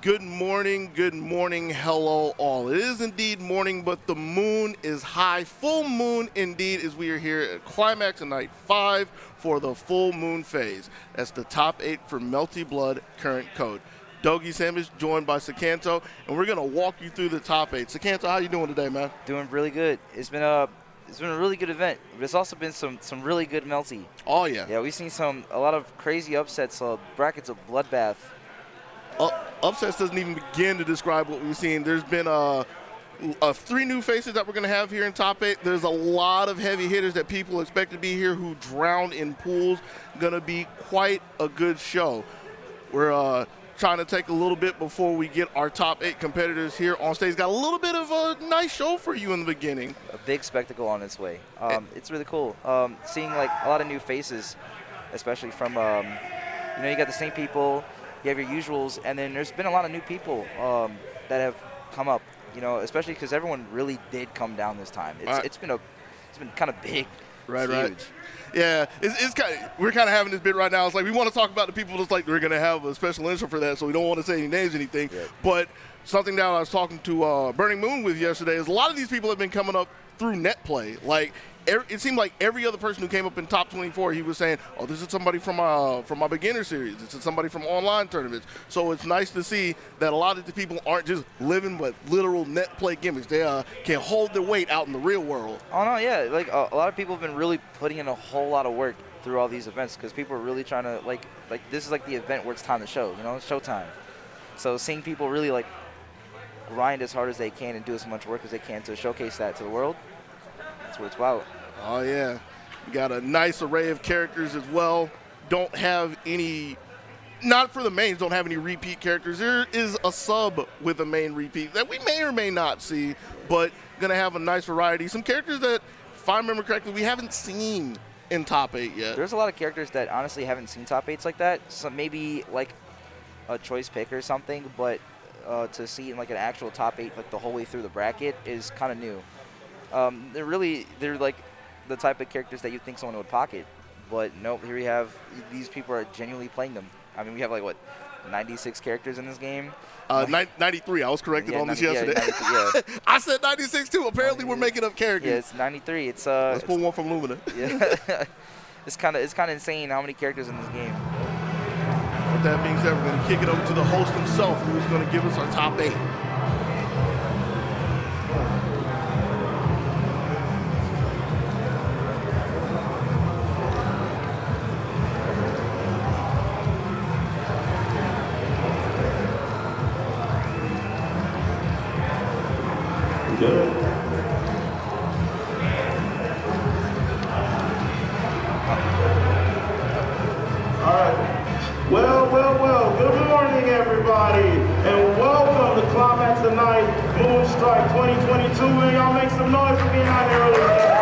Good morning, hello all. It is indeed morning, but the moon is high. Full moon indeed, as we are here at Climax in night 5 for the full moon phase. That's the top 8 for Melty Blood current code. Dogie Sandwich joined by Sakanto, and we're gonna walk you through the top 8. Sakanto, how you doing today, man? Doing really good. It's been a really good event. There's also been some really good Melty. Oh yeah. Yeah, we've seen a lot of crazy upsets, brackets of bloodbath. Upsets doesn't even begin to describe what we've seen. There's been 3 new faces that we're going to have here in top 8. There's a lot of heavy hitters that people expect to be here who drowned in pools. Going to be quite a good show. We're trying to take a little bit before we get our top 8 competitors here on stage. Got a little bit of a nice show for you in the beginning. A big spectacle on its way. It's really cool. Seeing like a lot of new faces, especially from you got the same people. You have your usuals, and then there's been a lot of new people that have come up. Especially because everyone really did come down this time. It's been kind of big. Right. Yeah, it's kind of, we're kind of having this bit right now. It's like we want to talk about the people. Just like we're going to have a special intro for that, so we don't want to say any names, or anything. Yeah. But something that I was talking to Burning Moon with yesterday is a lot of these people have been coming up through net play. Like it seemed like every other person who came up in top 24, he was saying, "Oh, this is somebody from my beginner series. This is somebody from online tournaments." So it's nice to see that a lot of the people aren't just living with literal net play gimmicks. They can hold their weight out in the real world. Oh no, yeah. Like a lot of people have been really putting in a whole lot of work through all these events because people are really trying to like this is like the event where it's time to show. It's showtime. So seeing people really like grind as hard as they can and do as much work as they can to showcase that to the world, that's what it's about. Oh, yeah. We got a nice array of characters as well. Don't have any, not for the mains, don't have any repeat characters. There is a sub with a main repeat that we may or may not see, but going to have a nice variety. Some characters that, if I remember correctly, we haven't seen in top 8 yet. There's a lot of characters that honestly haven't seen top 8s like that. So maybe like a choice pick or something, but to see in like an actual top 8 like the whole way through the bracket is kind of new. They're like the type of characters that you think someone would pocket, but nope, here we have these people are genuinely playing them. I mean, we have like what 96 characters in this game. 93. I was corrected on this yesterday. Yeah. I said 96 too. Apparently, we're making up characters. Yeah, it's 93. Let's pull one from Lumina. Yeah, it's kind of insane how many characters in this game. With that being said, we're going to kick it over to the host himself, who's going to give us our top 8. Good. All right. Well. Good morning, everybody, and welcome to Climax tonight, Moonstrike 2022. Man, y'all make some noise for being out here early today.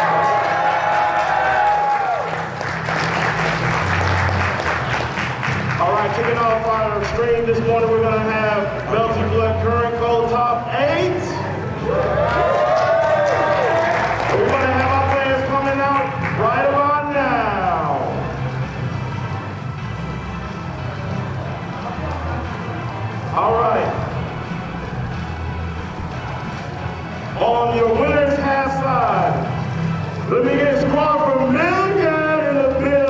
All right, kicking off our stream this morning, we're gonna have Melty Blood current code top 8. We're going to have our players coming out right about now. All right. On your winner's half side, let me get ScrawtVermillion in the building.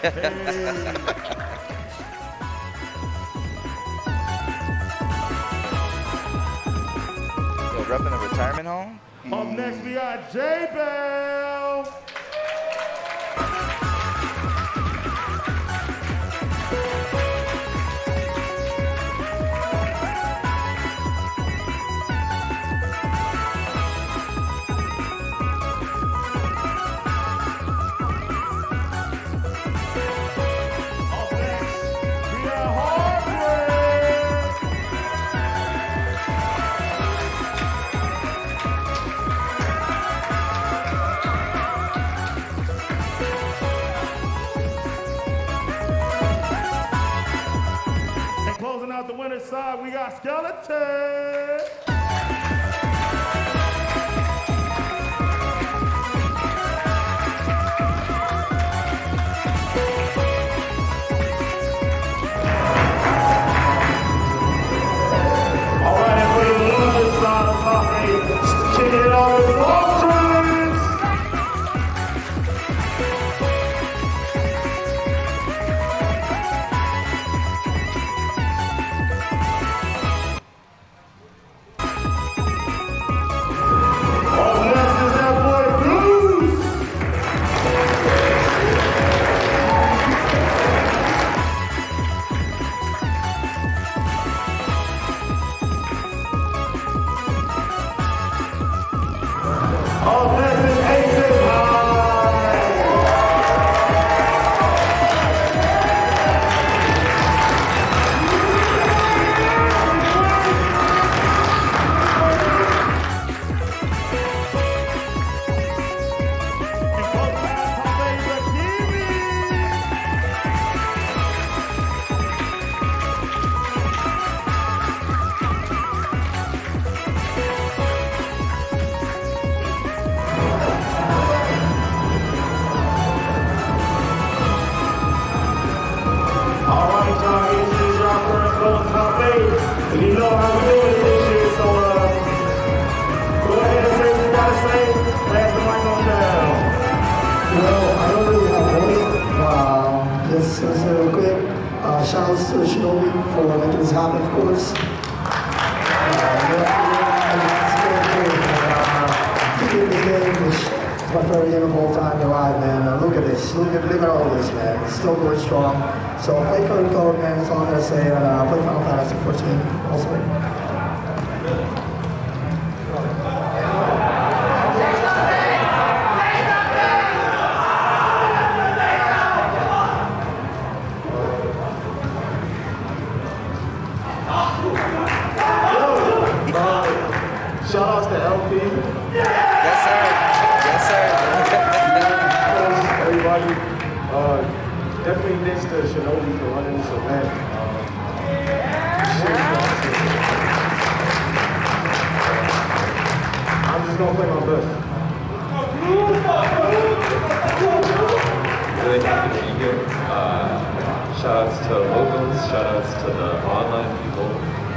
Yo, repping a retirement home? Up next, we got Jbel. Out the winner's side, we got Skeleton. Offensive aces you know how we do it this year, so go ahead and say what you gotta say. Pass the mic on down. Well, I don't really have a voice. This is a quick shout out to Shinobi for making this happen, of course. It's really cool. Keeping this game, which is my favorite game of all time, alive, man. Look at this. Look at all this, man. It's still going strong. So play current code, man. That's all I'm gonna say. And play Final Fantasy 14 also. Shout outs to LP. Yes, sir. Yes, sir. Everybody, definitely thanks to Shinobi for running this event. I'm just gonna play my best. Really happy to be here. Shout outs to locals, shout outs to the online people,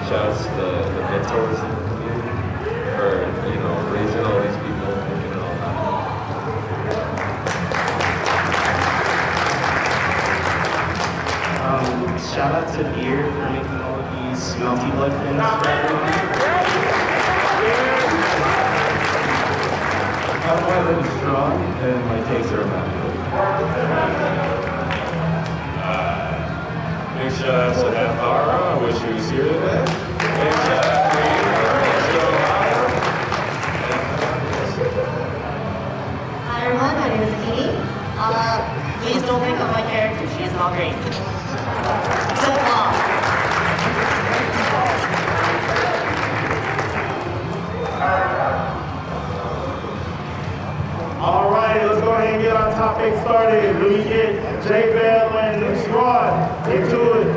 shout outs to the mentors in the community for, raising all these people and making it all happen. Shout out to Beer for making all of these Melty blood pins. I'm really strong and my takes are immaculate. Big shout out to Navara, I wish he was here today. Big shout out to Hi everyone, my name is Akimi. Please don't pick on my character, she is not great. So long. All right, let's go ahead and get our top 8 started. Let me get Jbel and Scrawt into it.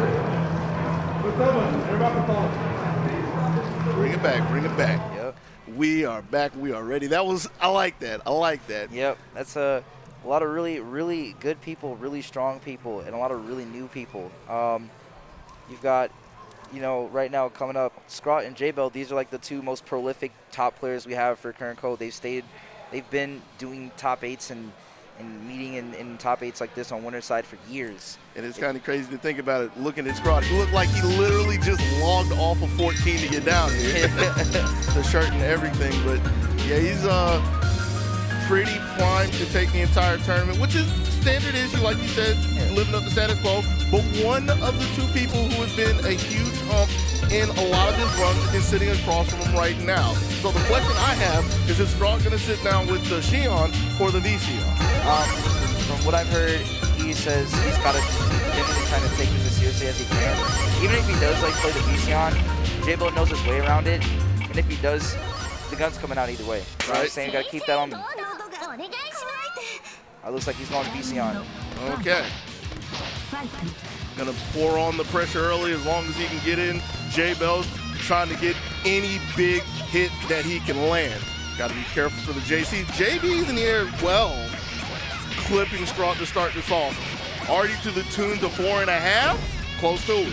Bring it back, bring it back. Yep. We are back, we are ready. I like that. Yep. That's a lot of really, really good people, really strong people, and a lot of really new people. You've got, right now coming up, Scrawt and Jbel. These are like the two most prolific top players we have for current code. They've been doing top 8s and meeting in top 8s like this on winner's side for years. And it's kind of crazy to think about it. Looking at Scrawt, he looked like he literally just logged off of 14 to get down here. The shirt and everything, but yeah, he's pretty primed to take the entire tournament, which is standard issue, like you said, living up the status quo. But one of the two people who has been a huge hump in a lot of his runs is sitting across from him right now. So the question I have is Scrawt going to sit down with the Xion or the V-Xion? From what I've heard, he says he's got to genuinely trying to take this as seriously as he can. Even if he does play the V-Xion, Jbel knows his way around it, and if he does, the gun's coming out either way. You know what I'm saying? Got to keep that on me. It looks like he's going V-Xion. Okay. Gonna pour on the pressure early as long as he can get in. Jbel's trying to get any big hit that he can land. Got to be careful for the JC. JB's in the air well, clipping Scrawt to start this off. Already to the tune to 4.5. Close to it.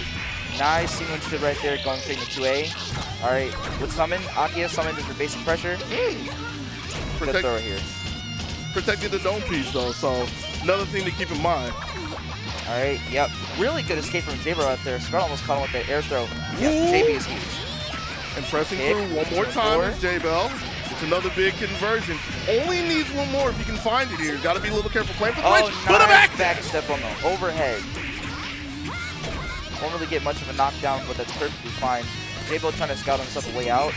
Nice sequence shit right there, going straight into 2A. All right, with summon, Akia summoned for basic pressure. Good throw here. Protected the dome piece though, so another thing to keep in mind. All right, yep. Really good escape from Jbel out there. Scrawt almost caught him with that air throw. Yep, JB is huge. And pressing through one more time is Jbel. It's another big conversion. Only needs one more if you can find it here. Got to be a little careful playing for the win. Put him back! Back step on the overhead. Won't really get much of a knockdown, but that's perfectly fine. Jbel trying to scout himself a way out.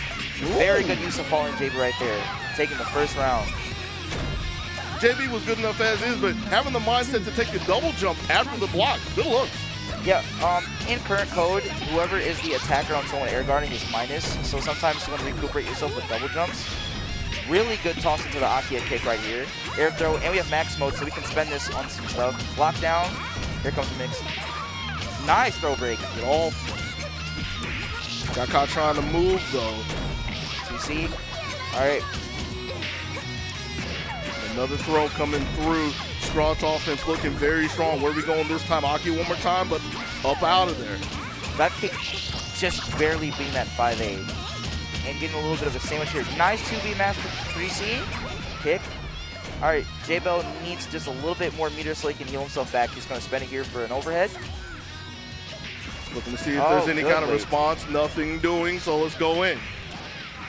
Very good use of falling Jbel right there. taking the first round. JB was good enough as is, but having the mindset to take the double jump after the block, good looks. Yeah, in current code, whoever is the attacker on someone air guarding is minus, so sometimes you want to recuperate yourself with double jumps. Really good toss into the Akia kick right here. Air throw, and we have max mode, so we can spend this on some stuff. Lockdown, here comes the mix. Nice throw break. Good all. Got caught trying to move, though. 2C. All right. Another throw coming through. Scrawt's offense looking very strong. Where are we going this time? Aki one more time, but up out of there. That kick just barely being that 5A. And getting a little bit of a sandwich here. Nice 2B master 3C. Kick. All right, Jbel needs just a little bit more meter so he can heal himself back. He's going to spend it here for an overhead. Looking to see if there's any kind of response. Nothing doing, so let's go in.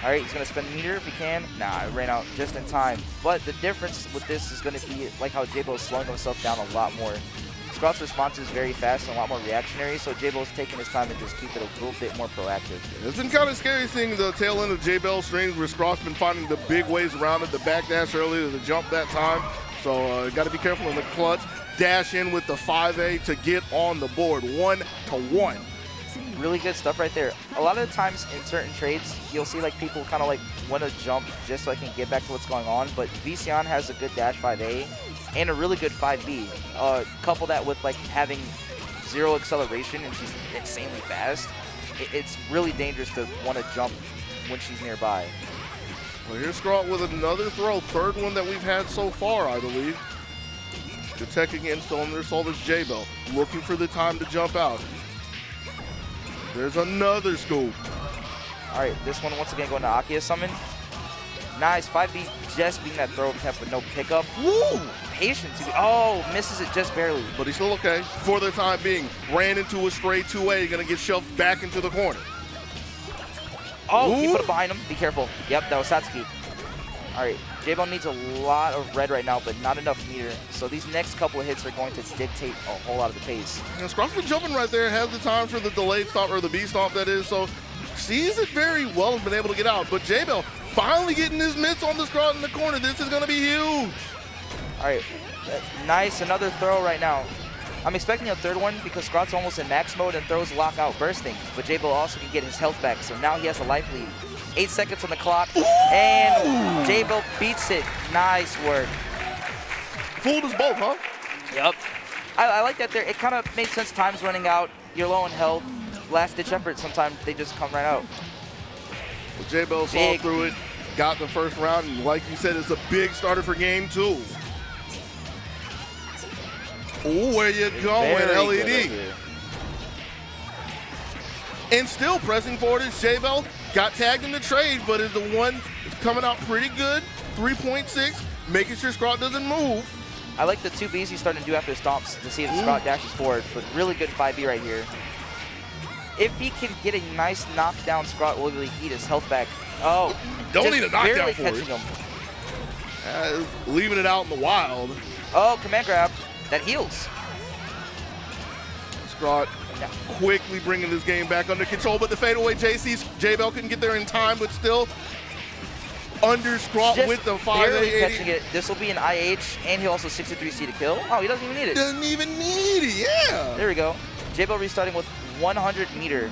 All right, he's going to spend meter if he can. Nah, it ran out just in time. But the difference with this is going to be like how Jbel is slowing himself down a lot more. Scrawt's response is very fast and a lot more reactionary, so Jbel's taking his time to just keep it a little bit more proactive. It's been kind of scary seeing the tail end of Jbel strings where Scrawt's been finding the big ways around it, the back dash earlier, the jump that time. So got to be careful in the clutch. Dash in with the 5A to get on the board, 1-1. Really good stuff right there. A lot of the times in certain trades, you'll see like people kind of like want to jump just so I can get back to what's going on, but Vision has a good dash 5A and a really good 5B. Couple that with like having 0 acceleration and she's insanely fast, it's really dangerous to want to jump when she's nearby. Well, here's Scrawt with another throw, third one that we've had so far, I believe. The tech against on their soul is Jbel, looking for the time to jump out. There's another scoop. All right, this one once again going to Akia summon. Nice, 5B just being that throw attempt with no pickup. Woo! Patience. Oh, misses it just barely. But he's still okay for the time being. Ran into a straight 2A, gonna get shoved back into the corner. Oh, Ooh. he put it behind him. Be careful. Yep, that was Satsuki. All right, Jbel needs a lot of red right now, but not enough meter. So these next couple of hits are going to dictate a whole lot of the pace. And Scrawt's been jumping right there, has the time for the delayed stomp, or the B stomp that is, so sees it very well and been able to get out. But Jbel finally getting his mitts on the Scrawt in the corner. This is gonna be huge. All right, nice, another throw right now. I'm expecting a third one because Scrawt's almost in max mode and throws lockout bursting, but Jbel also can get his health back, so now he has a life lead. 8 seconds on the clock, and Jbel beats it. Nice work. Fooled us both, huh? Yep. I like that there. It kind of makes sense. Time's running out. You're low in health. Last-ditch effort, sometimes they just come right out. Well, Jbel saw through it, got the first round, and like you said, it's a big starter for game 2. Oh, where you going, LED? Right, and still pressing forward is Jbel. Got tagged in the trade, but is the one that's coming out pretty good. 3.6, making sure Scrawt doesn't move. I like the 2Bs he's starting to do after stomps to see if Scrawt dashes forward, but really good 5B right here. If he can get a nice knockdown, Scrawt will really heat his health back. Oh, don't need a knockdown barely for catching it. Him. Leaving it out in the wild. Oh, command grab. That heals. Scrawt quickly bringing this game back under control, but the fadeaway Jbel couldn't get there in time, but still under Scrawt just with the 5A. Barely catching it. This will be an IH, and he'll also 63C to kill. Oh, he doesn't even need it. Doesn't even need it, yeah. There we go. Jbel restarting with 100 meter.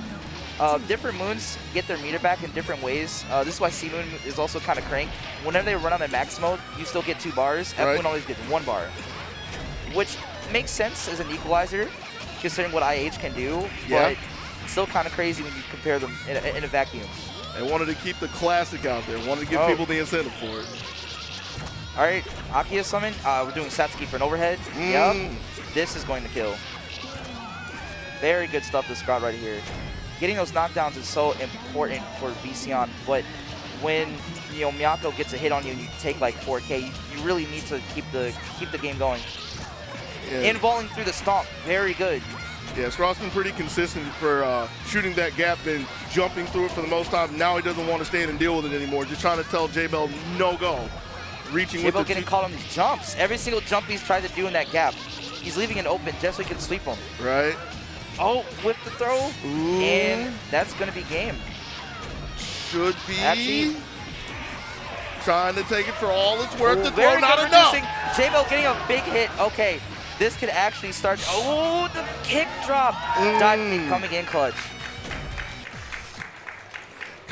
Different moons get their meter back in different ways. This is why C-Moon is also kind of cranked. Whenever they run on a max mode, you still get 2 bars. F-Moon always gets 1 bar, which makes sense as an equalizer, considering what IH can do, but it's still kind of crazy when you compare them in a vacuum. They wanted to keep the classic out there, wanted to give people the incentive for it. All right, Akia summon. We're doing Satsuki for an overhead. Yep, this is going to kill. Very good stuff to Scrawt right here. Getting those knockdowns is so important for Vision, but when Miyako gets a hit on you and you take like 4K, you really need to keep the game going. Yeah. Involving through the stomp, very good. Yeah, Scrawt's been pretty consistent for shooting that gap and jumping through it for the most time. Now he doesn't want to stand and deal with it anymore. Just trying to tell Jbel no go. Reaching with the getting caught on these jumps. Every single jump he's tried to do in that gap, he's leaving it open just so he can sweep him. Right. Oh, with the throw. Ooh. And that's going to be game. Should be. Actually, trying to take it for all it's worth. The Very throw, not good enough. reducing. Jbel getting a big hit. Okay, this could actually start. Oh, the kick drop. Dive kick coming in clutch.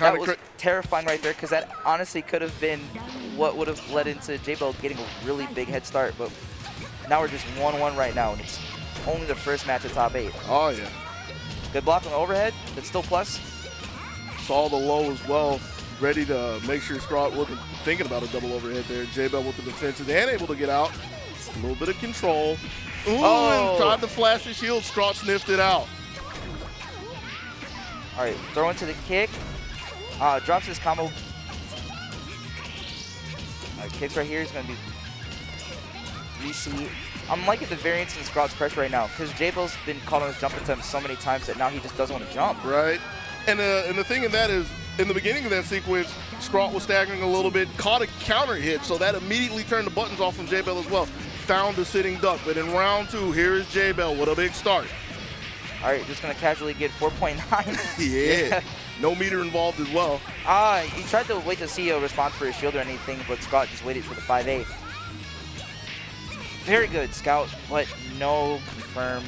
That was terrifying right there, because that honestly could have been what would have led into Jbel getting a really big head start. But now we're just 1-1 right now, and it's only the first match of top 8. Oh, yeah. Good block on the overhead. That's still plus. Saw the low as well. Ready to make sure Scrawt wasn't thinking about a double overhead there. Jbel with the defensive and able to get out. A little bit of control. Ooh, and tried to flash the shield. Scrawt sniffed it out. All right, throw into the kick. Drops his combo. Kicks right here is going to be VC. I'm liking the variance in Scrawt's pressure right now, because Jbel's been caught on his jump attempt so many times that now he just doesn't want to jump. Right. And the thing in that is, in the beginning of that sequence, Scrawt was staggering a little bit, caught a counter hit, so that immediately turned the buttons off from Jbel as well. Found a sitting duck, but in round 2, here is Jbel with a big start. All right, just going to casually get 4.9. Yeah. No meter involved as well. He tried to wait to see a response for his shield or anything, but Scrawt just waited for the 5-8. Very good, Scout, but no confirm.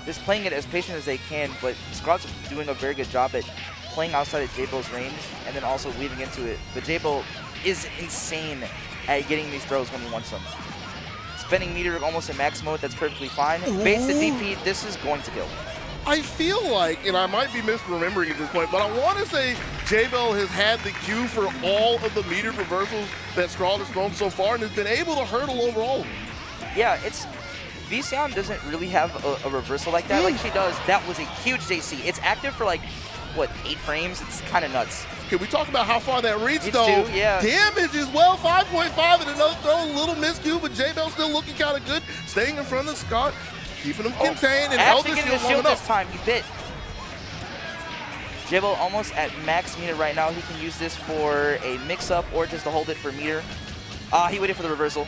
Just playing it as patient as they can, but Scrawt's doing a very good job at playing outside of Jbel's range and then also weaving into it. But Jbel is insane at getting these throws when he wants them. Spinning meter almost in max mode, that's perfectly fine. Base the DP, this is going to kill. I feel like, and I might be misremembering at this point, but I want to say Jbel has had the cue for all of the metered reversals that Scrawt has thrown so far and has been able to hurdle over all of them. Yeah, it's VCon doesn't really have a reversal like that. Like she does, that was a huge JC. It's active for like, what, 8 frames? It's kind of nuts. Can we talk about how far that reached though? Yeah. Damage as well, 5.5 and another throw, a little miscue, but Jbel still looking kind of good, staying in front of Scrawt, keeping him contained and held the shield long enough. This time, he bit. Jbel almost at max meter right now. He can use this for a mix-up or just to hold it for meter. He waited for the reversal.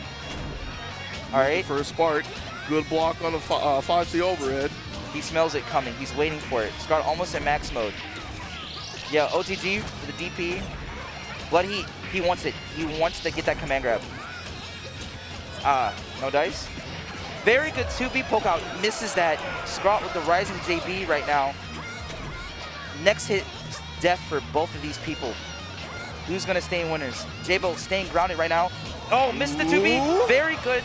All right. For a spark. Good block on the 5C overhead. He smells it coming. He's waiting for it. Scrawt almost in max mode. Yeah, OTG for the DP. Blood Heat, he wants it. He wants to get that command grab. No dice. Very good 2B poke out. Misses that. Scrawt with the rising JB right now. Next hit, death for both of these people. Who's going to stay in winners? Jbel staying grounded right now. Oh, missed the 2B. Very good.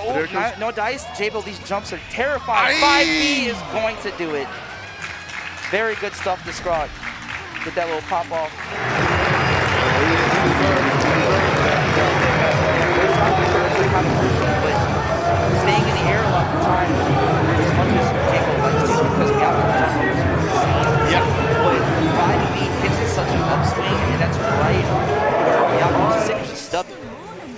Oh, no dice. Jbel, these jumps are terrifying. 5B is going to do it. Very good stuff to Scrawt. Get that little pop off. But staying in the air a lot of the time, as much as Jbel likes to, because we have to jump over the Yeah. But 5B hits it such an upswing, and that's right where Yaku's signature stubby.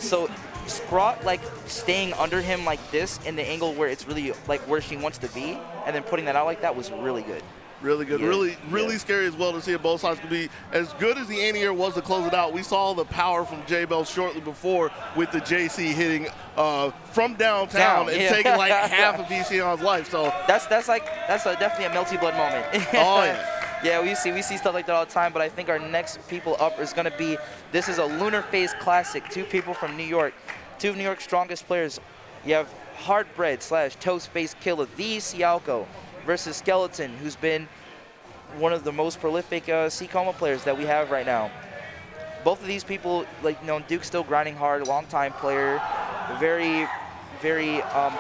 So Scrawt like staying under him like this in the angle where it's really like where she wants to be, and then putting that out like that was really good. Really good. Yeah. Really scary as well to see if both sides could be as good as the anti-air was to close it out. We saw the power from Jbel shortly before with the JC hitting from downtown and taking like half of VCon's life. So that's definitely a Melty blood moment. Oh yeah. Yeah, we see stuff like that all the time, but I think our next people up is going to be, this is a Lunar Phase Classic. 2 people from New York, 2 of New York's strongest players. You have Hardbread / Toast Face Killer, the Sialko, versus Skeleton, who's been one of the most prolific C-Coma players that we have right now. Both of these people, Duke's still grinding hard, long-time player, very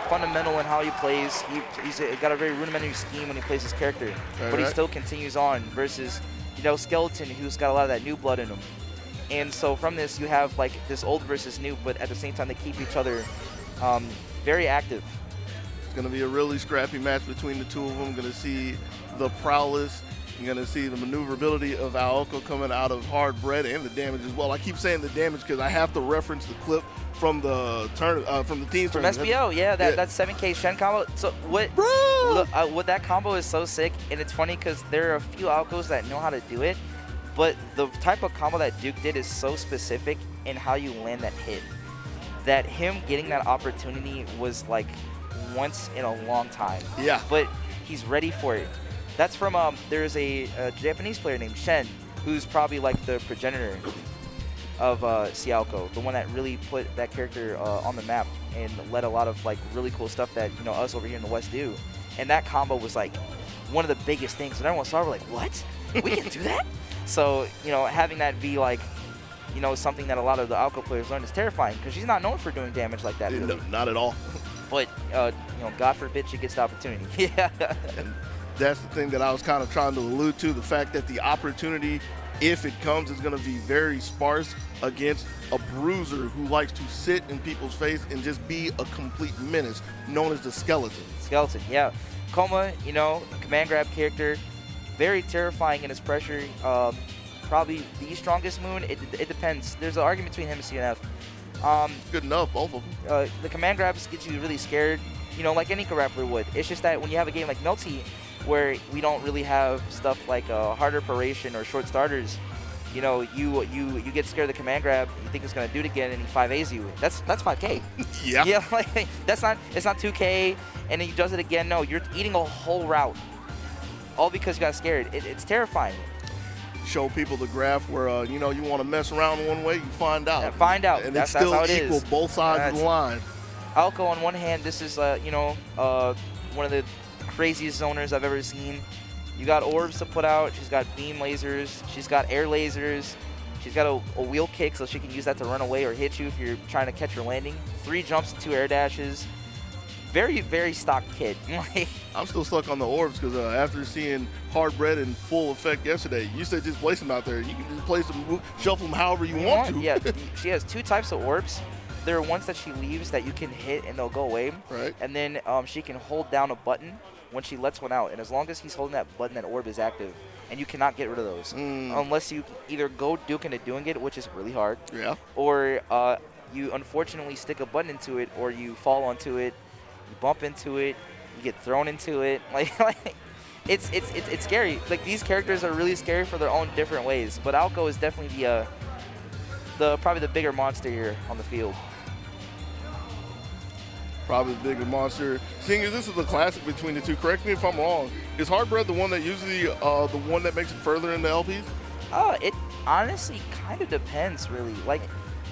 fundamental in how he plays. He's got a very rudimentary scheme when he plays his character, but he still continues on versus, Skeleton, who's got a lot of that new blood in him. And so from this, you have like this old versus new, but at the same time, they keep each other very active. It's going to be a really scrappy match between the two of them. Going to see the prowess. You're going to see the maneuverability of Aoko coming out of Hardbread and the damage as well. I keep saying the damage because I have to reference the clip from the team from SBO. Yeah, that 7K Shen combo. So what that combo is so sick, and it's funny because there are a few Aokos that know how to do it, but the type of combo that Duke did is so specific in how you land that hit that him getting that opportunity was like once in a long time. Yeah. But he's ready for it. That's from there's a Japanese player named Shen, who's probably like the progenitor of Cialco, the one that really put that character on the map and let a lot of like really cool stuff that us over here in the West do. And that combo was like one of the biggest things. And everyone saw it, we're like, what? We can do that? So having that be like something that a lot of the Alco players learn is terrifying because she's not known for doing damage like that. Really. No, not at all. But God forbid she gets the opportunity. Yeah. And that's the thing that I was kind of trying to allude to, the fact that the opportunity, if it comes, is going to be very sparse against a bruiser who likes to sit in people's face and just be a complete menace, known as the Skeleton. Skeleton, yeah. Coma, command grab character, very terrifying in his pressure. Probably the strongest moon. It depends. There's an argument between him and CNF. Good enough, both of them. The command grabs get you really scared, like any grappler would. It's just that when you have a game like Melty, where we don't really have stuff like harder paration or short starters, you get scared of the command grab, you think it's gonna do it again, and he 5As you. That's 5K. Yeah. Yeah, like it's not 2K, and then he does it again. No, you're eating a whole route, all because you got scared. It's terrifying. Show people the graph where you want to mess around one way, you find out. Yeah, find out. And that's it's still how it equal is. both sides of the line. Alco on one hand, this is one of the craziest zoners I've ever seen. You got orbs to put out. She's got beam lasers. She's got air lasers. She's got a wheel kick, so she can use that to run away or hit you if you're trying to catch her landing. 3 jumps, 2 air dashes. Very, very stock kid. I'm still stuck on the orbs because after seeing Hard Bread in full effect yesterday, you said just place them out there. You can just place them, shuffle them however you want to. Yeah, she has 2 types of orbs. There are ones that she leaves that you can hit and they'll go away. Right. And then she can hold down a button when she lets one out. And as long as he's holding that button, that orb is active. And you cannot get rid of those. Unless you either go Duke into doing it, which is really hard. Yeah. Or you unfortunately stick a button into it, or you fall onto it, you bump into it, you get thrown into it. Like it's scary. Like, these characters are really scary for their own different ways. But Alco is definitely probably the bigger monster here on the field. Probably the bigger monster. Seeing as this is a classic between the two, correct me if I'm wrong, is Hard Bread the one that usually the one that makes it further in the LPs? It honestly kind of depends, really. Like,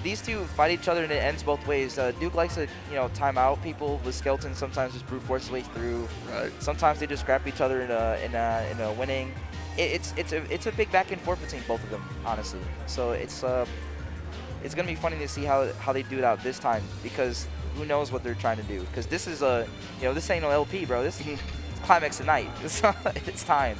these two fight each other and it ends both ways. Duke likes to, time out people with Skeleton. Sometimes just brute force his way through. Right. Sometimes they just scrap each other in a winning. It's a big back and forth between both of them, honestly. So it's gonna be funny to see how they do it out this time, because who knows what they're trying to do. Because this is this ain't no LP, bro. This is Climax tonight. It's time.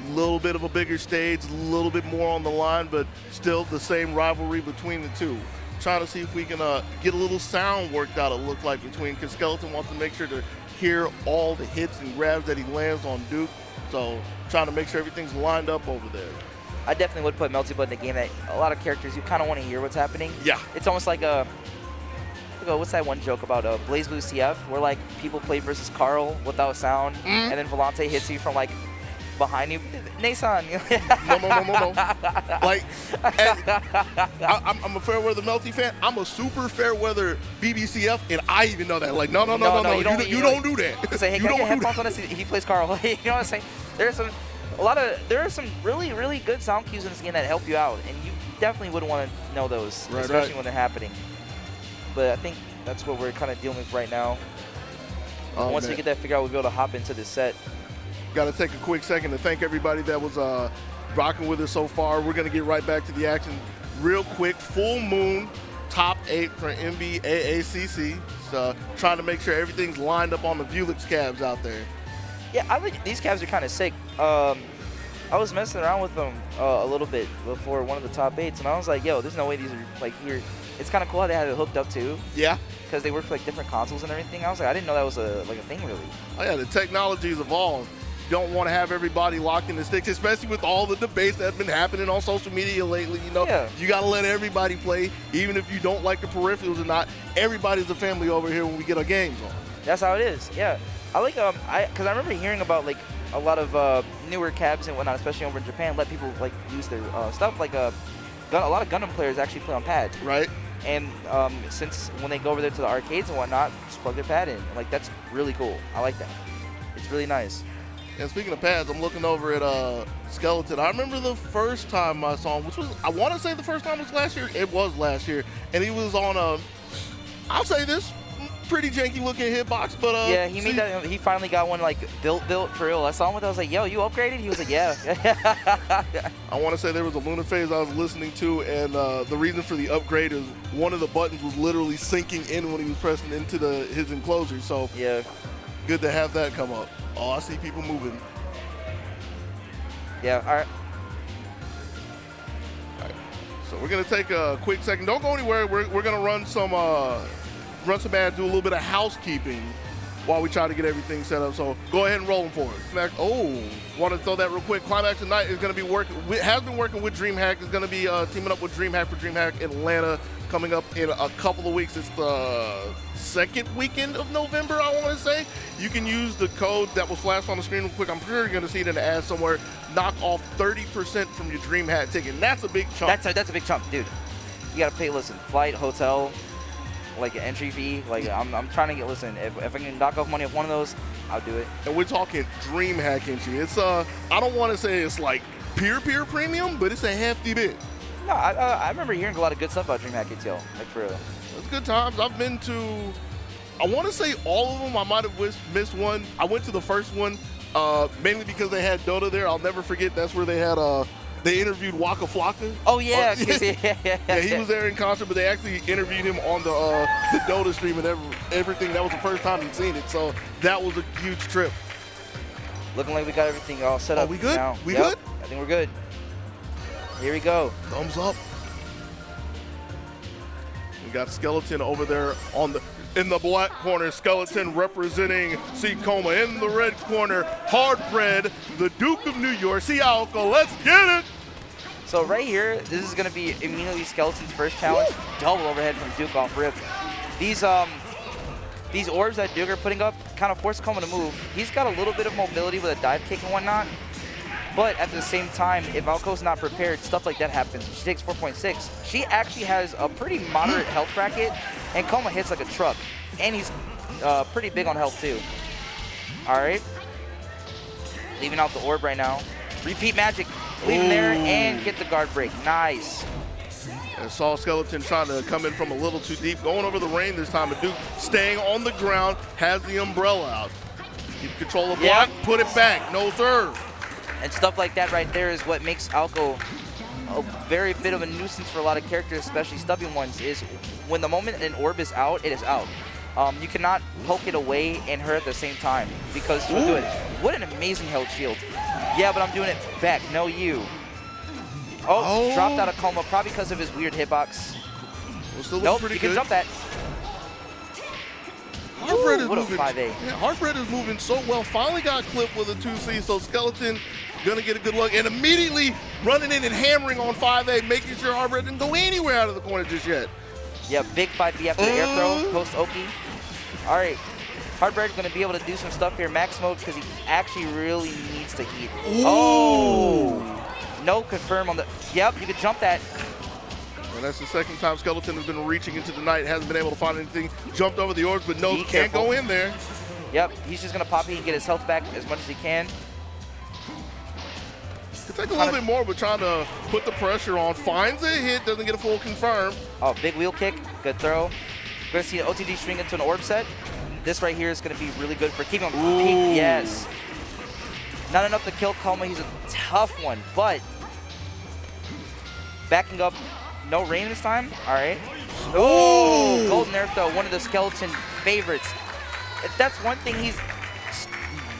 A little bit of a bigger stage, a little bit more on the line, but still the same rivalry between the two. Trying to see if we can get a little sound worked out, it looked like, between, because Skeleton wants to make sure to hear all the hits and grabs that he lands on Duke. So trying to make sure everything's lined up over there. I definitely would put Melty Blood in a game that a lot of characters, you kind of want to hear what's happening. Yeah. It's almost like what's that one joke about Blaze Blue CF, where like people play versus Carl without sound, and then Volante hits you from like behind you. Nason. No. Like, I'm a fair weather Melty fan. I'm a super fair weather BBCF, and I even know that. Like, no. You don't do that. Say, hey, can I get headphones on this? He plays Carl. You know what I'm saying? There are some really, really good sound cues in this game that help you out, and you definitely would want to know those, especially when they're happening. But I think that's what we're kind of dealing with right now. Once we get that figured out, we'll be able to hop into this set. Got to take a quick second to thank everybody that was rocking with us so far. We're going to get right back to the action real quick. Full Moon, top 8 for MBAACC. Trying to make sure everything's lined up on the Vulix cabs out there. Yeah, I think these cabs are kind of sick. I was messing around with them a little bit before one of the top 8s, and I was like, yo, there's no way these are like here. It's kind of cool how they had it hooked up too. Yeah. Because they work for like different consoles and everything. I was like, I didn't know that was a thing really. Oh yeah, the technology's evolved. You don't want to have everybody locked in the sticks, especially with all the debates that's been happening on social media lately. You got to let everybody play, even if you don't like the peripherals or not. Everybody's a family over here when we get our games on. That's how it is. Yeah. I like because I remember hearing about like a lot of newer cabs and whatnot, especially over in Japan, let people like use their stuff. Like a lot of Gundam players actually play on pads. Right. And since when they go over there to the arcades and whatnot, just plug their pad in. Like, that's really cool. I like that. It's really nice. And speaking of pads, I'm looking over at Skeleton. I remember the first time I saw him, which was, I want to say the first time was last year. It was last year. And he was on a, I'll say this, pretty janky looking hitbox, but yeah, he made that. He finally got one like built for real. I saw him with. I was like, "Yo, you upgraded?" He was like, "Yeah." I want to say there was a Luna phase I was listening to, and the reason for the upgrade is one of the buttons was literally sinking in when he was pressing into his enclosure. So yeah, good to have that come up. Oh, I see people moving. Yeah. All right. So we're gonna take a quick second. Don't go anywhere. We're gonna run some ads, do a little bit of housekeeping while we try to get everything set up. So go ahead and roll them for us. Oh, want to throw that real quick. Climax tonight is going to be has been working with DreamHack. Is going to be teaming up with DreamHack for DreamHack Atlanta coming up in a couple of weeks. It's the second weekend of November, I want to say. You can use the code that was flashed on the screen real quick. I'm sure you're going to see it in the ad somewhere. Knock off 30% from your DreamHack ticket. And that's a big chunk. That's a big chunk, dude. You got to pay, listen, flight, hotel, like an entry fee. Like I'm trying to get, listen, if I can knock off money off one of those, I'll do it. And we're talking DreamHack entry. It's I don't want to say it's like peer premium, but it's a hefty bit. No, I remember hearing a lot of good stuff about DreamHack ATL, like for real. It's good times. I've been to, I want to say all of them. I might have missed one. I went to the first one mainly because they had Dota there. I'll never forget. That's where they had they interviewed Waka Flocka. Oh yeah, yeah, he was there in concert, but they actually interviewed him on the Dota stream and everything. That was the first time he'd seen it, so that was a huge trip. Looking like we got everything all set up. We good? Now. We good? I think we're good. Here we go. Thumbs up. We got Skeleton over there in the black corner. Skeleton representing C-Coma. In the red corner, Hardbread, the Duke of New York. C-Alka, let's get it! So right here, this is going to be immediately Skeleton's first challenge. Double overhead from Duke off rip. These orbs that Duke are putting up kind of force Coma to move. He's got a little bit of mobility with a dive kick and whatnot. But at the same time, if Alco's not prepared, stuff like that happens. She takes 4.6. She actually has a pretty moderate health bracket, and Coma hits like a truck. And he's pretty big on health too. All right. Leaving out the orb right now. Repeat magic. Leave him there and get the guard break. Nice. And saw Skeleton trying to come in from a little too deep. Going over the rain this time. But Duke staying on the ground, has the umbrella out. Keep control of block, put it back. No sir. And stuff like that right there is what makes Alco a very bit of a nuisance for a lot of characters, especially stubby ones, is when the moment an orb is out, it is out. You cannot poke it away and her at the same time because she'll do it. What an amazing health shield. Yeah, but I'm doing it back. No, you. Oh, dropped out of Coma, probably because of his weird hitbox. Nope, you can jump that. Hardbread is what moving. A 5A. Yeah, Hardbread is moving so well. Finally got clipped with a 2C, so Skeleton gonna get a good look and immediately running in and hammering on 5A, making sure Hardbread didn't go anywhere out of the corner just yet. Yeah, big 5B after the air throw, post Oki. All right, Hardbread's gonna be able to do some stuff here, max mode, because he actually really needs to heat. Oh, no confirm on the, yep, you could jump that. And that's the second time Skeleton has been reaching into the night, hasn't been able to find anything, jumped over the orbs, but no, can't go in there. Yep, he's just gonna pop it and get his health back as much as he can. Could take a little bit more, but trying to put the pressure on. Finds a hit, doesn't get a full confirm. Oh, big wheel kick, good throw. We're gonna see an OTG string into an orb set. This right here is gonna be really good for keeping him peak. Yes. Not enough to kill Coma, he's a tough one, but backing up, no rain this time, all right. Oh, golden air throw, one of the Skeleton favorites. If that's one thing he's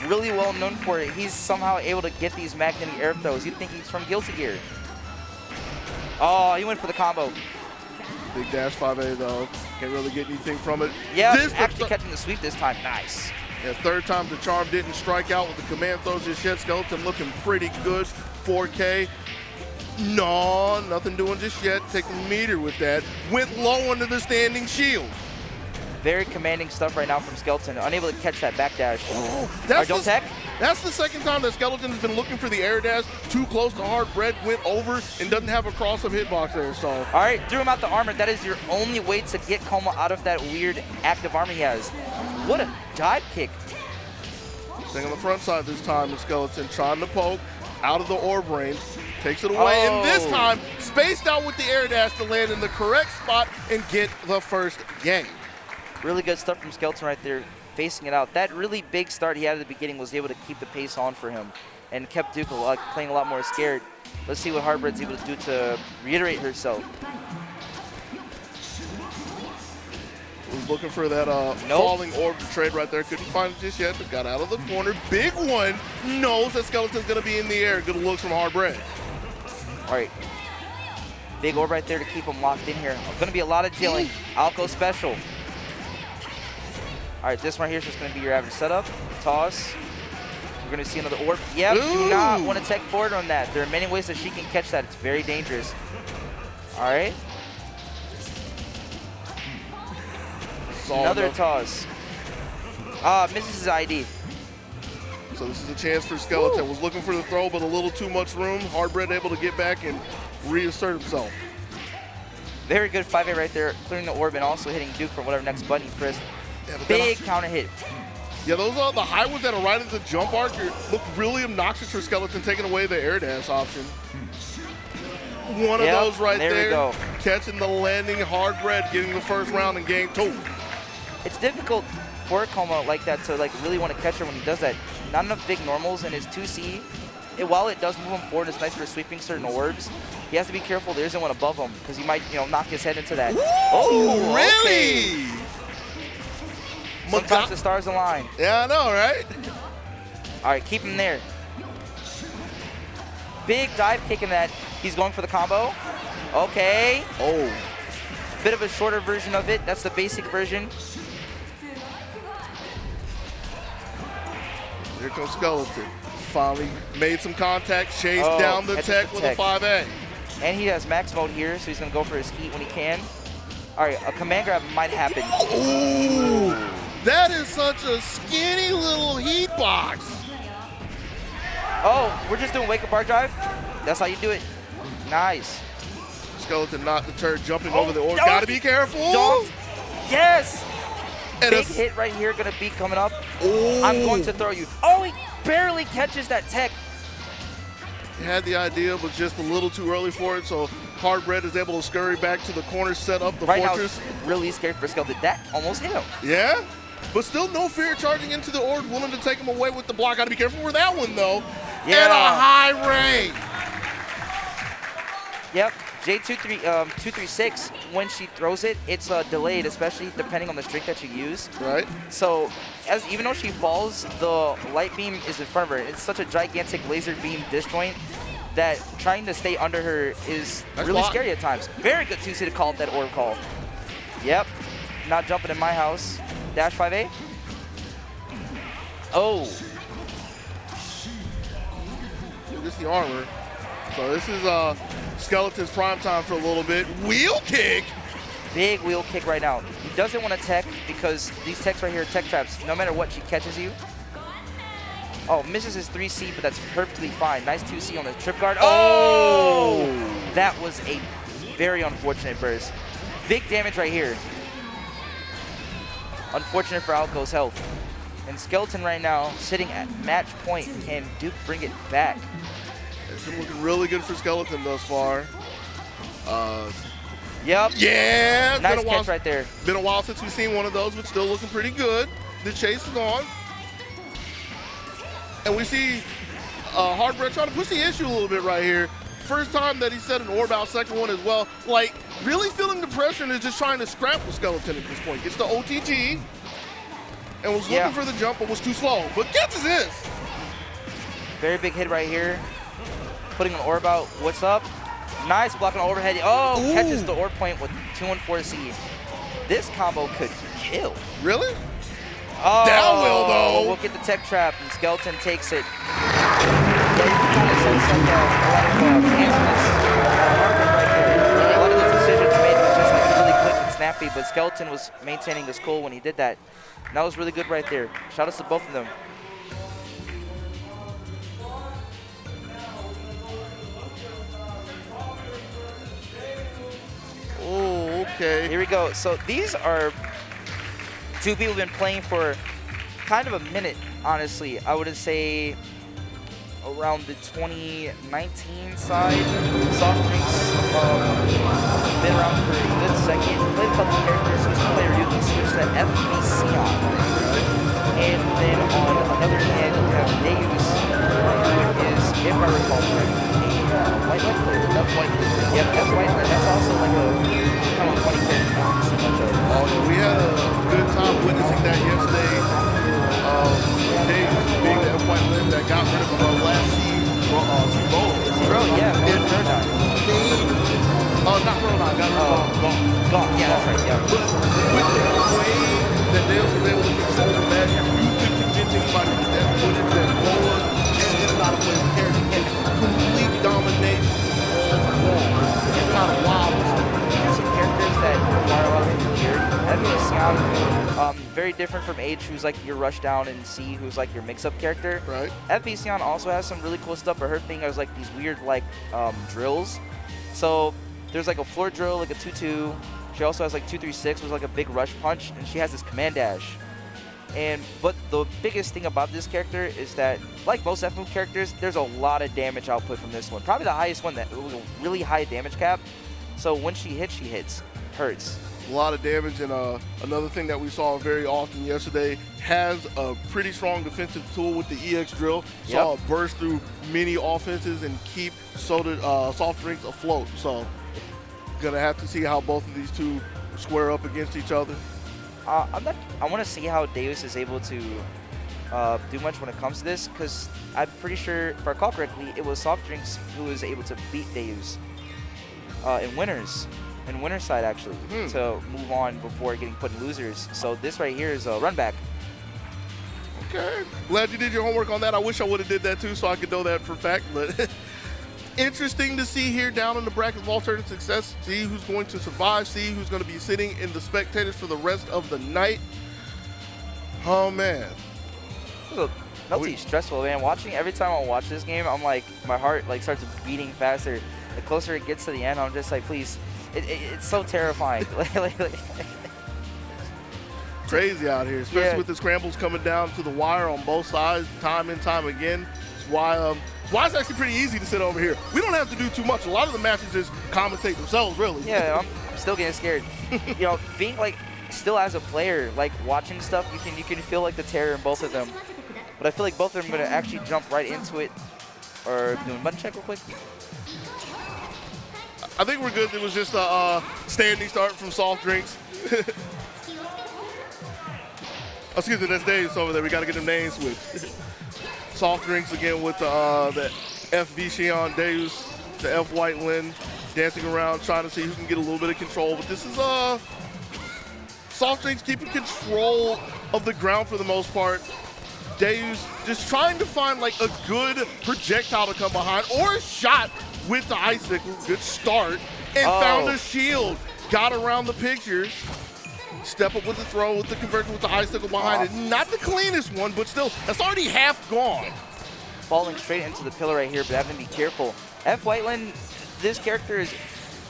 really well known for, he's somehow able to get these magnetic air throws. You'd think he's from Guilty Gear. Oh, he went for the combo. Big dash 5A though, can't really get anything from it. Yeah, actually catching the sweep this time, nice. Yeah, third time the charm didn't strike out with the command throws just yet. Skeleton looking pretty good, 4K. No, nothing doing just yet. Taking the meter with that. Went low under the standing shield. Very commanding stuff right now from Skeleton. Unable to catch that backdash. That's the second time that Skeleton has been looking for the air dash. Too close to Hardbread. Went over and doesn't have a cross of hitbox there. So. All right, threw him out the armor. That is your only way to get Coma out of that weird active armor he has. What a dive kick. Staying on the front side this time, the Skeleton trying to poke out of the orb range. Takes it away, and this time spaced out with the air dash to land in the correct spot and get the first game. Really good stuff from Skeleton right there, facing it out. That really big start he had at the beginning was able to keep the pace on for him and kept Duke playing a lot more scared. Let's see what Hardbread's able to do to reiterate herself. Was looking for that falling orb to trade right there. Couldn't find it just yet, but got out of the corner. Big one. Knows that Skeleton's going to be in the air. Good looks from Hardbread. All right. Big orb right there to keep him locked in here. Going to be a lot of dealing. Alco special. All right, this one here is just going to be your average setup. Toss. We're going to see another orb. Yep, do not want to tech forward on that. There are many ways that she can catch that. It's very dangerous. All right. Another toss. Misses his ID. So this is a chance for Skeleton. Was looking for the throw, but a little too much room. Hardbread able to get back and reassert himself. Very good 5A right there, clearing the orb and also hitting Duke for whatever next button he pressed. Yeah, big counter hit. Yeah, those are the high ones that are right into the jump arc. Look really obnoxious for Skeleton, taking away the air dash option. One of those right there. We go. Catching the landing, Hardbread getting the first round in game 2. It's difficult for a Coma like that to really want to catch her when he does that. Not enough big normals in his 2C. While it does move him forward, it's nice for sweeping certain orbs. He has to be careful there isn't one above him because he might, knock his head into that. Oh, really? Okay. Sometimes the stars align. Yeah, I know, right? All right, keep him there. Big dive kick in that. He's going for the combo. Okay. Oh. Bit of a shorter version of it. That's the basic version. Here comes Skeleton. Finally made some contact, chased down the tech with a 5A. And he has max mode here, so he's going to go for his heat when he can. All right, a command grab might happen. Ooh, that is such a skinny little heat box. Oh, we're just doing wake-up bar drive? That's how you do it. Nice. Skeleton not deterred, jumping over the orb. Gotta be careful. Don't. Yes. And big hit right here going to be coming up. Ooh. I'm going to throw you. Oh, he barely catches that tech. He had the idea, but just a little too early for it, so Hardbread is able to scurry back to the corner, set up the fortress. Now, really scared for Skeleton. That almost hit him. Yeah, but still no fear charging into the orb, willing to take him away with the block. Gotta be careful for that one, though. Yeah. At a high range. Yep. J236, when she throws it, it's delayed, especially depending on the streak that you use. Right. So, even though she falls, the light beam is in front of her. It's such a gigantic laser beam disjoint that trying to stay under her is really scary at times. Very good 2C to call it that orb call. Yep. Not jumping in my house. Dash 5A. Oh. Just the armor. So this is Skeleton's prime time for a little bit. Wheel kick. Big wheel kick right now. He doesn't want to tech because these techs right here are tech traps. No matter what, she catches you. Oh, misses his 3C, but that's perfectly fine. Nice 2C on the trip guard. Oh! That was a very unfortunate burst. Big damage right here. Unfortunate for Alco's health. And Skeleton right now sitting at match point. Can Duke bring it back? It's been looking really good for Skeleton thus far. Yep. Yeah. Nice catch right there. Been a while since we've seen one of those, but still looking pretty good. The chase is on. And we see Hardbread trying to push the issue a little bit right here. First time that he set an orb out, second one as well. Like, really feeling the pressure and is just trying to scrap with Skeleton at this point. Gets the OTG and was looking for the jump, but was too slow. But catches this. Very big hit right here. Putting an orb out. What's up? Nice blocking overhead. Oh, ooh. Catches the orb point with 2 and 4C. This combo could kill. Really? Oh, down will though. We'll get the tech trap and Skeleton takes it. Yeah, you can kind of sense like a lot of right there. A lot of those decisions made just like really quick and snappy, but Skeleton was maintaining his cool when he did that. And that was really good right there. Shout outs to both of them. Oh, okay. Here we go. So these are two people who've been playing for kind of a minute. honestly, I would say around the 2019 side. SoftDrinks been around for a good second. Played a couple characters. Was a player who switched to FGC on. And then on another hand, you have Deus, who is, if I recall correctly, a Whiteland player. F-Whiteland. Yep, F-Whiteland. That's also like a kind of funny character now. So much of. Oh, yeah, we had a good time witnessing that yesterday. Deus being the F-Whiteland that got rid of our last Jbel. Bro, yeah, not Ronan, got rid of Gone. Yeah, that's right, yeah. But with the way that Deus was able to control the match, you could convince anybody with that footage that Boa is not a playable character. It's complete domination all along. It's kind of wild. There's some characters that require a lot of familiarity. FBCon, very different from H, who's like your rushdown, and C, who's like your mix-up character. Right. FBCon also has some really cool stuff, but her thing is like these weird like drills. So there's like a floor drill, like a 2-2. She also has like 2-3-6, which is like a big rush punch, and she has this command dash. But the biggest thing about this character is that, like most F-move characters, there's a lot of damage output from this one. Probably the highest one, that was a really high damage cap. So when she hits. Hurts. A lot of damage, and another thing that we saw very often yesterday, has a pretty strong defensive tool with the EX drill. Saw it burst through many offenses and keep SoftDrinks afloat. So gonna have to see how both of these two square up against each other. I want to see how Deus is able to do much when it comes to this, because I'm pretty sure, if I recall correctly, it was SoftDrinks who was able to beat Deus in winners side, actually, to move on before getting put in losers. So this right here is a run back. Okay, glad you did your homework on that. I wish I would have did that too, so I could know that for a fact. But interesting to see here down in the bracket of alternative success. See who's going to survive. See who's going to be sitting in the spectators for the rest of the night. Oh man, Melty, stressful, man. Watching, every time I watch this game, I'm like, my heart like starts beating faster. The closer it gets to the end, I'm just like, please. It's so terrifying. Crazy out here, especially with the scrambles coming down to the wire on both sides, time and time again. It's why it's actually pretty easy to sit over here. We don't have to do too much. A lot of the matches just commentate themselves, really. Yeah, I'm still getting scared. You know, being like still as a player, like watching stuff, you can feel like the terror in both of them. But I feel like both of them are gonna actually jump right into it. Or doing button check real quick. I think we're good. It was just a standing start from SoftDrinks. Excuse me, that's Deus over there. We got to get them names switched. SoftDrinks again with the FVC on Deus, the F Whiteland, dancing around trying to see who can get a little bit of control. But this is SoftDrinks keeping control of the ground for the most part. Deus just trying to find like a good projectile to come behind or a shot with the icicle. Good start, and found a shield. Got around the picture. Step up with the throw, with the conversion, with the icicle behind it. Not the cleanest one, but still, that's already half gone. Falling straight into the pillar right here, but having to be careful. F Whiteland, this character is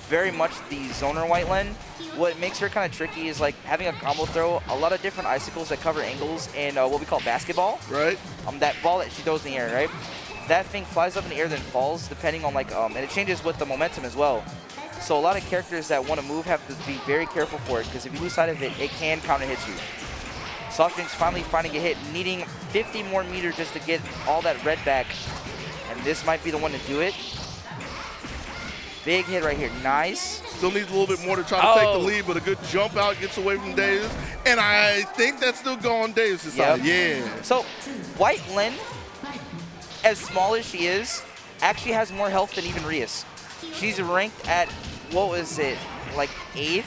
very much the zoner Whiteland. What makes her kind of tricky is like having a combo throw, a lot of different icicles that cover angles, and what we call basketball. Right. That ball that she throws in the air, right? That thing flies up in the air, then falls, depending on like, and it changes with the momentum as well. So a lot of characters that want to move have to be very careful for it, because if you lose sight of it, it can counter hit you. SoftDrinks finally finding a hit, needing 50 more meters just to get all that red back, and this might be the one to do it. Big hit right here, nice. Still needs a little bit more to try to take the lead, but a good jump out gets away from Deus, and I think that's still going Deus' side. Yeah. So Whiteland, as small as she is, actually has more health than even Rias. She's ranked at, what was it, like 8th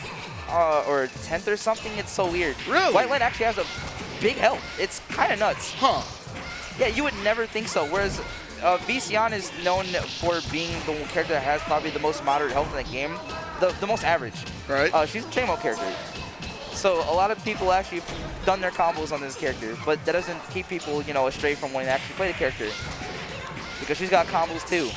or 10th or something? It's so weird. Really? Whiteland actually has a big health. It's kind of nuts. Huh. Yeah, you would never think so. Whereas VCon is known for being the character that has probably the most moderate health in the game, the most average. Right. She's a chain mode character. So a lot of people actually done their combos on this character, but that doesn't keep people, you know, astray from wanting to actually play the character, because she's got combos too.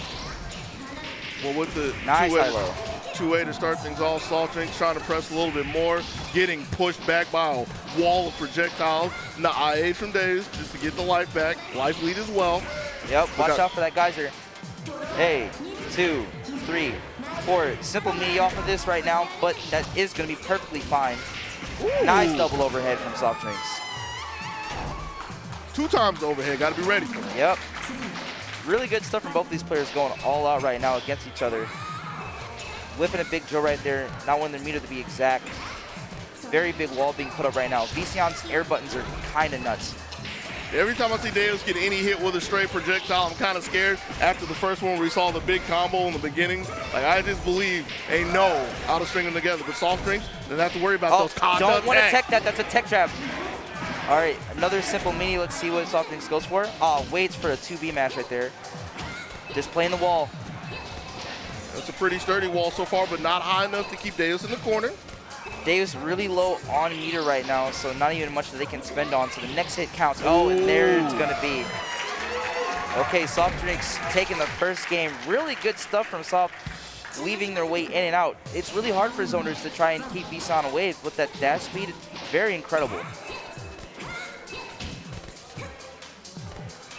Well, with the nice high low. 2A to start things off. softdrinks trying to press a little bit more, getting pushed back by a wall of projectiles. And the IA from Deus just to get the life back. Life lead as well. Yep, watch out for that geyser. Hey, 2, 3, 4. Simple meaty off of this right now, but that is going to be perfectly fine. Ooh. Nice double overhead from softdrinks. 2 times the overhead, got to be ready. Yep. Really good stuff from both these players going all out right now against each other. Whipping a big Joe right there, not wanting their meter to be exact. Very big wall being put up right now. Vision's air buttons are kind of nuts. Every time I see Deus get any hit with a straight projectile, I'm kind of scared. After the first one, we saw the big combo in the beginning. Like, I just believe ain't no how to string them together. But softdrinks, don't have to worry about those contact. Don't want to tech that. That's a tech trap. All right, another simple mini. Let's see what softdrinks goes for. Oh, waits for a 2B match right there. Just playing the wall. That's a pretty sturdy wall so far, but not high enough to keep Deus in the corner. Deus really low on meter right now, so not even much that they can spend on. So the next hit counts. Oh, and there it's going to be. Okay, softdrinks taking the first game. Really good stuff from Soft, weaving their way in and out. It's really hard for zoners to try and keep Vision away with that dash speed. It's very incredible.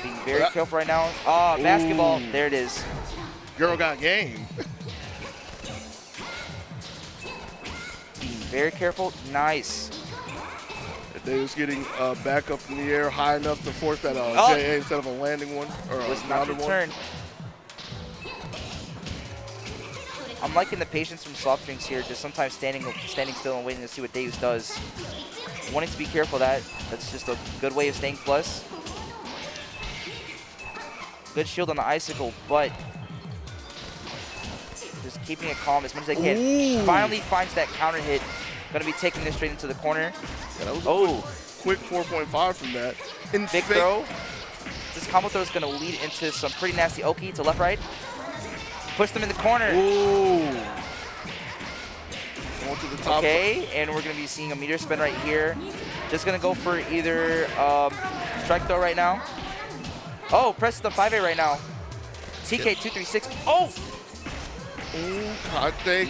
Being very careful right now. Ah, basketball. There it is. Girl got game. Being very careful. Nice. Deus getting back up in the air high enough to force that JA instead of a landing one. Or was not returned. I'm liking the patience from softdrinks here, just sometimes standing still and waiting to see what Deus does. Wanting to be careful of that. That's just a good way of staying plus. Good shield on the icicle, but just keeping it calm as much as they can. Ooh. Finally finds that counter hit. Gonna be taking this straight into the corner. Yeah, that was quick 4.5 from that. Big throw. This combo throw is gonna lead into some pretty nasty Oki to left right. Push them in the corner. Ooh. Going to the top. Okay, and we're gonna be seeing a meter spin right here. Just gonna go for either strike throw right now. Oh, press the 5A right now. TK236. Oh!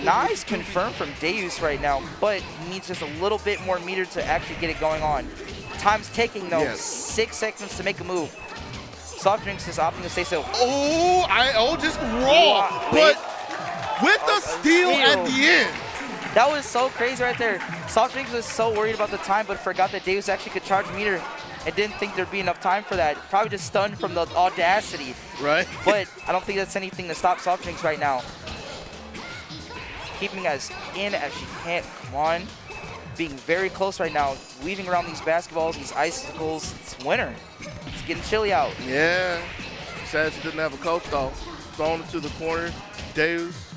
Nice confirm from Deus right now, but he needs just a little bit more meter to actually get it going on. Time's taking though, 6 seconds to make a move. softdrinks is opting to stay so. Just raw, but with the steal at the end. That was so crazy right there. softdrinks was so worried about the time, but forgot that Deus actually could charge meter and didn't think there'd be enough time for that. Probably just stunned from the audacity. Right. But I don't think that's anything to stop softdrinks right now. Keeping as in as she can. Come on. Being very close right now. Weaving around these basketballs, these icicles. It's winter. It's getting chilly out. Yeah. Sad she didn't have a coach though. Throwing it to the corner. Deus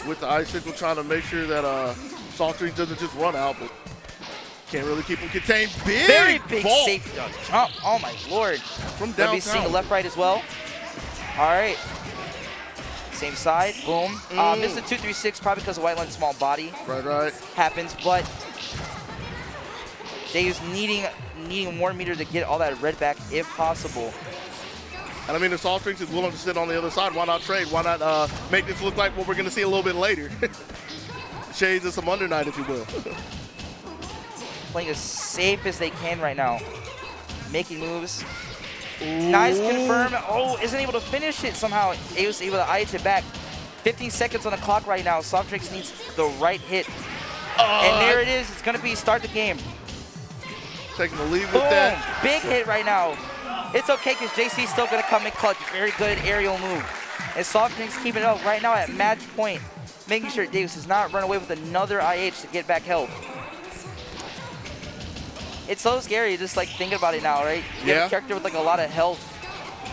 with the icicle trying to make sure that softdrinks doesn't just run out, but can't really keep him contained. Very big safe jump. Oh my lord. From downtown. Gonna be seeing a left right as well. All right. Same side. Boom. Missed the 236 probably because of Whiteland's small body. Right. Happens, but Deus needing more meter to get all that red back if possible. And I mean, if softdrinks is willing to sit on the other side, why not trade? Why not make this look like what we're going to see a little bit later? Shades of some under night, if you will. Playing as safe as they can right now. Making moves. Ooh. Nice confirm. Oh, isn't able to finish it somehow. He was able to IH it back. 15 seconds on the clock right now. softdrinks needs the right hit. And there it is. It's going to be start the game. Taking the lead with that. Big hit right now. It's okay because JC's still going to come in clutch. Very good aerial move. And softdrinks keeping it up right now at match point. Making sure Deus does not run away with another IH to get back health. It's so scary just like thinking about it now, right? You have a character with like a lot of health.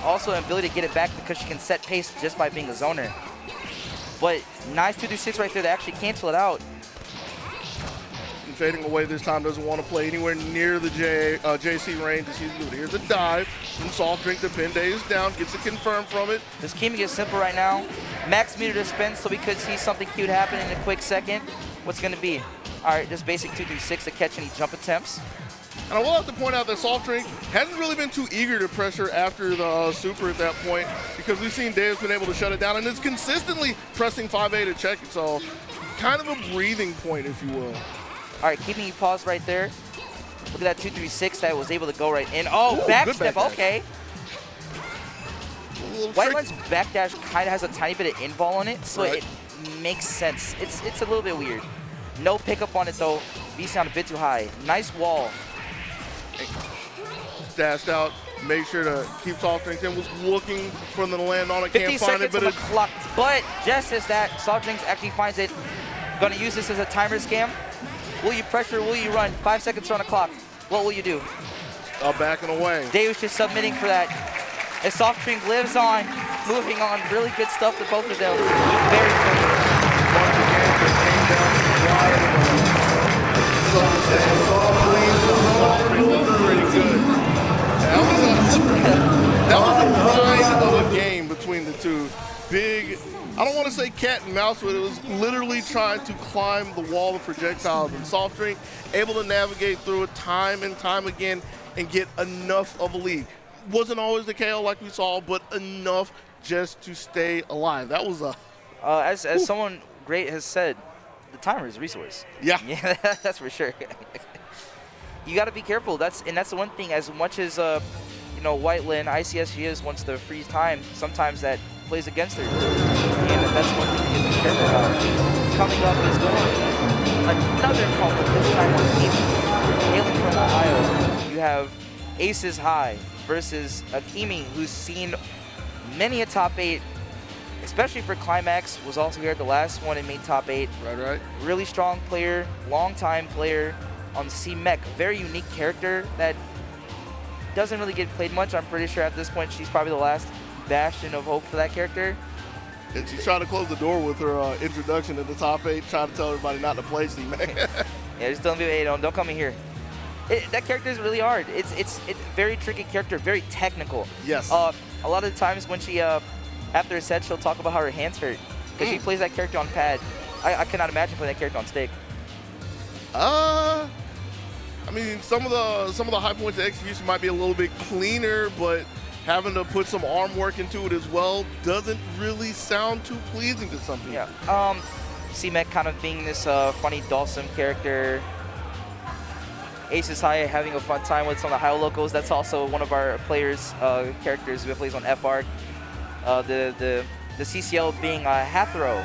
Also an ability to get it back because she can set pace just by being a zoner. But nice 2-6 right there to actually cancel it out. And fading away this time, doesn't want to play anywhere near the JC range. Here's a dive from softdrinks to pin Deus down, gets it confirmed from it. This keeping it simple right now. Max meter to spend so we could see something cute happen in a quick second. What's going to be? All right, just basic 2-6 to catch any jump attempts. And I will have to point out that Soft Drink hasn't really been too eager to pressure after the super at that point, because we've seen Deus been able to shut it down, and it's consistently pressing 5A to check it. So kind of a breathing point, if you will. All right, keeping you paused right there. Look at that 2-3-6 that was able to go right in. Oh, backstep, okay. Whiteland's backdash kind of has a tiny bit of invol on it, so it makes sense. It's a little bit weird. No pickup on it though. VC on a bit too high. Nice wall. Dashed out, made sure to keep Soft Drinks in, was looking for them to land on it, 50 can't find it, seconds on the clock. But just as that, Soft Drinks actually finds it. Gonna use this as a timer scam. Will you pressure, will you run? 5 seconds on the clock. What will you do? Backing away. Deus just submitting for that. As Soft Drink lives on, moving on. Really good stuff to both of them. Very That was a grind of a game between the two. Big, I don't want to say cat and mouse, but it was literally trying to climb the wall of projectiles. And Soft Drink able to navigate through it time and time again and get enough of a lead. Wasn't always the KO like we saw, but enough just to stay alive. That was a... as someone great has said, the timer is a resource. Yeah. Yeah, that's for sure. You got to be careful. That's the one thing. As much as you know, Whiteland, ICSG wants to freeze time, sometimes that plays against her. And that's one thing to be careful about. Coming up is going to be another combo, this time on Ace. Hailing from Ohio, you have Aces High versus Akimi, who's seen many a top 8, especially for Climax, was also here at the last one and made top 8. Right. Really strong player, long-time player on C-Mech. Very unique character that doesn't really get played much. I'm pretty sure at this point she's probably the last bastion of hope for that character. And she's trying to close the door with her introduction to the top 8, trying to tell everybody not to play C-Mech. Yeah, just telling people, hey, don't come in here. That character is really hard. It's a very tricky character, very technical. Yes. A lot of the times when she, after a set, she'll talk about how her hands hurt because she plays that character on pad. I cannot imagine playing that character on stick. I mean, some of the high points of execution might be a little bit cleaner, but having to put some arm work into it as well doesn't really sound too pleasing to some people. Yeah. C-Mech kind of being this funny Dawson character. Aces High having a fun time with some of the high locals. That's also one of our players' characters who plays on FARC. The CCL being Hathrow,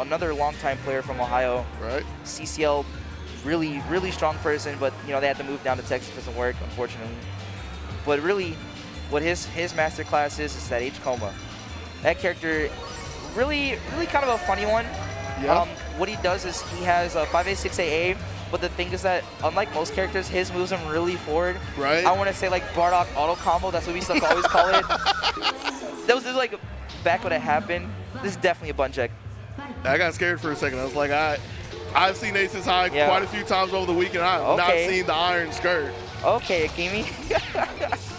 another longtime player from Ohio. Right. CCL, really strong person, but you know they had to move down to Texas for some work, unfortunately. But really, what his master class is that H-Coma. That character, really kind of a funny one. Yeah. What he does is he has a 5A, 6AA, but the thing is that unlike most characters, his moves him really forward. Right. I want to say like Bardock auto combo. That's what we used to always call it. That was just like back when it happened. This is definitely a bun check. I got scared for a second. I was like, I've seen Aces High quite a few times over the weekend. I've not seen the iron skirt. Okay, Akimi.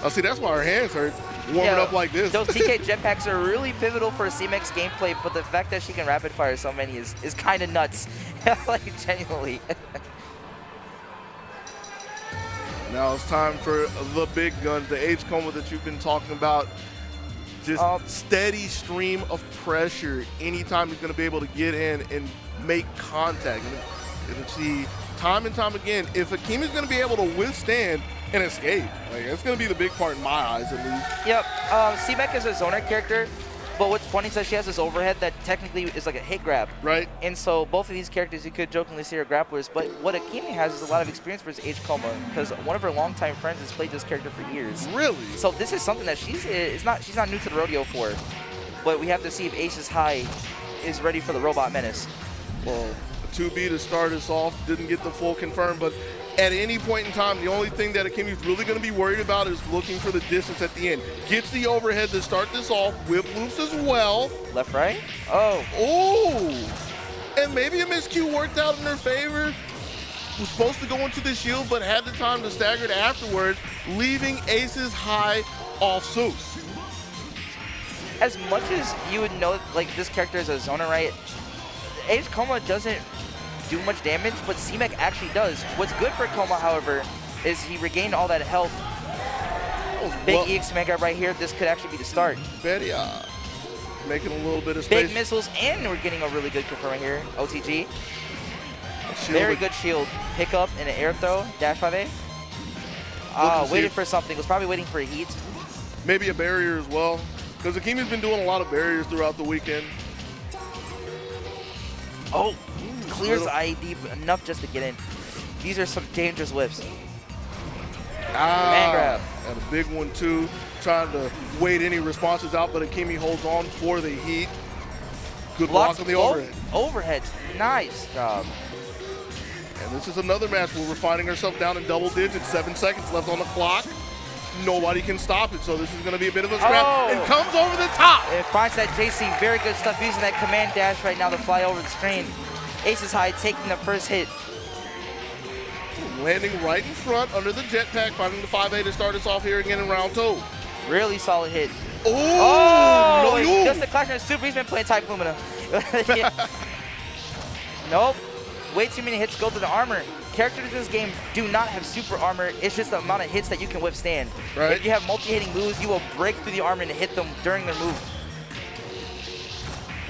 Oh, see, that's why her hands hurt. Warming up like this. Those TK jetpacks are really pivotal for C-Mech's gameplay, but the fact that she can rapid fire so many is kind of nuts. Like, genuinely. Now it's time for the big guns, the H-Coma that you've been talking about. Just steady stream of pressure anytime he's going to be able to get in and make contact. And see, time and time again, if Akimi's going to be able to withstand and escape, like, that's going to be the big part in my eyes, at least. Yep. C-Mech is a zoner character, but what's funny is that she has this overhead that technically is like a hit grab. Right. And so both of these characters, you could jokingly say are grapplers, but what Akimi has is a lot of experience versus H-Coma, because one of her longtime friends has played this character for years. Really? So this is something that she's not new to the rodeo for, but we have to see if Aces High is ready for the Robot Menace. Well, 2B to start us off, didn't get the full confirm, but at any point in time, the only thing that Akimi's really going to be worried about is looking for the distance at the end. Gets the overhead to start this off, whip loops as well. Left, right? Oh. Oh! And maybe a miscue worked out in her favor. Was supposed to go into the shield, but had the time to stagger it afterwards, leaving Aces High off Zeus. As much as you would know, like, this character is a zoner, right? H-Coma doesn't do much damage, but C-Mech actually does. What's good for Coma, however, is he regained all that health. Big EX command grab right here. This could actually be the start. Betty, making a little bit of space. Big missiles, and we're getting a really good confirm right here. OTG. Very good shield. Pick up and an air throw. Dash 5A. Waiting for something. Was probably waiting for a heat. Maybe a barrier as well. Because Akimi's been doing a lot of barriers throughout the weekend. Oh, clears the IED enough just to get in. These are some dangerous whiffs. Man grab. And a big one too. Trying to wait any responses out, but Akimi holds on for the heat. Good block on the overhead. Overhead. Nice job. And this is another match where we're finding ourselves down in double digits. 7 seconds left on the clock. Nobody can stop it, so this is going to be a bit of a scrap. And comes over the top. It finds that JC. Very good stuff using that command dash right now to fly over the screen. Aces High taking the first hit. Landing right in front under the jetpack, finding the 5A to start us off here again in round 2. Really solid hit. Oh! No, just the Clash of Super. He's been playing Type Lumina. Nope. Way too many hits go to the armor. Characters in this game do not have super armor. It's just the amount of hits that you can withstand. Right. If you have multi-hitting moves, you will break through the armor and hit them during their move.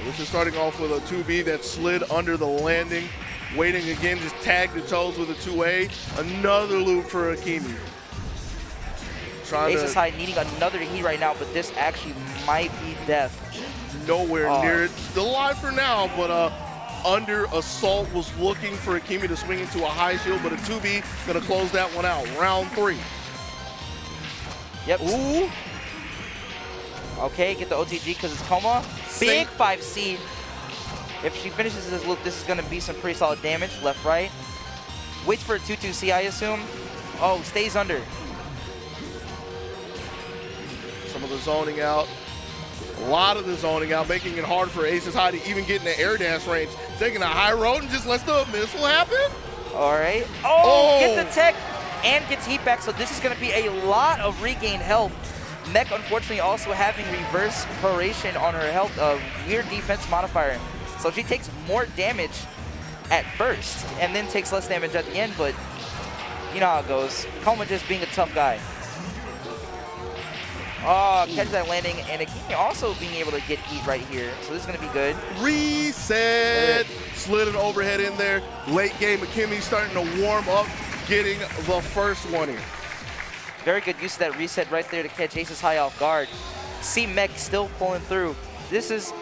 This is starting off with a 2B that slid under the landing. Waiting again, just tagged the toes with a 2A. Another loop for Akimi. Aces High needing another heat right now, but this actually might be death. Nowhere near it. Still alive for now, but under assault was looking for Akimi to swing into a high shield, but a 2B gonna close that one out. Round 3. Yep. Ooh. Okay, get the OTG because it's Coma. Big 5C. If she finishes this loop, this is going to be some pretty solid damage. Left, right. Waits for a 2-2C, I assume. Oh, stays under. Some of the zoning out. A lot of the zoning out, making it hard for Aces High to even get in the air dash range. Taking a high road and just lets the missile happen. All right. Oh, get the tech and gets heat back. So this is going to be a lot of regained health. Mech, unfortunately, also having reverse proration on her health. A weird defense modifier. So she takes more damage at first and then takes less damage at the end, but you know how it goes. Coma just being a tough guy. Oh, catch that landing, and Akimi also being able to get heat right here. So this is going to be good. Reset. Slid an overhead in there. Late game, Akimi starting to warm up, getting the first one in. Very good use of that reset right there to catch Aces High off guard. See Mech still pulling through. This is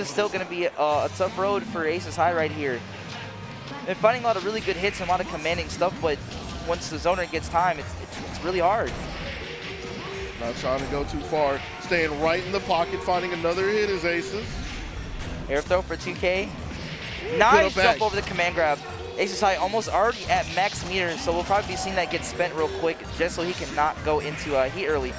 still going to be a tough road for Aces High right here. They're finding a lot of really good hits and a lot of commanding stuff, but once the zoner gets time, it's really hard. Not trying to go too far. Staying right in the pocket, finding another hit is Aces. Air throw for 2K. Nice jump over the command grab. Aces High almost already at max meter, so we'll probably be seeing that get spent real quick just so he cannot go into heat early.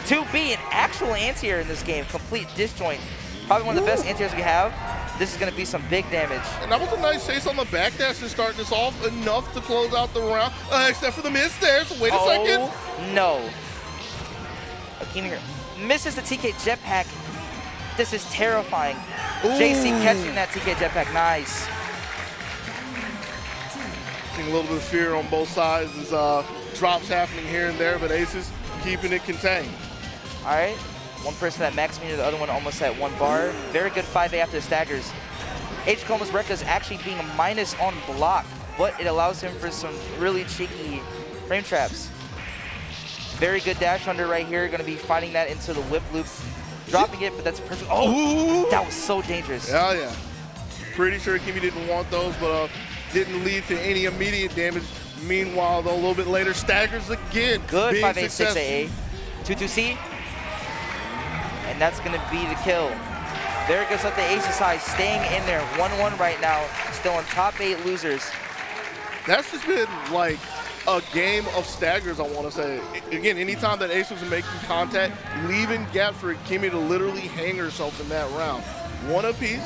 2B, an actual anti-air in this game. Complete disjoint. Probably one of the best anti-airs we have. This is going to be some big damage. And that was a nice chase on the back dash to start this off. Enough to close out the round, except for the miss there. So wait a second. No. Akimi here misses the TK jetpack. This is terrifying. JC catching that TK jetpack. Nice. Seeing a little bit of fear on both sides as drops happening here and there, but Aces keeping it contained. All right. One person at max meter, the other one almost at 1 bar. Very good 5A after the staggers. H. Coma's Rekka is actually being a minus on block, but it allows him for some really cheeky frame traps. Very good dash under right here. Going to be finding that into the whip loop. Dropping it, but that's perfect. Oh, that was so dangerous. Yeah. Pretty sure Akimi didn't want those, but didn't lead to any immediate damage. Meanwhile, though, a little bit later, staggers again. Good 5A, 6AA. 2-2C. And that's going to be the kill. There goes at the Aces High, staying in there. 1-1 right now. Still in top 8 losers. That's just been like a game of staggers, I want to say. Again, anytime that Aces are making contact, leaving gap for Akimi to literally hang herself in that round. One apiece.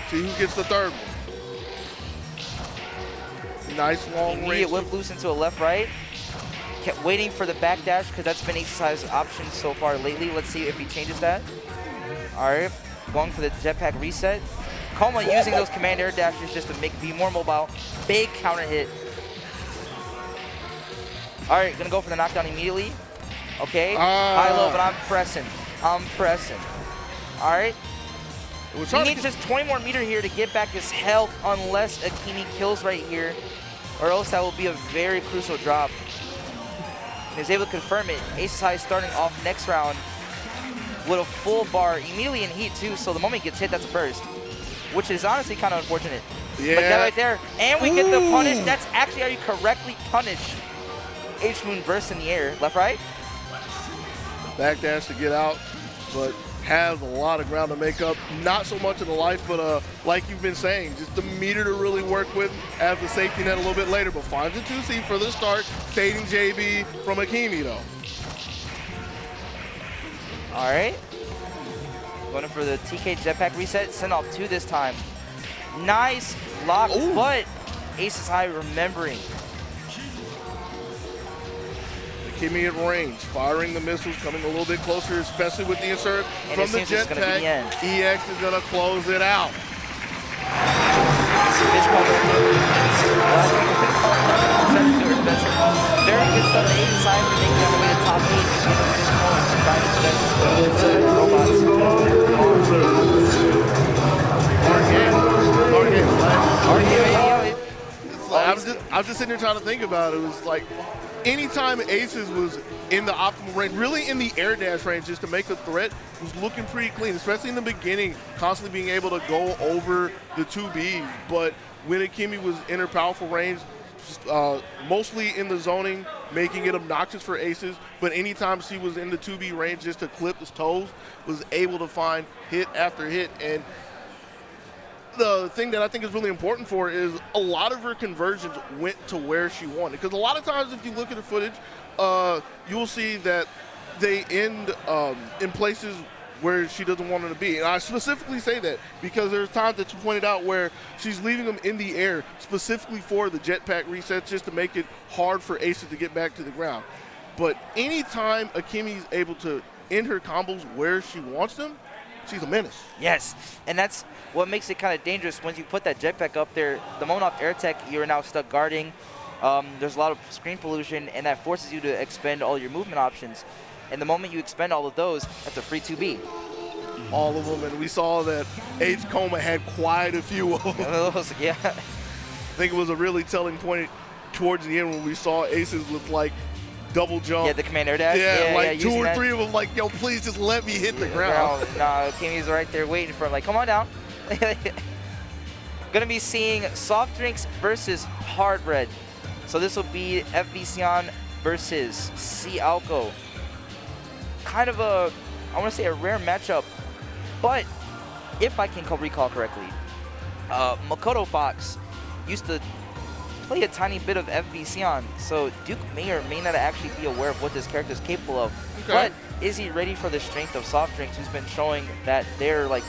See who gets the third one. Nice long range. Immediate whip loose into a left-right. Kept waiting for the back dash because that's been Aces High's option so far lately. Let's see if he changes that. All right, going for the jetpack reset. Coma using those command air dashes just to be more mobile. Big counter hit. All right, gonna go for the knockdown immediately. Okay, high low, but I'm pressing. All right. He needs just 20 more meter here to get back his health unless Akimi kills right here, or else that will be a very crucial drop. And he's able to confirm it. Aces High starting off next round with a full bar, immediately in heat too, so the moment he gets hit, that's a burst, which is honestly kind of unfortunate. Yeah. But that right there, and we get the punish. That's actually how you correctly punish H-Moon burst in the air. Left, right? Backdash to get out, but has a lot of ground to make up. Not so much in the life, but like you've been saying, just the meter to really work with as the safety net a little bit later, but finds a 2C for the start, fading JB from Akimi though. All right. Going for the TK jetpack reset, send off 2 this time. Nice block, but Aces High remembering. Akimi at range, firing the missiles, coming a little bit closer, especially with the insert from the jetpack. EX is gonna close it out. This very good stuff. The Aces High for making their way to top 8. I was just sitting here trying to think about it. It was like anytime Aces was in the optimal range, really in the air dash range, just to make a threat, was looking pretty clean, especially in the beginning, constantly being able to go over the 2Bs. But when Akimi was in her powerful range, mostly in the zoning, making it obnoxious for Aces, but anytime she was in the 2B range just to clip his toes, was able to find hit after hit. And the thing that I think is really important for her is a lot of her conversions went to where she wanted. Because a lot of times if you look at the footage, you'll see that they end in places where she doesn't want them to be. And I specifically say that because there's times that you pointed out where she's leaving them in the air specifically for the jetpack resets just to make it hard for Aces to get back to the ground. But anytime Akimi's able to end her combos where she wants them, she's a menace. Yes, and that's what makes it kind of dangerous. Once you put that jetpack up there, the moment off air tech, you're now stuck guarding. There's a lot of screen pollution, and that forces you to expend all your movement options. And the moment you expend all of those, that's a free 2B. All of them, and we saw that H. Coma had quite a few of them. Yeah. I think it was a really telling point towards the end when we saw Aces with like double jump. Yeah, the command air dash. Yeah, like 2 or 3 of them like, yo, please just let me hit the ground. No, Kimi's right there waiting for him, like, come on down. Gonna be seeing soft drinks versus hard red. So this will be FGC versus C Alco. Kind of a, I want to say a rare matchup, but if I can recall correctly, Makoto Fox used to play a tiny bit of FGC, so Duke may or may not actually be aware of what this character is capable of. Okay. But is he ready for the strength of soft drinks, who's been showing that they're like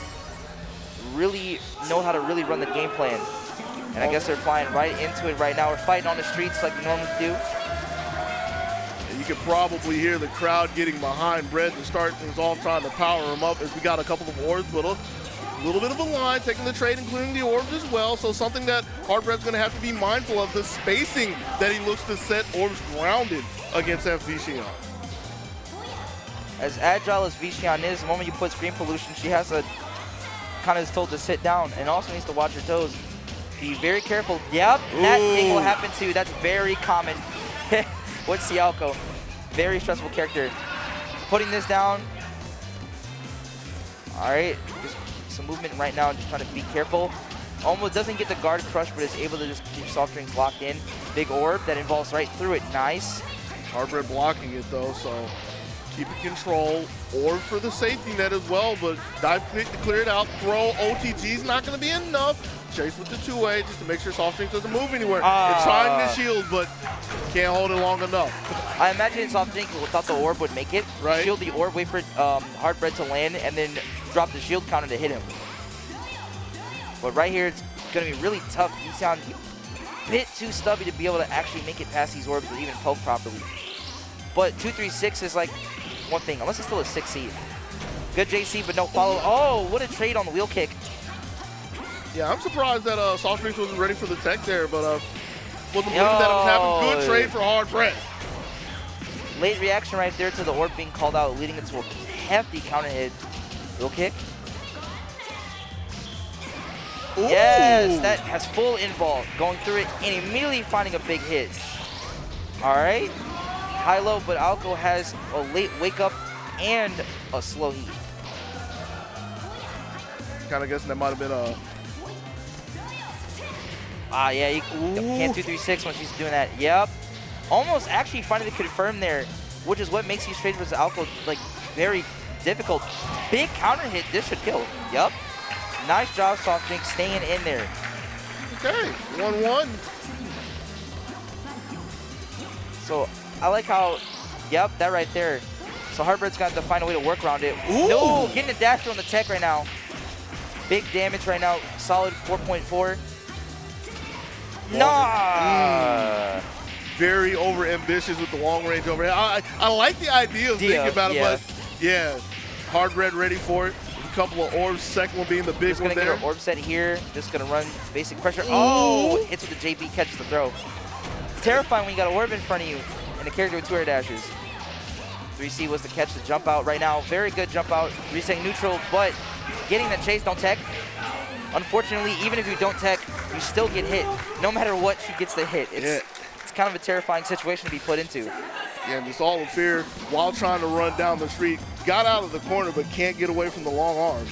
really know how to really run the game plan? And I guess they're flying right into it right now. We're fighting on the streets like we normally do. You could probably hear the crowd getting behind Brett to start things off, trying to power him up as we got a couple of orbs, but a little bit of a line, taking the trade, including the orbs as well. So something that Hard Brett's going to have to be mindful of, the spacing that he looks to set orbs grounded against FGC. As agile as Vishion is, the moment you put screen pollution, she has to kind of is told to sit down and also needs to watch her toes. Be very careful. Yep, that thing will happen too. That's very common. With Cialco. Very stressful character. Putting this down. All right, just some movement right now, just trying to be careful. Almost doesn't get the guard crush, but is able to just keep soft drinks locked in. Big orb that involves right through it. Nice. Hard Bread blocking it though, so keep it control. Orb for the safety net as well, but dive quick to clear it out. Throw OTG's not going to be enough. Chase with the 2A just to make sure soft drinks doesn't move anywhere. It's trying to shield, but can't hold it long enough. I imagine soft drink thought the orb would make it. Right. Shield the orb, wait for Hard Bread to land, and then drop the shield counter to hit him. But right here, it's going to be really tough. You sound a bit too stubby to be able to actually make it past these orbs or even poke properly. But 2-3-6 is like one thing, unless it's still a 6 seed. Good JC, but no follow. Oh, what a trade on the wheel kick. Yeah, I'm surprised that Soft Drinks wasn't ready for the tech there, but wasn't believing that it was having good trade for Hard Bread. Late reaction right there to the orb being called out, leading into a hefty counter hit. Wheel kick. Ooh. Yes, that has full involve, going through it and immediately finding a big hit. All right, high-low, but Alco has a late wake-up and a slow heat. Kind of guessing that might have been a... Yeah, you can't 2-3-6 when she's doing that. Yep. Almost actually finally confirmed there, which is what makes these trades versus Alco like very difficult. Big counter hit, this should kill. Yep. Nice job, softdrinks, staying in there. Okay, 1-1. So I like how, yep, that right there. So Heartbread's got to find a way to work around it. Ooh. No, getting a dash on the tech right now. Big damage right now, solid 4.4. Nah. Very over ambitious with the long range overhead. I like the idea of thinking about it, but yeah, Hardbread ready for it. A couple of orbs, second one being the big one there. Just gonna get an orb set here. Just gonna run basic pressure. Oh, hits with the JB, catches the throw. It's terrifying when you got an orb in front of you and a character with 2 air dashes. 3C was to catch the jump out right now. Very good jump out, resetting neutral, but getting the chase, don't tech. Unfortunately, even if you don't tech, you still get hit. No matter what, she gets the hit. It's kind of a terrifying situation to be put into. Yeah, and just all the fear while trying to run down the street. Got out of the corner, but can't get away from the long arms.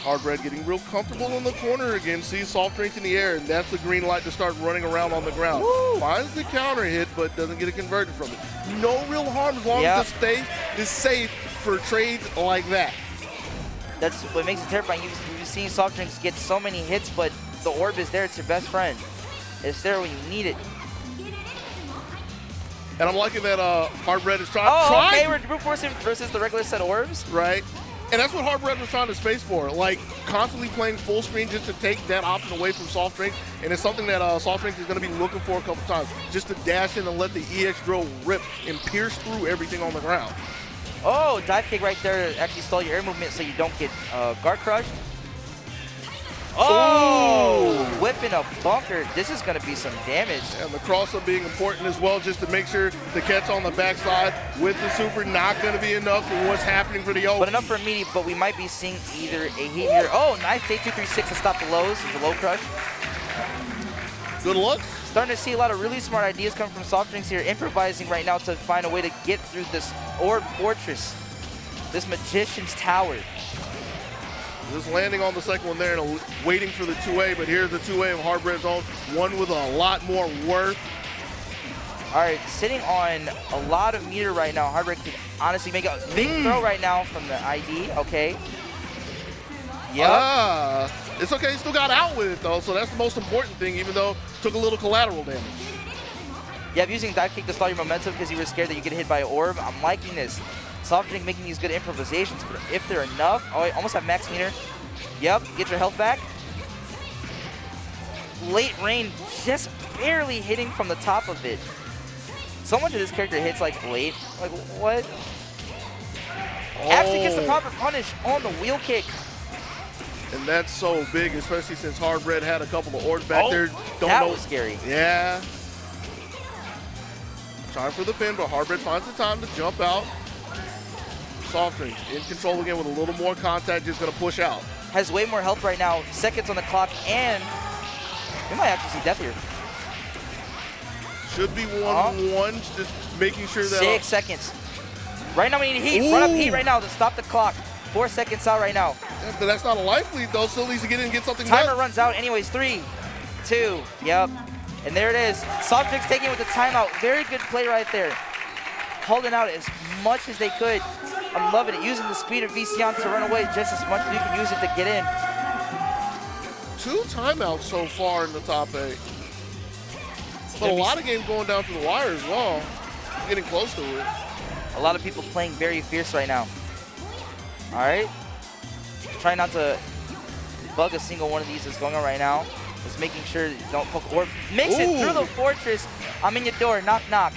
Hardbread getting real comfortable in the corner again. Sees soft drink in the air, and that's the green light to start running around on the ground. Woo. Finds the counter hit, but doesn't get it converted from it. No real harm as long as the space is safe for trades like that. That's what makes it terrifying. You've seen soft drinks get so many hits, but the orb is there. It's your best friend. It's there when you need it. And I'm liking that Hardbread is trying. Oh, okay, we're brute forcing versus the regular set of orbs. Right. And that's what Hardbread was trying to space for. Like, constantly playing full screen just to take that option away from Soft Drink. And it's something that Soft Drink is going to be looking for a couple times. Just to dash in and let the EX drill rip and pierce through everything on the ground. Oh, dive kick right there to actually stall your air movement so you don't get guard crushed. Oh, whipping a bunker. This is going to be some damage. And the cross-up being important as well, just to make sure the catch on the backside with the super not going to be enough for what's happening for the open. But enough for immediate, but we might be seeing either a heat here. Oh, nice J236 to stop the lows, the low crush. Good luck. Starting to see a lot of really smart ideas come from soft drinks here, improvising right now to find a way to get through this orb fortress, this magician's tower. Just landing on the second one there and waiting for the 2A, but here's the 2A of Hardbread's own, one with a lot more worth. All right, sitting on a lot of meter right now. Hardbread could honestly make a big throw right now from the ID, okay. Yep. It's okay, he still got out with it though, so that's the most important thing, even though it took a little collateral damage. Yeah, using dive kick to stall your momentum because you were scared that you get hit by an orb. I'm liking this. Soft drink making these good improvisations, but if they're enough, oh, I almost have max meter. Yep, get your health back. Late rain, just barely hitting from the top of it. So much of this character hits like late. Like what? Oh. Actually gets the proper punish on the wheel kick. And that's so big, especially since Hardbread had a couple of orbs back there. That was scary. Yeah. Trying for the pin, but Hardbread finds the time to jump out. Soft drink in control again with a little more contact, just gonna push out. Has way more health right now, seconds on the clock, and we might actually see death here. Should be 1-1, just making sure that 6 seconds. Right now we need heat. Run up heat right now to stop the clock. 4 seconds out right now. Yeah, but that's not a life lead though, still needs to get in and get something Timer done. runs out anyways. 3, 2, yep. And there it is. Soft drinks taking it with the timeout. Very good play right there. Holding out as much as they could. I'm loving it. Using the speed of Vician to run away just as much as you can use it to get in. 2 timeouts so far in the top 8. But a lot of games going down to the wire as well. Getting close to it. A lot of people playing very fierce right now. All right. Try not to bug a single one of these that's going on right now. Just making sure you don't poke or mix it through the fortress. I'm in your door. Knock, knock.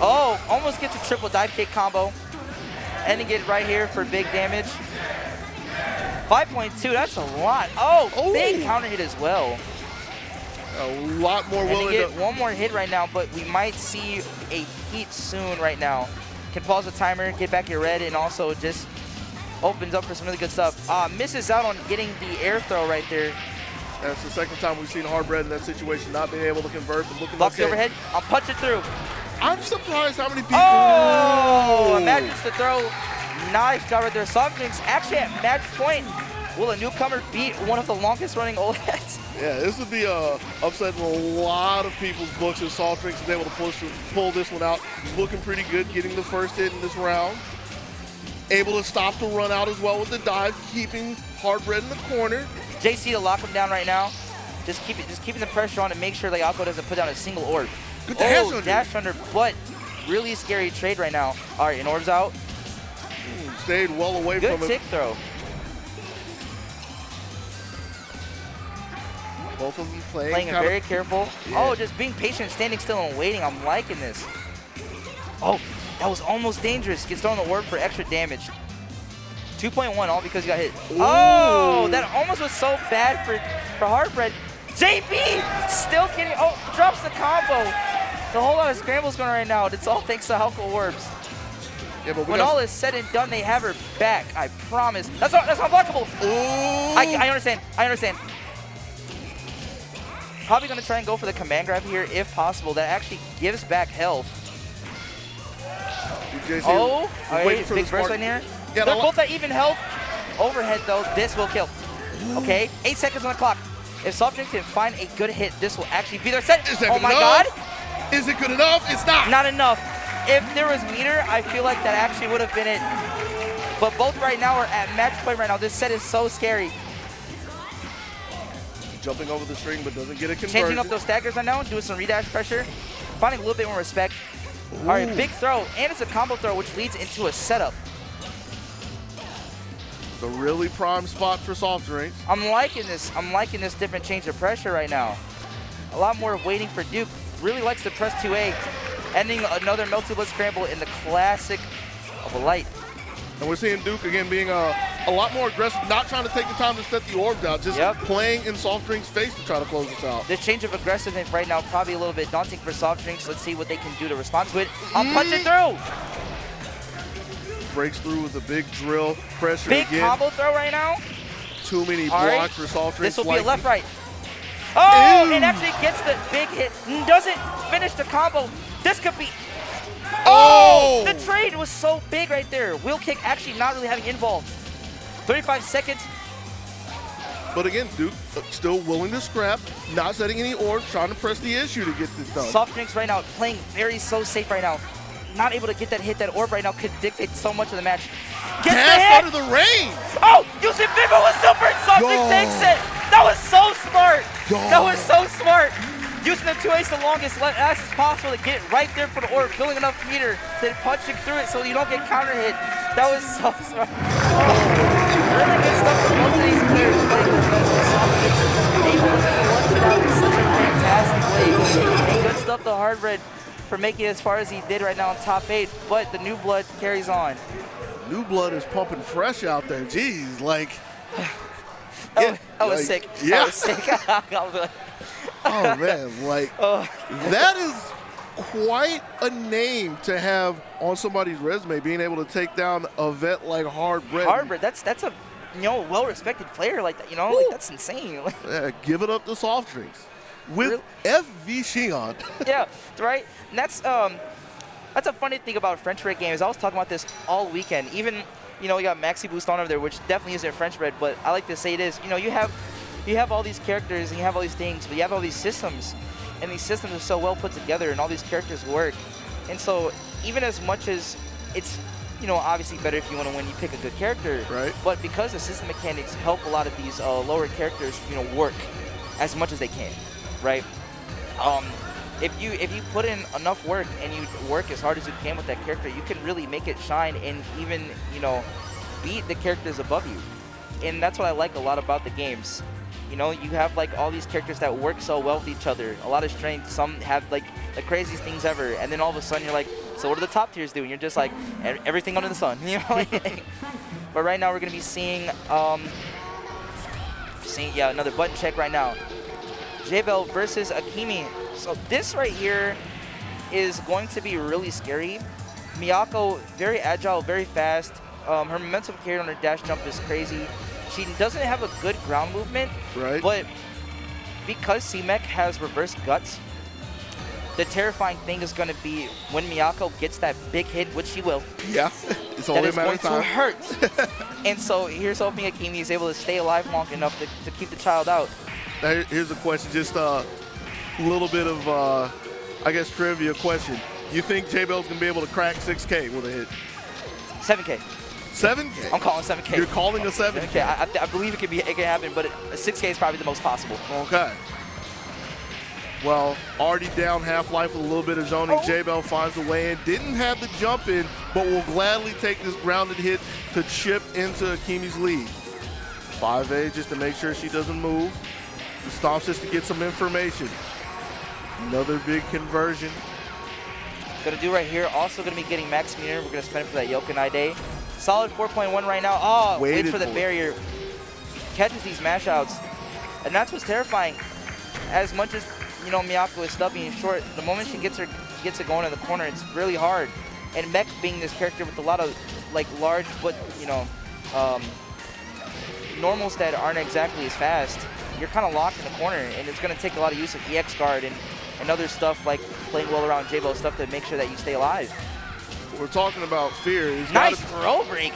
Oh, almost gets a triple dive kick combo. Ending it right here for big damage. 5.2, that's a lot. Oh, big counter hit as well. A lot more And willing they get to. one more hit right now, but we might see a heat soon right now. Can pause the timer, get back your red, and also just opens up for some really good stuff. Misses out on getting the air throw right there. That's the second time we've seen Hardbread in that situation, not being able to convert, but looking Blocks the okay. overhead. I'll punch it through. I'm surprised how many people. Oh! Imagines the throw. Nice job right there. Softdrinks actually at match point. Will a newcomer beat one of the longest running old heads? Yeah, this would be upsetting a lot of people's books if Softdrinks is able to pull this one out. He's looking pretty good, getting the first hit in this round. Able to stop the run out as well with the dive, keeping Hardbread in the corner. JC to lock him down right now. Just keeping the pressure on and make sure Alco doesn't put down a single orb. Good dash under. Dash under, but really scary trade right now. All right, and orbs out. Stayed well away Good from it. tick throw. Both of them playing Playing it kinda- very careful. Yeah. Oh, just being patient, standing still and waiting. I'm liking this. Oh, that was almost dangerous. Gets thrown the orb for extra damage. 2.1, all because he got hit. Ooh. Oh, that almost was so bad for Hardbread. JB still getting, drops the combo. The whole lot of scrambles going right now. It's all thanks to Halco orbs. Yeah, but When all is said and done, they have her back. I promise. That's unblockable. I understand. Probably going to try and go for the command grab here if possible. That actually gives back health. Oh, waiting for big the burst spark. in here. Yeah, They're both at even health. Overhead though, this will kill. Okay, 8 seconds on the clock. If Softdrinks can find a good hit, this will actually be their set. Is that Oh good my enough? god. Is it good enough? It's not. Not enough. If there was meter, I feel like that actually would have been it. But both right now are at match point right now. This set is so scary. Jumping over the string, but doesn't get a conversion. Changing up those staggers right now, doing some redash pressure. Finding a little bit more respect. All right, big throw, and it's a combo throw, which leads into a setup. The really prime spot for Softdrinks. I'm liking this. I'm liking this different change of pressure right now. A lot more waiting for Duke. Really likes to press 2A. Ending another Melty Blitz scramble in the classic of a light. And we're seeing Duke again being a lot more aggressive, not trying to take the time to set the orbs out, just playing in Softdrinks' face to try to close this out. This change of aggressiveness right now probably a little bit daunting for Softdrinks. Let's see what they can do to respond to it. I'll punch it through. Breaks through with a big drill, pressure Big again. combo throw right now. Too many All right. blocks for Softdrinks. This will be a left-right. Oh, Ew. it actually gets the big hit. Doesn't finish the combo. This could be. Oh! The trade was so big right there. Wheel kick actually not really having involved. 35 seconds. But again, Duke still willing to scrap, not setting any orbs, trying to press the issue to get this done. Softdrinks right now playing very so safe right now. Not able to get that hit. That orb right now could dictate so much of the match. Gets the hit. Out of the range. Oh, using Vivo with super. Softdrinks takes it. That was so smart. That was so smart. Using the 2A's the longest as possible to get it right there for the orb, building enough meter, then punching through it so you don't get counter hit. That was so smart. Really good stuff from both of these players playing their best with Softdrinks. Able to clutch it out in such a fantastic way. And good stuff to Hardbread for making it as far as he did right now in top 8, but the new blood carries on. New blood is pumping fresh out there. Jeez, like. I was sick. Yeah. I was sick. Oh man, like that is quite a name to have on somebody's resume, being able to take down a vet like Hardbread. Hardbread, that's a well-respected player like that. Like that's insane. Yeah, give it up to Softdrinks with FGC on. Yeah, right. And that's a funny thing about French bread games. I was talking about this all weekend. Even you got Maxi Boost on over there, which definitely isn't French bread, but I like to say it is. You have all these characters and you have all these things, but you have all these systems, and these systems are so well put together, and all these characters work. And so, even as much as it's, obviously better if you want to win, you pick a good character. Right. But because the system mechanics help a lot of these lower characters, work as much as they can, right? If you put in enough work and you work as hard as you can with that character, you can really make it shine and even, beat the characters above you. And that's what I like a lot about the games. You have like all these characters that work so well with each other. A lot of strength. Some have like the craziest things ever, and then all of a sudden you're like, so what do the top tiers do? And you're just like, everything under the sun. But right now we're gonna be seeing another button check right now. Jbel versus Akimi. So this right here is going to be really scary. Miyako, very agile, very fast. Her momentum carried on her dash jump is crazy. She doesn't have a good ground movement, Right. but because C-Mech has reverse guts, the terrifying thing is going to be when Miyako gets that big hit, which she will. Yeah, it's That only a is matter going of time. to hurt. And so here's hoping Akimi is able to stay alive long enough to keep the child out. Now, here's a question, just a little bit of, I guess, trivia question. You think Jbel's gonna be able to crack 6K with a hit? 7K. 7K? I'm calling 7K. You're calling a 7K? 7K. I believe it can happen, but a 6K is probably the most possible. Okay. Well, already down half-life with a little bit of zoning. Jbel finds a way in. Didn't have the jump in, but will gladly take this grounded hit to chip into Akimi's lead. 5A just to make sure she doesn't move. The stomps just to get some information. Another big conversion. Gonna do right here. Also gonna be getting max meter. We're gonna spend it for that Yokanai Day. Solid 4.1 right now. Oh, Waited wait for the for it. barrier. Catches these mash outs. And that's what's terrifying. As much as, you know, Miyako is stubby and short, the moment she gets it going in the corner, it's really hard. And Mech being this character with a lot of like large but, you know, normals that aren't exactly as fast, you're kind of locked in the corner, and it's going to take a lot of use of EX guard and other stuff like playing well around Jbel stuff to make sure that you stay alive. We're talking about fear. He's Nice gotta, throw break.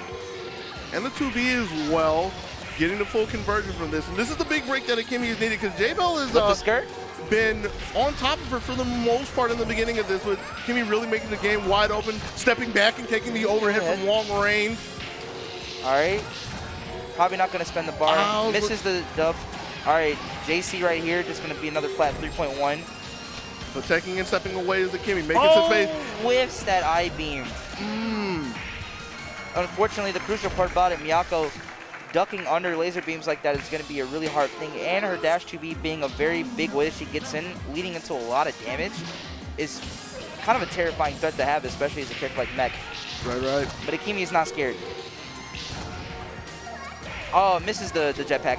and the 2B as well, getting the full conversion from this. And this is the big break that Akimi is needed because Jbel Flip the has skirt. been on top of her for the most part in the beginning of this, with Akimi really making the game wide open, stepping back and taking the overhead from long range. All right. Probably not going to spend the bar. Wow, Misses the dub. All right. JC right here, just going to be another flat 3.1. But taking and stepping away is Akimi, making some space. Whiffs that I-beam. Unfortunately, the crucial part about it, Miyako ducking under laser beams like that is going to be a really hard thing, and her dash 2B being a very big way that she gets in, leading into a lot of damage, is kind of a terrifying threat to have, especially as a character like Mech. Right. But Akimi is not scared. Oh, misses the jetpack.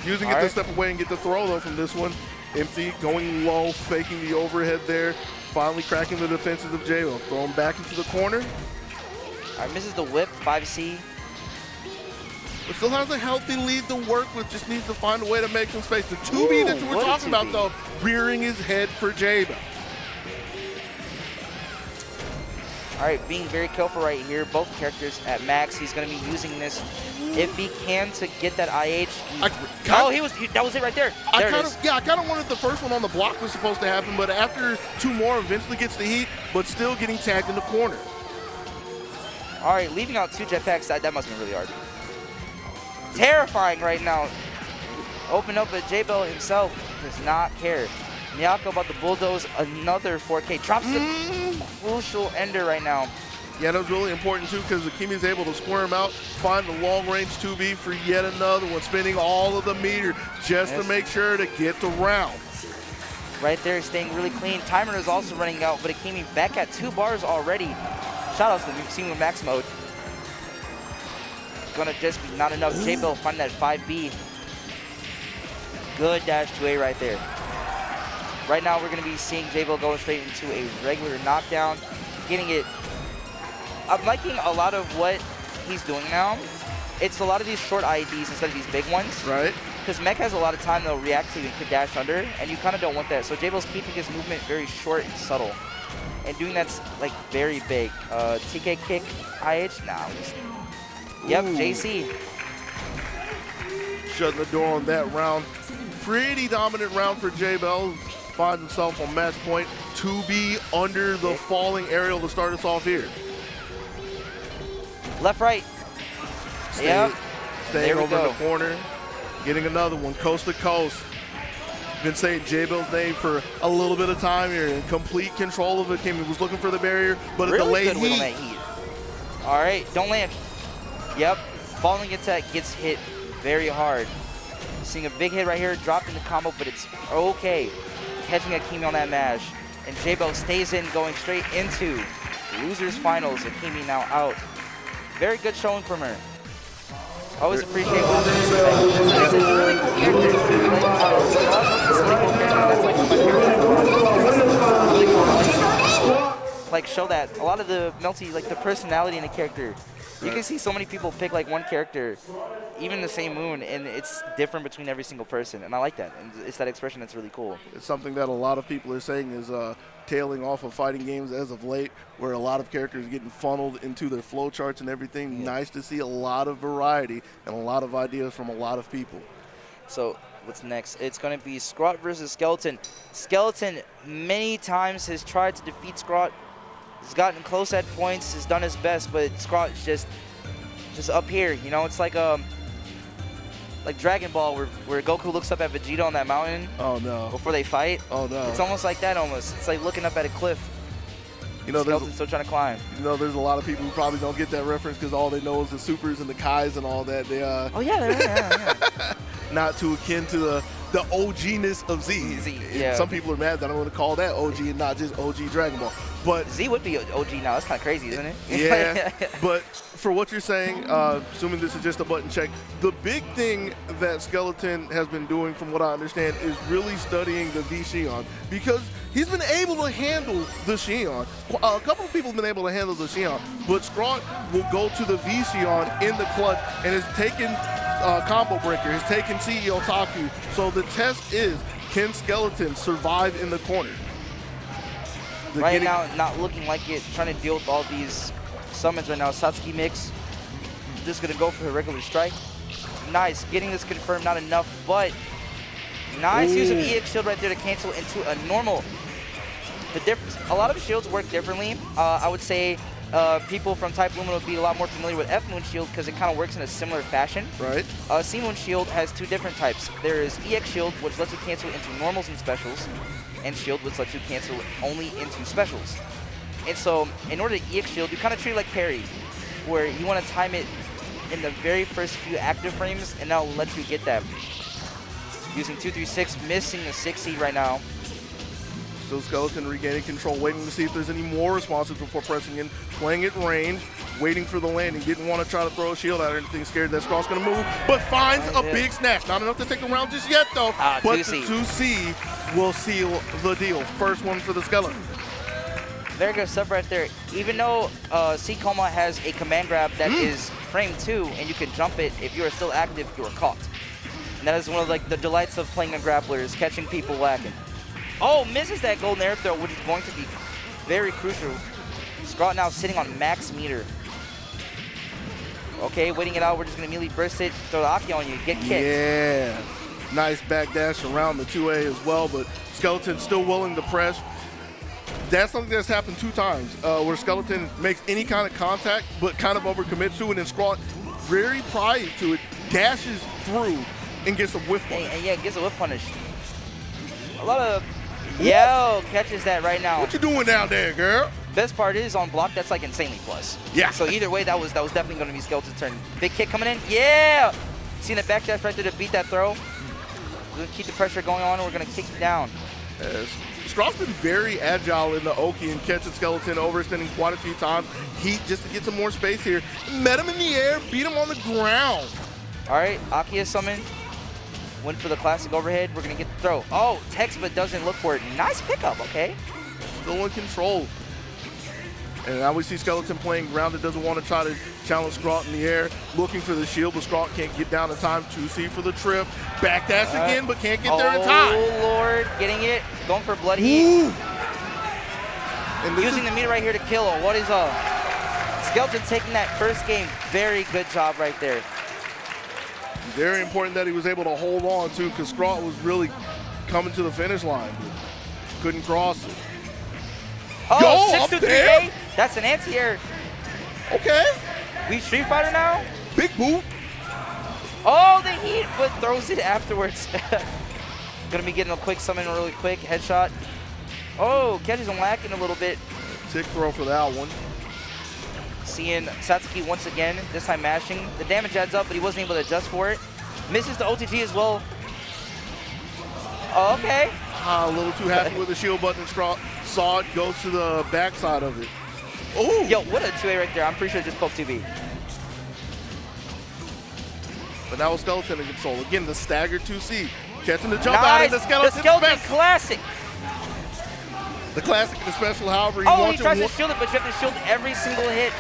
Using All it to right. step away and get the throw though from this one. Empty, going low, faking the overhead there. Finally cracking the defenses of Jbel. Throw him back into the corner. All right, misses the whip, 5C. But still has a healthy lead to work with. Just needs to find a way to make some space. The 2B that you were what a talking about 2B. though, rearing his head for Jbel. All right, being very careful right here. Both characters at max. He's going to be using this if he can to get that IH. That was it right there. There it is. I kind of wanted the first one on the block was supposed to happen, but after two more, eventually gets the heat, but still getting tagged in the corner. All right, leaving out two jetpacks, that must have been really hard. Terrifying right now. Open up, but Jbel himself does not care. Miyako about to bulldoze another 4K. Drops the crucial ender right now. Yeah, that was really important too because Akimi is able to squirm out, find the long range 2B for yet another one, spending all of the meter just to make sure to get the round. Right there, staying really clean. Timer is also running out, but Akimi back at 2 bars already. Shoutouts to Team with Max mode. Gonna just be not enough. Jbel find that 5B. Good dash 2A right there. Right now, we're gonna be seeing Jbel going straight into a regular knockdown, getting it. I'm liking a lot of what he's doing now. It's a lot of these short IEDs instead of these big ones. Right. Because Mech has a lot of time to react to and could dash under, and you kind of don't want that. So Jbel's keeping his movement very short and subtle. And doing that's like very big. TK kick, IH, nah. Yep, JC. Shutting the door on that round. Pretty dominant round for Jbel. Finds himself on match point. 2B under the falling aerial to start us off here. Left, right. Yep. Staying There we over in go. the corner. Getting another one, coast to coast. Been saying Jbel's name for a little bit of time here. In complete control of it. Akimi was looking for the barrier, but a Really delayed good wiggle heat. that heat. All right, don't land. Yep, falling attack gets hit very hard. Seeing a big hit right here, dropping the combo, but it's okay. Catching Akimi on that mash. And Jbel stays in, going straight into losers finals. Akimi now out. Very good showing from her. Always appreciate watching her. It's a really cool character. Like, really cool character. That's like one of my favorites. Like show that a lot of the Melty, like the personality in a character. You can see so many people pick like one character, even the same moon, and it's different between every single person, and I like that. And it's that expression that's really cool. It's something that a lot of people are saying is tailing off of fighting games as of late, where a lot of characters are getting funneled into their flowcharts and everything. Yeah. Nice to see a lot of variety and a lot of ideas from a lot of people. So what's next? It's going to be Scrawt versus Skeleton. Skeleton many times has tried to defeat Scrawt. He's gotten close at points, has done his best, but Scrawt's just up here. You know, it's like Dragon Ball where Goku looks up at Vegeta on that mountain. Oh no! Before they fight. Oh no! It's almost like that. Almost. It's like looking up at a cliff. You know, Skeleton's still trying to climb. You know, there's a lot of people who probably don't get that reference because all they know is the supers and the Kais and all that. They Oh yeah, yeah. Not too akin to the OG-ness of Z. Yeah. Some people are mad that I want to call that OG and not just OG Dragon Ball. But Z would be OG now. That's kind of crazy, isn't it? Yeah. But for what you're saying, assuming this is just a button check, the big thing that Skeleton has been doing, from what I understand, is really studying the V Shion, because he's been able to handle the Shion. A couple of people have been able to handle the Shion, but Scrawt will go to the V Shion in the clutch and has taken Combo Breaker, has taken CEO Taku. So the test is, can Skeleton survive in the corner? Right now, not looking like it, trying to deal with all these summons right now. Satsuki mix, just going to go for the regular strike. Nice, getting this confirmed, not enough, but nice use of EX shield right there to cancel into a normal. The difference, a lot of shields work differently. I would say people from Type Lumen would be a lot more familiar with F Moon shield because it kind of works in a similar fashion. Right. C Moon shield has two different types. There is EX shield, which lets you cancel into normals and specials, and shield, which lets you cancel only into specials. And so, in order to EX shield, you kind of treat it like parry, where you want to time it in the very first few active frames, and that'll let you get that. Using 236, missing the 6E right now. Still Skeleton regaining control, waiting to see if there's any more responses before pressing in, playing at range, waiting for the landing. Didn't want to try to throw a shield out or anything, scared that Scrawt's going to move, but finds a big snatch. Not enough to take a round just yet, though, but 2C. the 2C will seal the deal. First one for the Skeleton. Very good stuff right there. Even though C Coma has a command grab that is frame 2, and you can jump it, if you are still active, you are caught. And that is one of like the delights of playing a grappler, is catching people lacking. Oh, misses that golden air throw, which is going to be very crucial. Scrawt now sitting on max meter. Okay, waiting it out. We're just going to immediately burst it, throw the Aki on you, get kicked. Yeah. Nice back dash around the 2A as well, but Skeleton still willing to press. That's something that's happened 2 times, where Skeleton makes any kind of contact, but kind of overcommits to it, and Scrawt, very prior to it, dashes through and gets a whiff punish. And yeah, gets a whiff punish. A lot of... Yo, catches that right now. What you doing down there, girl? Best part is on block, that's like insanely plus. Yeah. So either way, that was definitely going to be Skeleton's turn. Big kick coming in. Yeah! Seeing the back dash right there to beat that throw. We're going to keep the pressure going on, and we're going to kick you down. Scrawt's been very agile in the Oki and catching Skeleton, overextending quite a few times. Heat just to get some more space here. Met him in the air, beat him on the ground. All right, Aki is summoned. Went for the classic overhead. We're going to get the throw. Oh, text but doesn't look for it. Nice pickup, okay. Still in control. And now we see Skeleton playing grounded, doesn't want to try to challenge Scrawt in the air, looking for the shield, but Scrawt can't get down in time. 2C for the trip. Back dash again, but can't get there in time. Oh, Lord, getting it. Going for blood heat. And using the meter right here to kill him. What is up? Skeleton taking that first game. Very good job right there. Very important that he was able to hold on, too, because Scrawt was really coming to the finish line, but couldn't cross it. Oh, Yo, 6-2-3-8. That's an anti-air. Okay. We Street Fighter now? Big boot. Oh, the heat, but throws it afterwards. Gonna be getting a quick summon really quick. Headshot. Oh, catches him lacking a little bit. Tick throw for that one. Seeing Satsuki once again, this time mashing. The damage adds up, but he wasn't able to adjust for it. Misses the OTG as well. Oh, okay. A little too happy with the shield button. Scrawt saw it, goes to the backside of it. Oh! Yo, what a 2A right there. I'm pretty sure it just poked 2B. But now Skeleton in control. Again, the staggered 2C. Catching the jump out Nice. in the skeleton. The skeleton special. classic. The classic and the special, however, Oh, he tries to shield it, but you have to shield every single hit.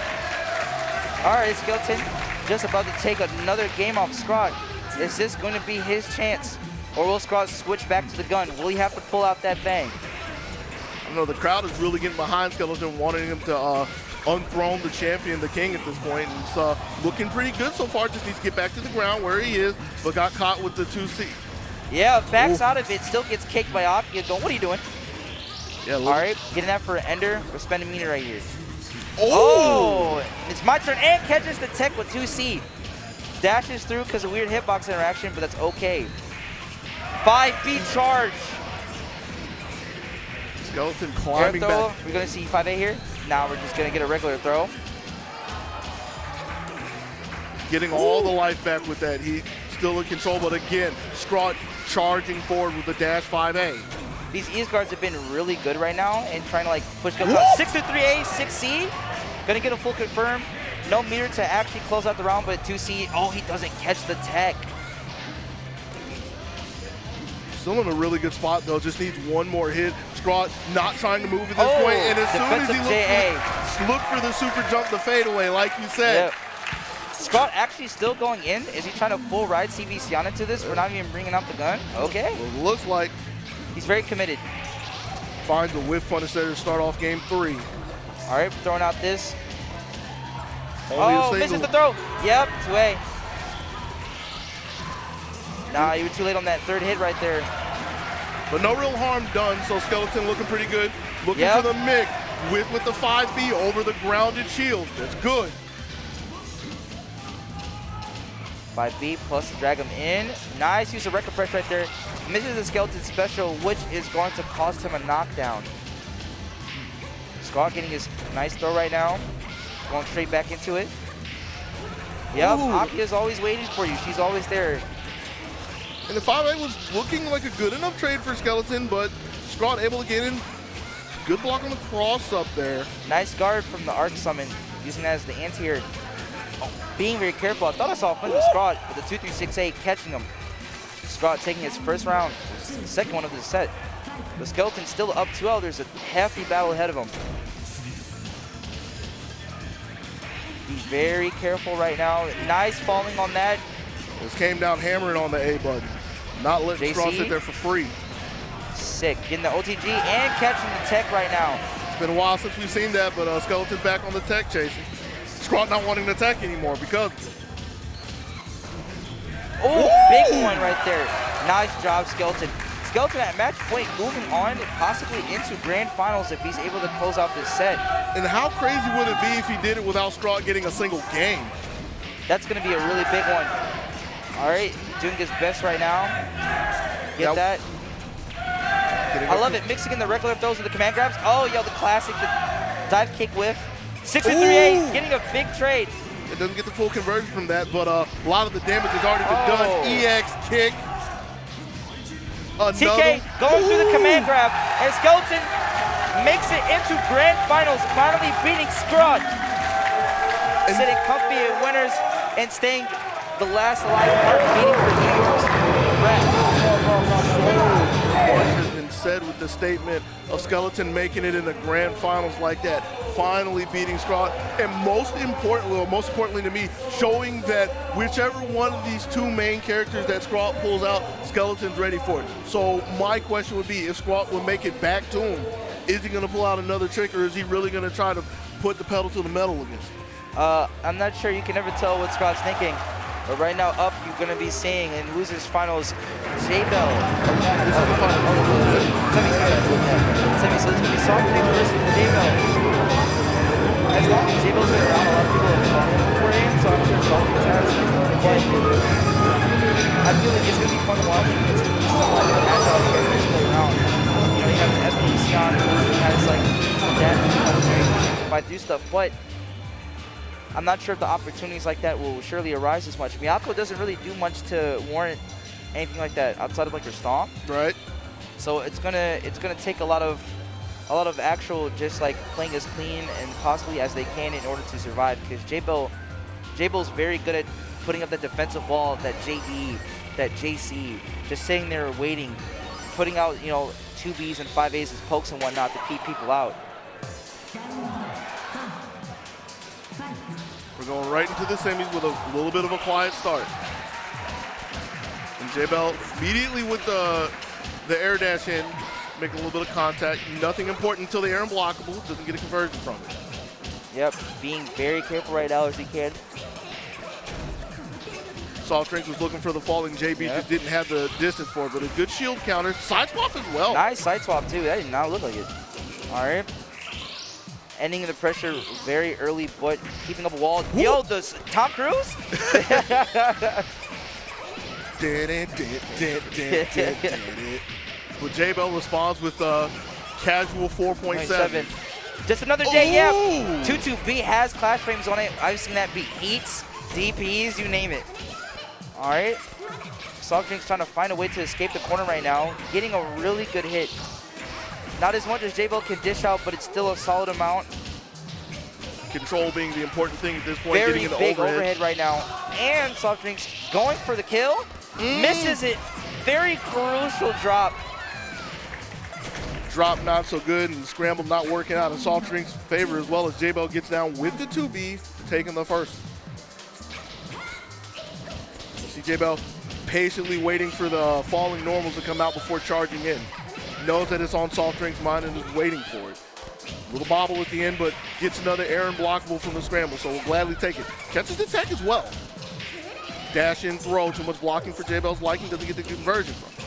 All right, Skeleton just about to take another game off Scrawt. Is this going to be his chance? Or will Scrawt switch back to the gun? Will he have to pull out that bang? I don't know, the crowd is really getting behind Skeleton, wanting him to unthrone the champion, the king at this point. And it's looking pretty good so far. Just needs to get back to the ground where he is, but got caught with the 2C. Yeah, backs out of it, still gets kicked by Akimi. Going, what are you doing? Yeah, All right, getting that for an ender. We're spending meter right here. Oh! It's my turn, and catches the tech with 2C. Dashes through because of weird hitbox interaction, but that's okay. 5B charge. Skeleton Air climbing throw. back. We're going to see 5A here. Now we're just going to get a regular throw. Getting all the life back with that. He's still in control, but again, Scrawt charging forward with the dash 5A. These East guards have been really good right now and trying to like push guns out. 6-3A, 6C. Gonna get a full confirm. No meter to actually close out the round, but 2C, oh, he doesn't catch the tech. Still in a really good spot though, just needs one more hit. Scrawt not trying to move at this point, and as soon as he look for the super jump, the fadeaway, like you said. Yep. Scrawt actually still going in. Is he trying to full ride CVC on into this? We're not even bringing out the gun. Okay. Well, it looks like he's very committed. Finds a whiff punish there to start off game 3. All right, throwing out this. Only misses the throw. Yep, 2A. Nah, you were too late on that third hit right there. But no real harm done, so Skeleton looking pretty good. Looking for the mic with the 5B over the grounded shield. That's good. 5B plus drag him in. Nice use of record press right there. Misses the Skeleton special, which is going to cost him a knockdown. Scrawt getting his nice throw right now. Going straight back into it. Yep, Aki is always waiting for you. She's always there. And the 5A was looking like a good enough trade for Skeleton, but Scrawt able to get in. Good block on the cross up there. Nice guard from the Arc Summon, using that as the anti-air. Being very careful. I thought I saw a flip to Scrawt with the 2-3-6-8 catching him. Scrawt taking his first round, the second one of the set. The Skeleton's still up 2-0. There's a hefty battle ahead of him. Be very careful right now. Nice falling on that. Just came down hammering on the A button. Not letting Scrawt sit there for free. Sick. Getting the OTG and catching the tech right now. It's been a while since we've seen that, but Skeleton's back on the tech chasing. Scrawt not wanting to attack anymore because. Oh, big one right there. Nice job, Skeleton. Skeleton at match point, moving on possibly into grand finals if he's able to close out this set. And how crazy would it be if he did it without Scrawt getting a single game? That's going to be a really big one. All right, doing his best right now. Get that. I love it. Mixing in the regular throws with the command grabs. Oh, yo, the classic, the dive kick whiff. 6-3-8, getting a big trade. It doesn't get the full conversion from that, but a lot of the damage has already been done. EX kick. TK going through the command grab, and Skeleton makes it into grand finals, finally beating Scrawt. Sitting comfy at winners and staying the last alive part, beating for years. Much has been said with the statement of Skeleton making it in the grand finals like that, finally beating Scrawt, and most importantly to me, showing that whichever one of these two main characters that Scrawt pulls out, Skeleton's ready for it. So my question would be, if Scrawt would make it back to him, is he going to pull out another trick, or is he really going to try to put the pedal to the metal against him? I'm not sure. You can never tell what Scrawt's thinking. But right now up, you're going to be seeing in losers finals, Jbel. Semis, so it's going to be softdrinks versus Jbel. As long as Jbel's been around, a lot of people have fun for him, so I'm sure softdrinks has. But I feel like it's going to be fun to watch. It's going to be somewhat like an agile characters play around. You know, you have an FGC on, who has like that if I do stuff, but I'm not sure if the opportunities like that will surely arise as much. Miyako doesn't really do much to warrant anything like that outside of like her stomp. Right. So it's gonna take a lot of actual just like playing as clean and possibly as they can in order to survive. Because Jbel's very good at putting up that defensive wall that JE that JC just sitting there waiting, putting out, you know, 2Bs and 5As as pokes and whatnot to keep people out. We're going right into the semis with a little bit of a quiet start. And Jbel immediately with the air dash in, making a little bit of contact. Nothing important until the air unblockable. Doesn't get a conversion from it. Yep, being very careful right now as he can. SoftDrinks was looking for the falling JB, just didn't have the distance for it, but a good shield counter. Side swap as well. Nice side swap too. That did not look like it. All right. Ending the pressure very early, but keeping up a wall. Woo! Yo, does Tom Cruise? But Jbel responds with casual 4.7. Just another day, yeah. 2-2B has clash frames on it. I've seen that beat heats, DPs, you name it. All right. SoftDrinks trying to find a way to escape the corner right now. Getting a really good hit. Not as much as Jbel can dish out, but it's still a solid amount. Control being the important thing at this point. Very getting big overhead right now. And SoftDrinks going for the kill. Misses it. Very crucial drop. Drop not so good, and the scramble not working out in SoftDrinks' favor, as well as Jbel gets down with the 2B, taking the first. You see Jbel patiently waiting for the falling normals to come out before charging in. Knows that it's on SoftDrinks' mind and is waiting for it. Little bobble at the end, but gets another air unblockable from the scramble, so we'll gladly take it. Catches the tech as well. Dash in throw, too much blocking for Jbel's liking, doesn't get the conversion from it.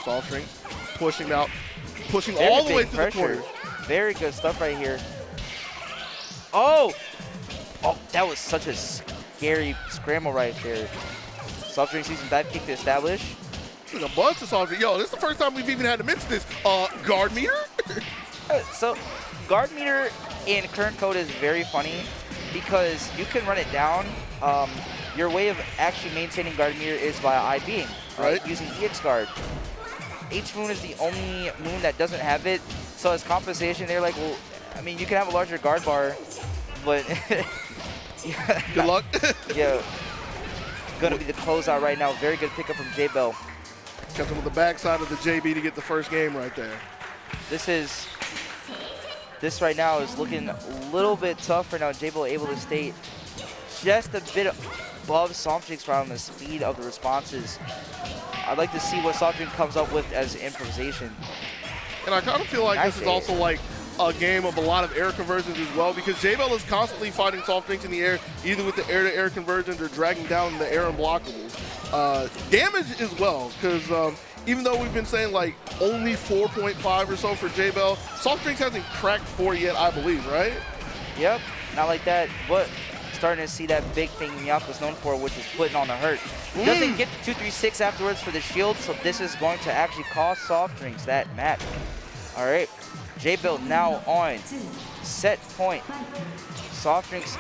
SoftDrinks pushing out, pushing all the way to the corner. Very good stuff right here. Oh, that was such a scary scramble right there. SoftDrinks using dive kick to establish. A bunch of SoftDrinks. Yo, this is the first time we've even had to mention this. Guard meter? So, guard meter in current code is very funny because you can run it down. Your way of actually maintaining guard meter is by IBing, right? Using EX guard. H moon is the only moon that doesn't have it. So as compensation, they're like, well, I mean, you can have a larger guard bar, but good luck. Yeah, gonna be the closeout right now. Very good pickup from Jbel. Kept him with the backside of the JB to get the first game right there. This right now is looking a little bit tough right now. Jbel able to stay just a bit above SoftDrinks on the speed of the responses. I'd like to see what SoftDrinks comes up with as improvisation. And I kind of feel like this is also like a game of a lot of air conversions as well, because Jbel is constantly fighting SoftDrinks in the air, either with the air-to-air conversions or dragging down the air unblockables. Damage as well, because even though we've been saying like only 4.5 or so for Jbel, SoftDrinks hasn't cracked 4 yet, I believe, right? Yep, not like that, but starting to see that big thing Miyako's known for, which is putting on the hurt. Doesn't get the 2-3-6 afterwards for the shield, so this is going to actually cost SoftDrinks that match. All right, Jbel now on set point. SoftDrinks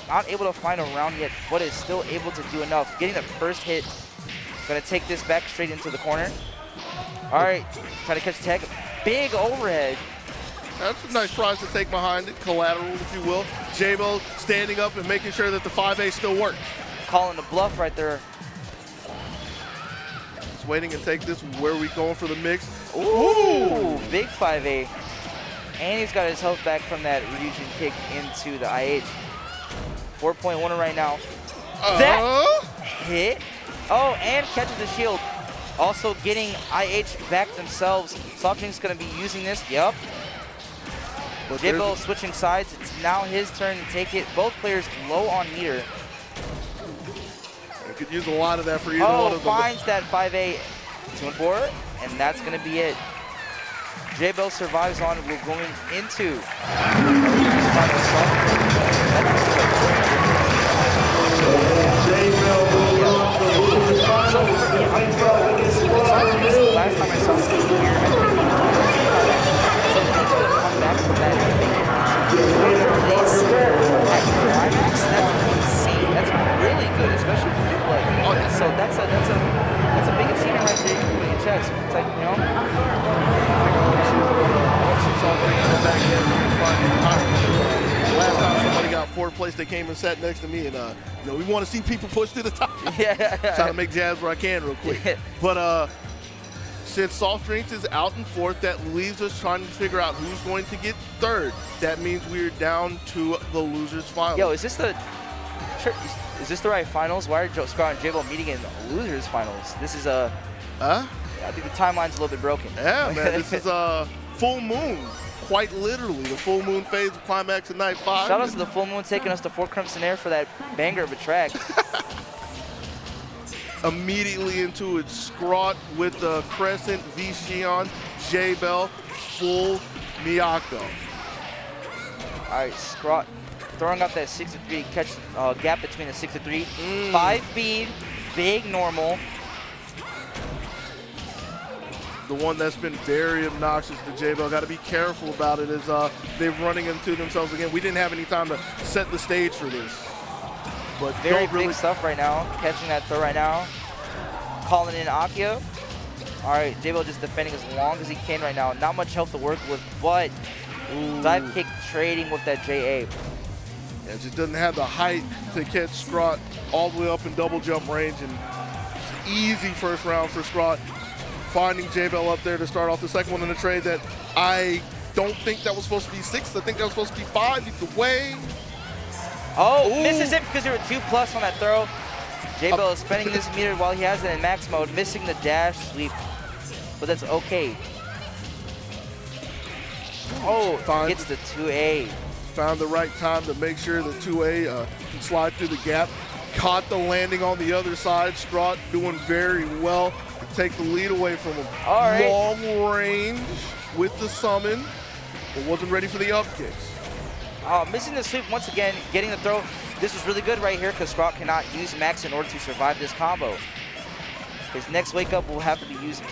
not able to find a round yet, but is still able to do enough. Getting the first hit, gonna take this back straight into the corner. All right, trying to catch tech, big overhead. That's a nice prize to take behind it, collateral, if you will. Jbel standing up and making sure that the 5A still works. Calling the bluff right there. Just waiting and take this. Where are we going for the mix? Ooh, big 5A. And he's got his health back from that Ryujin kick into the IH. 4.1 right now. That hit. Oh, and catches the shield. Also getting IH back themselves. SoftDrinks going to be using this. Yep. Jbel switching sides. It's now his turn to take it. Both players low on meter. You could use a lot of that for either one of them. Finds that 5A 2-4, and that's going to be it. Jbel survives on. We're going into last time I saw him here, I think so come back from that Climax, that's insane. That's really good, especially for people like so that's a big achievement right there. You can put in your chest. It's like, you know. Last time place. They came and sat next to me, and you know, we want to see people push to the top. Yeah. Trying to make jabs where I can real quick. But since Soft Drinks is out in fourth, that leaves us trying to figure out who's going to get third. That means we're down to the losers final. Yo, is this the right finals? Why are Scrawt and Jbel meeting in losers finals? This is a. I think the timeline's a little bit broken. Yeah, man. This is a full moon. Quite literally, the full moon phase of Climax in Night 5. Shout out to the full moon taking us to Fort Crimson Air for that banger of a track. Immediately into it, Scrawt with the Crescent, V-Shion, Jbel, full Miyako. All right, Scrawt throwing up that 6-3 catch gap between the 6-3. 5-speed, big normal. The one that's been very obnoxious to Jbel. Got to be careful about it, is they're running into themselves again. We didn't have any time to set the stage for this. But very big stuff right now. Catching that throw right now. Calling in Akio. All right, Jbel just defending as long as he can right now. Not much help to work with, but dive kick trading with that JA. Yeah, just doesn't have the height to catch Scrawt all the way up in double jump range. And it's easy first round for Scrawt. Finding Jbel up there to start off the second one in the trade that I don't think that was supposed to be 6. I think that was supposed to be 5 either way. Oh, misses it because there were 2+ on that throw. Jbel is spending this meter while he has it in max mode, missing the dash sweep, but that's okay. Oh, gets the 2A. Found the right time to make sure the 2A can slide through the gap. Caught the landing on the other side. Scrawt doing very well to take the lead away from him. All right. Long range with the summon, but wasn't ready for the up kicks. Missing the sweep once again, getting the throw. This was really good right here because Scrawt cannot use max in order to survive this combo. His next wake up will have to be using.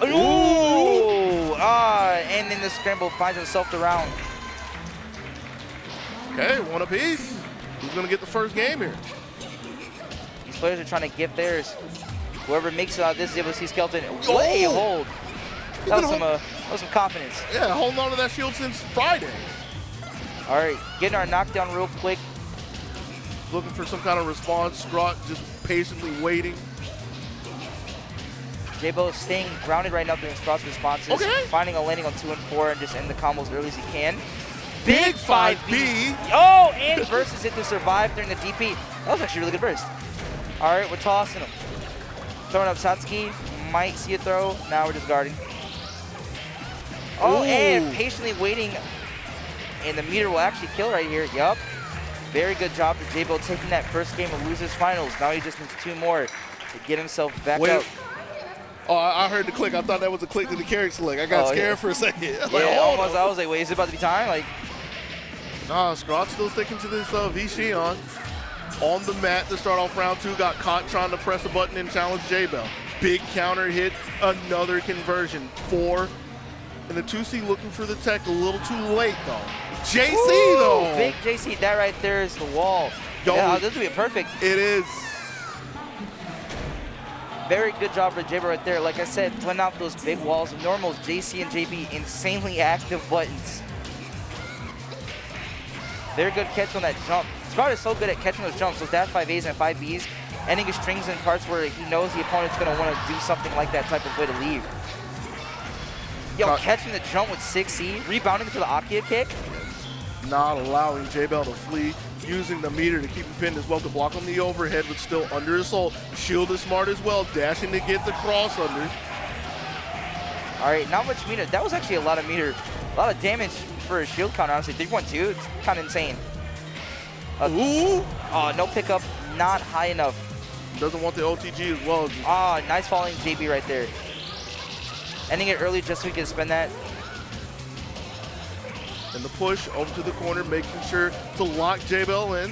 Ooh! And then the scramble finds himself the round. Okay, one apiece. Who's going to get the first game here? These players are trying to get theirs. Whoever makes it out of this is able to see Skeleton way hold. That was some confidence. Yeah, holding on to that shield since Friday. All right, getting our knockdown real quick. Looking for some kind of response. Scrawt just patiently waiting. Jbel is staying grounded right now during Scrawt's responses. Okay. Finding a landing on 2 and 4 and just end the combo as early as he can. Big 5B. Oh, and versus it to survive during the DP. That was actually a really good burst. All right, we're tossing him. Throwing up Satsuki. Might see a throw. Now we're just guarding. Oh, and patiently waiting. And the meter will actually kill right here. Yup. Very good job for Jbel taking that first game of losers finals. Now he just needs 2 more to get himself back up. Oh, I heard the click. I thought that was a click to the character select. I got scared for a second. Yeah, almost. I was like, wait, is it about to be time? Like, nah, Scrawt's still sticking to this V-Shion. On the mat to start off round 2. Got caught trying to press a button and challenge Jbel. Big counter hit. Another conversion. 4. And the 2C looking for the tech a little too late, though. JC, though. Big JC. That right there is the wall. Yo, yeah, this would be perfect. It is. Very good job for Jbel right there. Like I said, putting out those big walls. Normals, JC and JB, insanely active buttons. Very good catch on that jump. Scrawt is so good at catching those jumps, those dash 5As and 5Bs, ending his strings in parts where he knows the opponent's going to want to do something like that type of way to leave. Yo, catching the jump with 6C, rebounding to the Akio kick. Not allowing Jbel to flee, using the meter to keep him pinned as well to block on the overhead, but still under assault. Shield is smart as well, dashing to get the cross under. All right, not much meter. That was actually a lot of meter, a lot of damage for a shield counter, honestly. 3.2, it's kind of insane. Ooh! No pickup, not high enough. Doesn't want the OTG as well. Nice falling JB right there. Ending it early just so we can spend that. And the push over to the corner, making sure to lock Jbel in.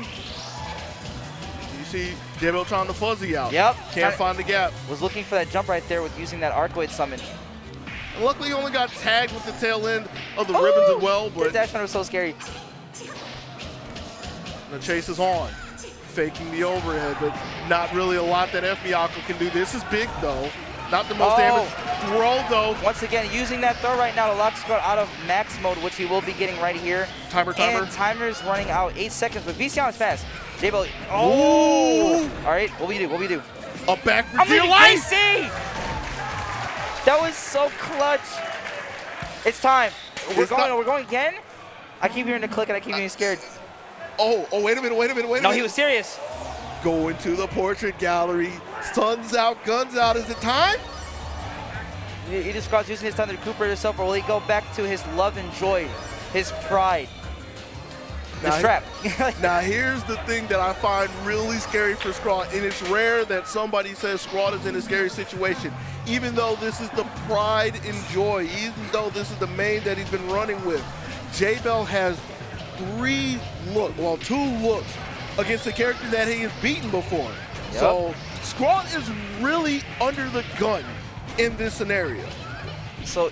You see Jbel trying to fuzzy out. Yep. Can't find the gap. Was looking for that jump right there with using that Arcoid summon. And luckily, he only got tagged with the tail end of the ribbons as well. But the dash run was so scary. The chase is on. Faking the overhead, but not really a lot that FBAACC can do. This is big, though. Not the most damage throw, though. Once again, using that throw right now to lock Scrawt out of max mode, which he will be getting right here. Timer. And timer's running out. 8 seconds, but VCon is fast. Jbel. Oh! All right, what will you do? A back for I'm dear leaving life. KC! That was so clutch. It's time. We're going again? I keep hearing the click and I keep getting scared. Oh, wait a minute. No, he was serious. Going to the portrait gallery. Sun's out, guns out. Is it time? He just Scrawt's using his time to recuperate himself, or will he go back to his love and joy, his pride? The trap. Now, here's the thing that I find really scary for Scrawt, and it's rare that somebody says Scrawt is in a scary situation. Even though this is the pride and joy, even though this is the main that he's been running with, Jbel has 2 looks against a character that he has beaten before. Yep. So Scrawt is really under the gun in this scenario. So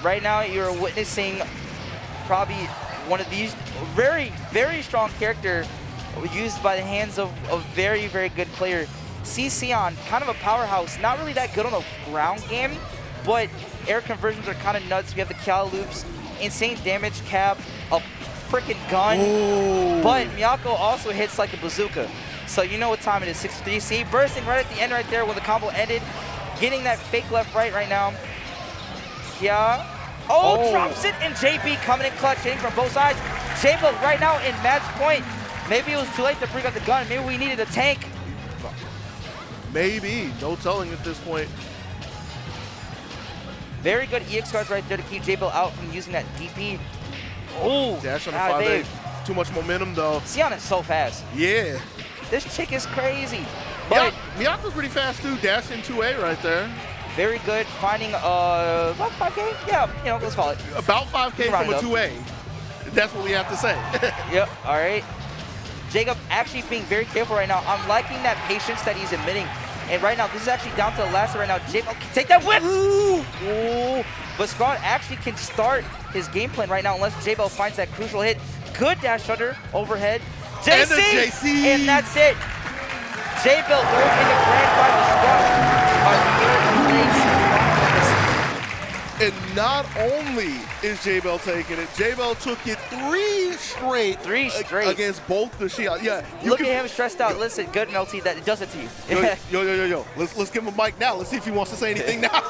right now you're witnessing probably one of these very, very strong character used by the hands of a very, very good player. Sion, kind of a powerhouse, not really that good on the ground game, but air conversions are kind of nuts. We have the Cal loops, insane damage cap, a freaking gun. Ooh. But Miyako also hits like a bazooka. So you know what time it is, 6-3. See, bursting right at the end right there when the combo ended. Getting that fake left right now. Yeah. Oh, drops it, and JB coming in clutch, hitting from both sides. Jbel right now in match point. Maybe it was too late to bring up the gun. Maybe we needed a tank. Maybe, no telling at this point. Very good EX cards right there to keep Jbel out from using that DP. Oh, Dash on the 5A. Too much momentum though. Sion is so fast. Yeah. This chick is crazy. But Miyako's pretty fast too. Dash in 2A right there. very good. Finding about 5K? Yeah, you know, let's call it. About 5K from a 2A. That's what we have to say. Yep, all right. Jacob actually being very careful right now. I'm liking that patience that he's admitting. And right now, this is actually down to the last right now. Jacob can take that whip! Ooh! But Scrawt actually can start his game plan right now unless Jbel finds that crucial hit. Good dash under, overhead. JC! And that's it. Jbel goes in the grand final. And not only is Jbel taking it, Jbel took it three straight against both the Shield. Yeah, look at him stressed out. Listen, good Melty, that it does it to you. Yo. Let's give him a mic now. Let's see if he wants to say anything now.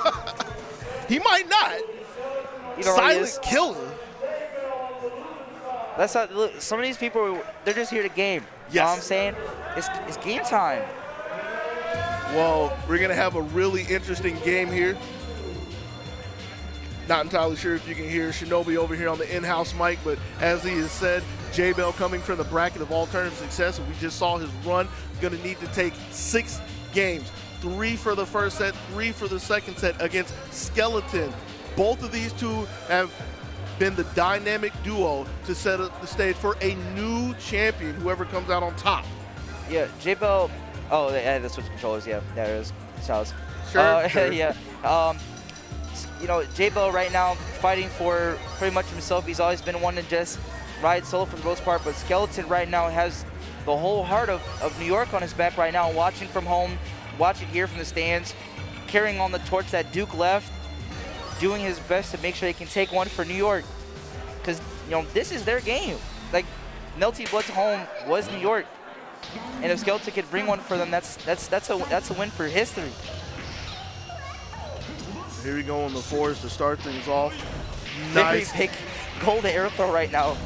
He might not. Silent killer. That's how, look, some of these people, they're just here to game. Yes. You know what I'm saying? It's game time. Well, we're going to have a really interesting game here. Not entirely sure if you can hear Shinobi over here on the in-house mic, but as he has said, Jbel coming from the bracket of alternative success, and we just saw his run, going to need to take 6 games. 3 for the first set, 3 for the second set against Skeleton. Both of these two have been the dynamic duo to set up the stage for a new champion, whoever comes out on top. Yeah, Jbel. Oh, they had the switch controllers. Yeah, there it is. Charles. Sure. Yeah. You know, Jbel right now fighting for pretty much himself. He's always been one to just ride solo for the most part, but Skeleton right now has the whole heart of New York on his back right now, watching from home, watching here from the stands, carrying on the torch that Duke left, doing his best to make sure they can take one for New York. Because, you know, this is their game. Like, Melty Blood's home was New York. And if Skeleton could bring one for them, that's a win for history. Here we go on the fours to start things off. Nice. Very big gold arrow throw right now.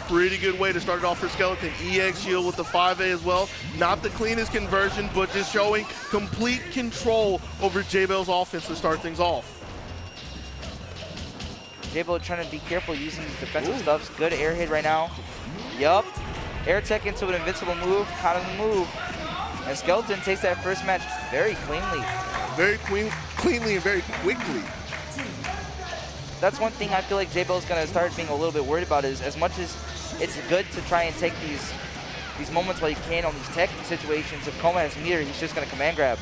Pretty good way to start it off for Skeleton. EX shield with the 5A as well. Not the cleanest conversion, but just showing complete control over Jbel's offense to start things off. Jbel trying to be careful using these defensive stuffs. Good air hit right now. Yup. Air tech into an invincible move, kind of the move. And Skeleton takes that first match very cleanly. Very cleanly and very quickly. That's one thing I feel like Jbel's going to start being a little bit worried about is as much as it's good to try and take these moments while you can on these tech situations. If Koma has meter, he's just going to command grab.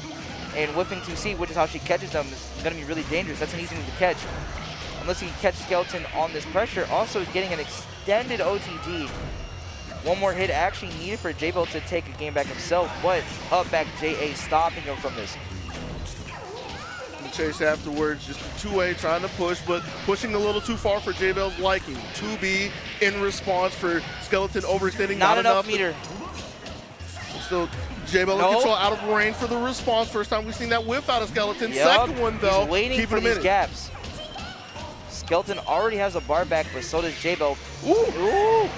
And whiffing 2C, which is how she catches them, is going to be really dangerous. That's an easy one to catch. Unless he can catch Skeleton on this pressure. Also getting an extended OTG. One more hit actually needed for Jbel to take a game back himself, but up back JA stopping him from this. chase afterwards. Just a two-way trying to push, but pushing a little too far for Jbel's liking. 2B in response for Skeleton overextending. Not enough meter. Still, Jbel in control, out of range for the response. First time we've seen that whip out of Skeleton. Second one, though, he's waiting for these gaps. Skeleton already has a bar back, but so does Jbel. Ooh.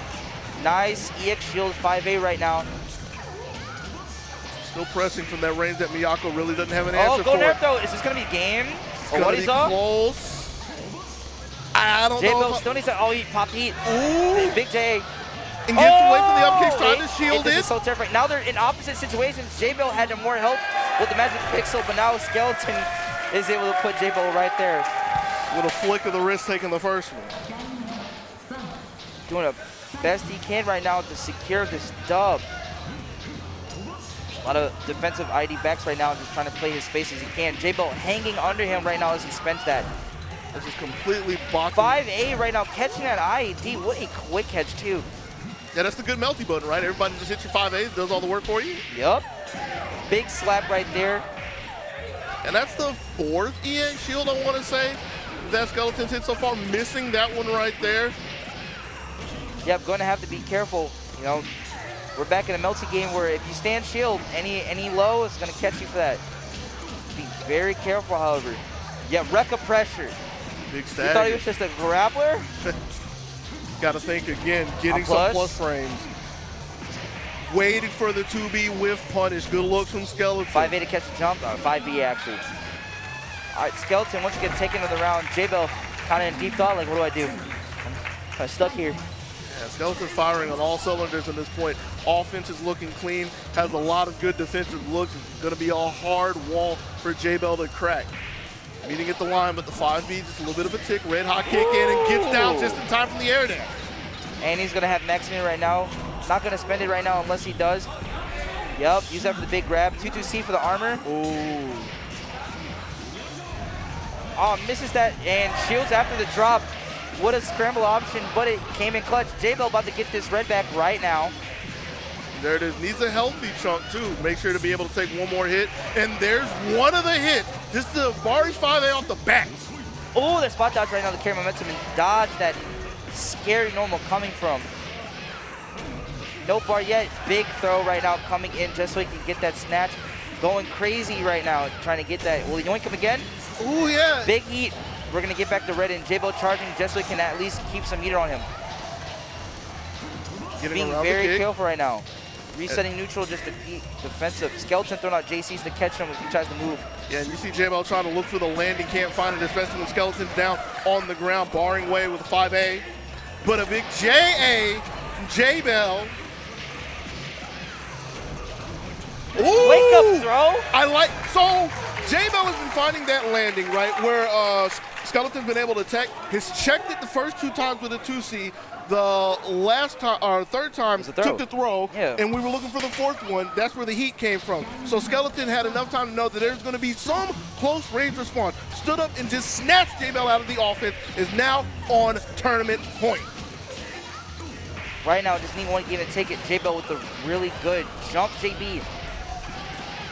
Nice EX shield 5A right now. Still pressing from that range that Miyako really doesn't have an answer for. Oh, go there, though. Is this going to be game? Or what he's up? Close. I don't know. Jbel still needs to. Oh, he popped heat. Ooh. Big J. And gets away from the up kicks, trying to shield it. This is so terrifying. Now they're in opposite situations. Jbel had more help with the Magic Pixel, but now Skeleton is able to put Jbel right there. With a flick of the wrist taking the first one. Doing the best he can right now to secure this dub. A lot of defensive ID backs right now, just trying to play his space as he can. Jbel hanging under him right now as he spends that. This is completely blocking. 5A right now, catching that IED. What a quick catch, too. Yeah, that's the good Melty button, right? Everybody just hits your 5A, does all the work for you. Yup. Big slap right there. And that's the fourth EX shield, I want to say, that Skeleton's hit so far. Missing that one right there. Yep, going to have to be careful. You know, we're back in a Melty game where if you stand shield, any low is going to catch you for that. Be very careful, however. Yeah, Rekka pressure. Big stagger. You thought he was just a grappler? Got to think again, getting some plus frames. Waiting for the 2B whiff punish. Good looks from Skeleton. 5A to catch a jump. 5B actually. All right, Skeleton once again taking another round. Jbel kind of in deep thought, like, what do I do? I'm kind of stuck here. Yeah, Skeleton's firing on all cylinders at this point. Offense is looking clean. Has a lot of good defensive looks. It's going to be a hard wall for Jbel to crack. Meeting at the line, but the 5B, just a little bit of a tick. Red hot kick in and gets down just in time from the air dash. And he's going to have Maximum right now. Not going to spend it right now unless he does. Yup, use that for the big grab. 2-2-C for the armor. Ooh. Oh, misses that and shields after the drop. What a scramble option, but it came in clutch. Jbel about to get this red back right now. There it is. Needs a healthy chunk, too. Make sure to be able to take one more hit. And there's one of the hits. Just the Bari 5A off the back. Oh, that spot dodge right now to carry momentum and dodge that scary normal coming from. No bar yet. Big throw right now coming in just so he can get that snatch. Going crazy right now, trying to get that. Will he yoink him again? Oh, yeah. Big heat. We're going to get back to red and Jbel charging just so he can at least keep some meter on him. Being very careful right now. Resetting neutral just to keep defensive. Skeleton throwing out JCs to catch him if he tries to move. Yeah, and you see Jbel trying to look for the landing, can't find it, especially when Skeleton's down on the ground, barring way with a 5A. But a big JA from Jbel. Ooh! Wake up throw. So Jbel has been finding that landing, right, where Skeleton's been able to tech. He's checked it the first 2 times with a 2C. The last time, or third time, took the throw, and we were looking for the 4th one. That's where the heat came from. So Skeleton had enough time to know that there's going to be some close range response. Stood up and just snatched Jbel out of the offense. Is now on tournament point. Right now, just need one game to take it. Jbel with the really good jump. JB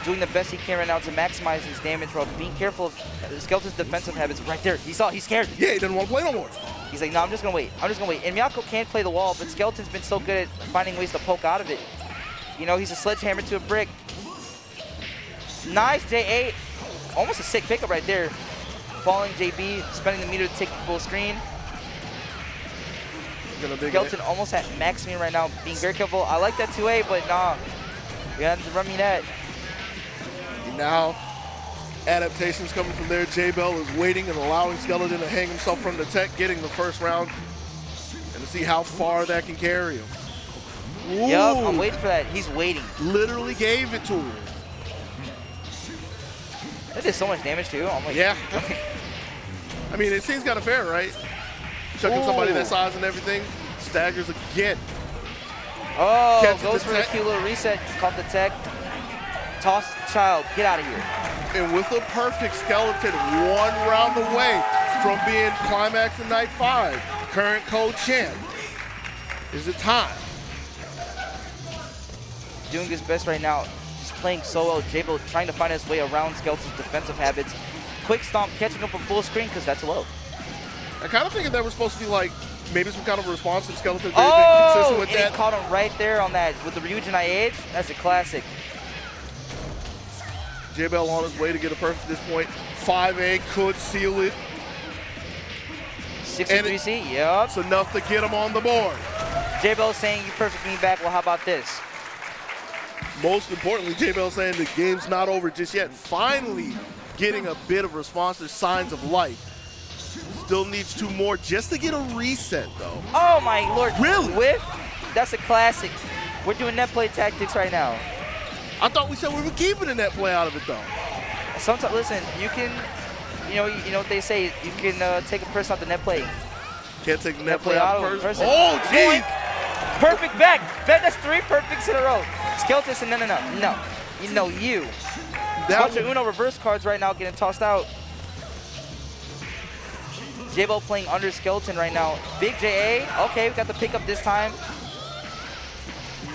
doing the best he can right now to maximize his damage while being careful of Skeleton's defensive habits. Right there, he's scared. Yeah, he doesn't want to play no more. He's like, no, I'm just going to wait. I'm just going to wait. And Miyako can't play the wall, but Skeleton's been so good at finding ways to poke out of it. You know, he's a sledgehammer to a brick. Nice J8. Almost a sick pickup right there. Falling JB, spending the meter to take the full screen. Skeleton almost at maximum right now, being very careful. I like that 2A, but nah. We had to run me that. Now, adaptations coming from there. Jbel is waiting and allowing Skeleton to hang himself from the tech, getting the first round, and to see how far that can carry him. Ooh. Yup, I'm waiting for that. He's waiting. Literally gave it to him. That did so much damage too. I'm like, yeah. I mean, it seems kind of fair, right? Chucking somebody that size and everything. Staggers again. Oh, goes for a cute little reset. Caught the tech. Toss child. Get out of here. And with a perfect Skeleton, 1 round away from being Climax in Night 5. Current co-champ. Is it time? Doing his best right now. Just playing so well. Jbel trying to find his way around Skeleton's defensive habits. quick stomp, catching up a full screen because that's low. I kind of figured that was supposed to be like maybe some kind of response to Skeleton. They've been consistent with and that. he caught him right there on that with the Ryujin IH. That's a classic. Jbel on his way to get a perfect at this point. 5A could seal it. 63C, yep. It's enough to get him on the board. Jbel saying you perfect me back. Well, how about this? Most importantly, Jbel saying the game's not over just yet. Finally getting a bit of response. There's signs of life. Still needs 2 more just to get a reset, though. Oh, my Lord. Really? Whiff? That's a classic. We're doing net play tactics right now. I thought we said we were keeping the net play out of it, though. Sometimes, listen, you can, you know what they say, you can take a person out the net play. Can't take the net play out of a person. person. Oh, geez. Perfect back. That's 3 perfects in a row. Skeleton said, no. You know you. Bunch of Uno reverse cards right now getting tossed out. Jbel playing under Skeleton right now. Big JA. Okay, we got the pickup this time.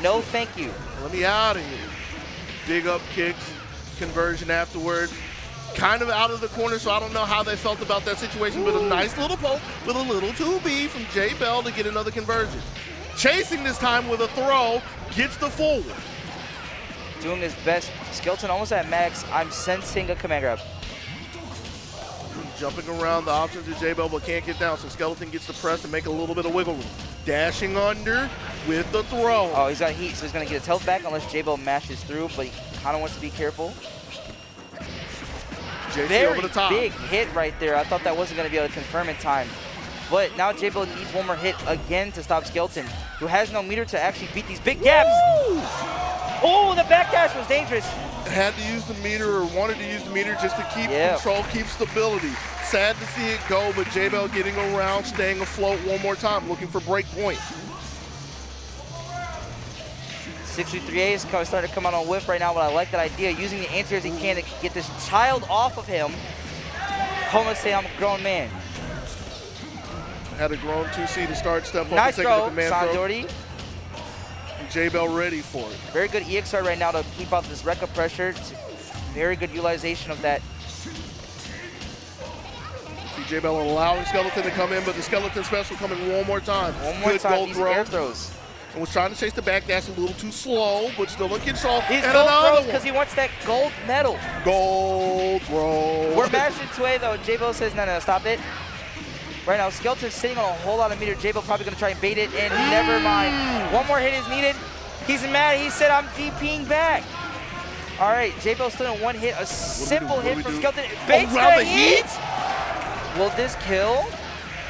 No, thank you. Let me out of here. Big up kicks, conversion afterwards. Kind of out of the corner, so I don't know how they felt about that situation, but a nice little poke with a little 2B from Jbel to get another conversion. Chasing this time with a throw, gets the forward. Doing his best. Skeleton almost at max. I'm sensing a command grab. Jumping around the options to Jbel, but can't get down, so Skeleton gets the press and make a little bit of wiggle room. Dashing under with the throw. Oh, he's got heat, so he's going to get his health back unless Jbel mashes through, but he kind of wants to be careful. JC Very over the top. big hit right there. I thought that wasn't going to be able to confirm in time. But now Jbel needs 1 more hit again to stop Skeleton, who has no meter to actually beat these big gaps. Oh, the backdash was dangerous. Had to use the meter or wanted to use the meter just to keep control, keep stability. Sad to see it go, but Jbel getting around, staying afloat 1 more time, looking for break point. 63A is starting to come out on whiff right now, but I like that idea. Using the anti as he can to get this child off of him. Homa say I'm a grown man. Had a grown 2C to start, step up Nice and take throw, the command San throw. Doherty. Jbel ready for it. Very good EXR right now to keep out this Rekka pressure. Very good utilization of that. See Jbel allowing Skeleton to come in, but the Skeleton special coming 1 more time. One more good time, gold these throw. air throws. And was trying to chase the back dash a little too slow, but still in control. He's and gold another throws because he wants that gold medal. Gold throw. We're mashing 2A though. Jbel says, no, stop it. Right now, Skeleton's sitting on a whole lot of meter. Jbel probably going to try and bait it, and never mind. 1 more hit is needed. He's mad. He said, I'm DPing back. All right, Jbel still in 1 hit. A simple hit from Skeleton. Baits around the the heat. Will this kill?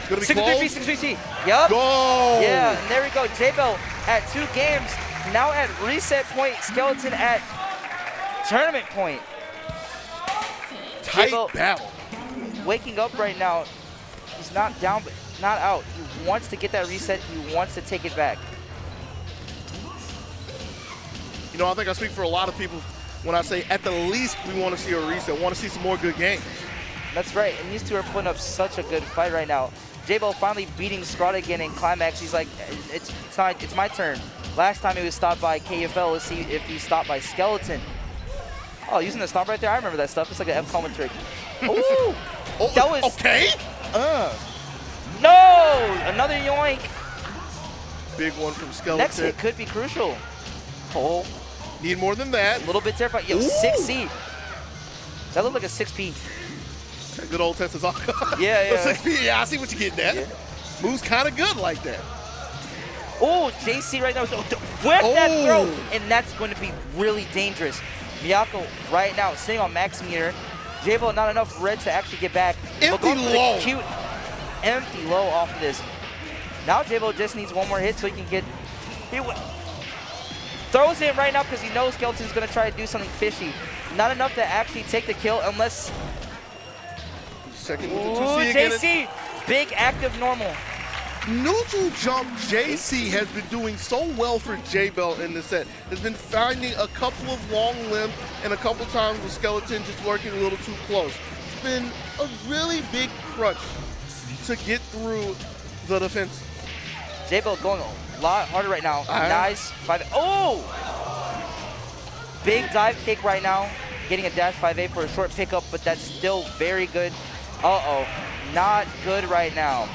It's going to be close. 63C. Yup. Goal. Yeah, and there we go. Jbel at 2 games. Now at reset point. Skeleton at tournament point. Tight Jbel battle. waking up right now. He's not down, but not out. He wants to get that reset. He wants to take it back. You know, I think I speak for a lot of people when I say at the least we want to see a reset, want to see some more good games. That's right, and these two are putting up such a good fight right now. Jbel finally beating Scrawt again in Climax. He's like, it's my turn. Last time he was stopped by KFL. Let's see if he's stopped by Skeleton. Oh, using the stomp right there. I remember that stuff. It's like an F common trick. Ooh, that was okay. No, another yoink. Big one from Skeleton. Next hit could be crucial. Oh, need more than that. A little bit terrified. Yo, 6C. That looked like a 6P. Good old Tessazaka. Yeah. 6P, yeah, I see what you're getting at. Yeah. Moves kind of good like that. Oh, JC right now. Whip that throw, and that's going to be really dangerous. Miyako right now sitting on max meter. Jbel not enough red to actually get back. Empty low. Cute empty low off of this. Now Jbel just needs 1 more hit so he can get. He throws it right now because he knows Skeleton's going to try to do something fishy. Not enough to actually take the kill unless. Second with the 2C again. JC, big active normal. Neutral jump JC has been doing so well for Jbel in the set. Has been finding a couple of long limbs and a couple times with Skeleton just working a little too close. It's been a really big crutch to get through the defense. Jbel going a lot harder right now. Nice 5. Oh! Big dive kick right now. getting a dash 5A for a short pickup, but that's still very good. Uh-oh, not good right now.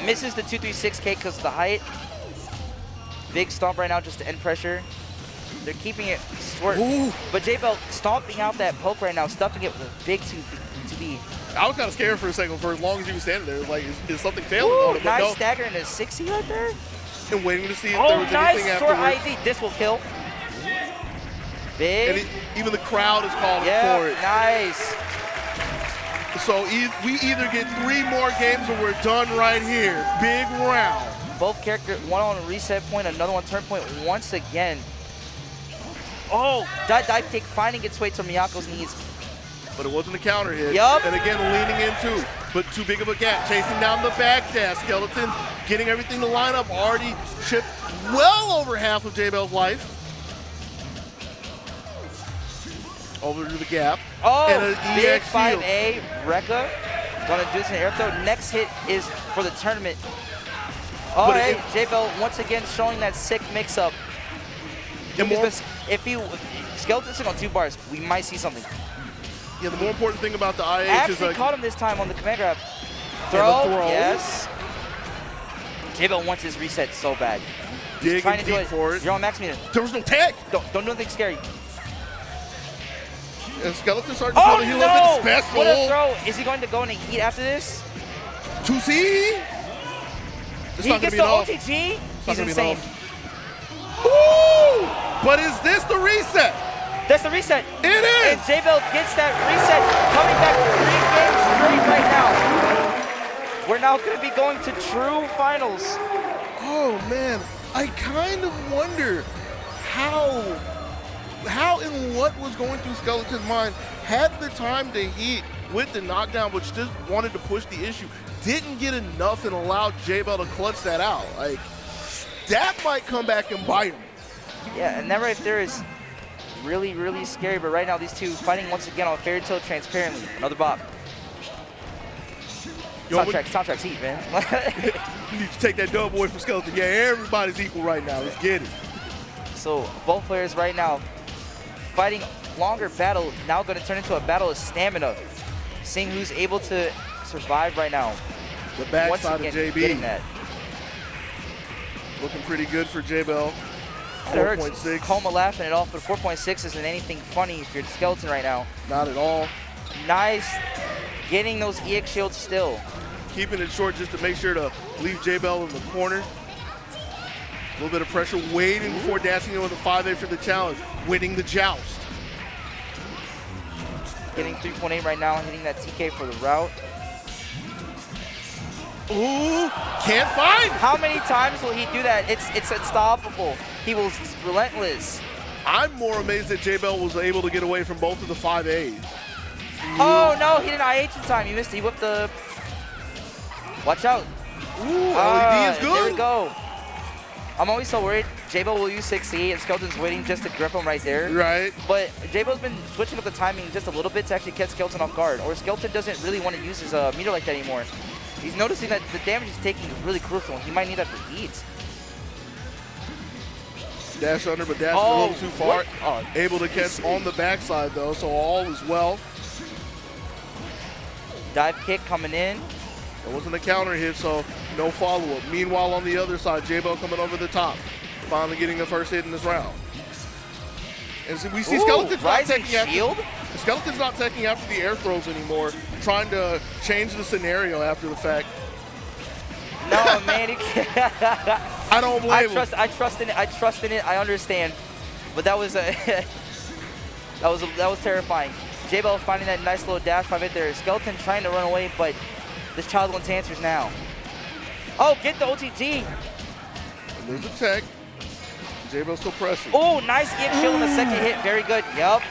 Misses the 236K because of the height. Big stomp right now just to end pressure. They're keeping it short, but Jbel stomping out that poke right now, stuffing it with a big 2B. I was kind of scared for a second for as long as he was standing there. Like, is something failing on him? Nice no. stagger into 60 right there. And waiting to see if there was anything nice short afterwards. IV. This will kill. Big. And even the crowd is calling for it. Nice. So we either get 3 more games or we're done right here. Big round. Both characters, one on a reset point, another one turn point once again. Oh, that dive kick finding its way to Miyako's knees. But it wasn't a counter hit. Yup. And again, leaning into, but too big of a gap. Chasing down the back dash. Skeleton getting everything to line up. Already chipped well over half of Jbel's life. Over to the gap. Oh, and an big EX shield. 5A, Rekka. Gonna do this in air throw. Next hit is for the tournament. All right, Jbel once again showing that sick mix-up. If Skeleton's on 2 bars, we might see something. Yeah, the more important thing about the IH Actually is like, caught him this time on the command grab. Throw, yes. Jbel wants his reset so bad. Digging Trying to do deep it. for it. You're on max meter. There was no tag. Don't do anything scary. And Skeleton starting to feel the heal up in special. What a throw. Is he going to go into heat after this? 2C. He gets the OTG. He's insane. Woo! But is this the reset? That's the reset. It is. And Jbel gets that reset, coming back 3 games straight right now. We're now going to be going to true finals. Oh man, I kind of wonder how and what was going through Skeleton's mind. Had the time to heat with the knockdown, but just wanted to push the issue. Didn't get enough and allowed Jbel to clutch that out. Like, that might come back and bite him. Yeah, and that right there is really, really scary. But right now, these two fighting once again on Fairy Tail transparently. Another bop. Soundtrack's heat, man. You need to take that dub away from Skeleton. Yeah, everybody's equal right now. Let's get it. So both players right now fighting longer battle. Now going to turn into a battle of stamina. Seeing who's able to survive right now. The backside of JB. Getting that. Looking pretty good for Jbel. 4.6. Coma laughing it off, but 4.6 isn't anything funny if you're Skeleton right now. Not at all. Nice. Getting those EX shields still. Keeping it short just to make sure to leave Jbel in the corner. A little bit of pressure, waiting before dashing in with a 5A for the challenge. Winning the joust. Getting 3.8 right now, hitting that TK for the route. Ooh, can't find. How many times will he do that? It's unstoppable. He was relentless. I'm more amazed that Jbel was able to get away from both of the 5As. Oh no, he didn't IH in time. He missed. He whipped the. Watch out. Ooh, LED is good. There we go. I'm always so worried. Jbel will use 6C and Skeleton's waiting just to grip him right there. Right. But Jbel's been switching up the timing just a little bit to actually catch Skeleton off guard. Or Skeleton doesn't really want to use his meter like that anymore. He's noticing that the damage he's taking is really crucial. He might need that for heat. Dash under, but dash a little too far. Able to catch on the backside though, so all is well. Dive kick coming in. It wasn't a counter hit, so no follow-up. Meanwhile, on the other side, Jbel coming over the top. Finally getting the first hit in this round. And so we see Skeleton's not taking shield? Skeleton's not taking after the air throws anymore, trying to change the scenario after the fact. No, man. I don't blame him. I trust in it. I trust in it. I understand. But that was that was terrifying. Jbel finding that nice little dash 5 hit there. Skeleton trying to run away, but this child wants answers now. Oh, get the OTG. And there's a tech. Jbel still pressing. Oh, nice EX shield on the second hit. Very good. Yup.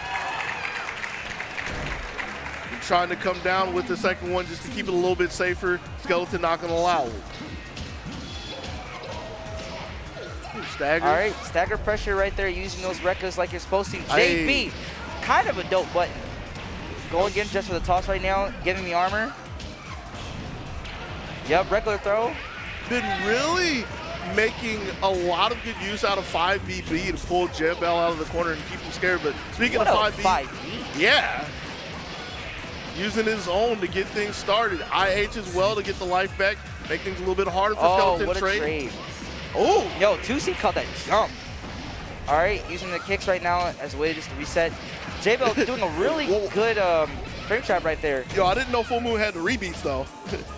Trying to come down with the second one just to keep it a little bit safer. Skeleton not going to allow it. Stagger. All right, stagger pressure right there, using those Rekkas like you're supposed to. JB, kind of a dope button. Go again just for the toss right now, giving me armor. Yep, regular throw. Been really making a lot of good use out of 5BB to pull Jbel out of the corner and keep him scared. But speaking of 5B, yeah, using his own to get things started. IH as well to get the life back, make things a little bit harder for Skeleton what a trade. trade. Oh, Yo, 2C caught that jump. All right, using the kicks right now as a way just to reset. Jbel doing a really good frame trap right there. Yo, I didn't know Full Moon had the rebeats though.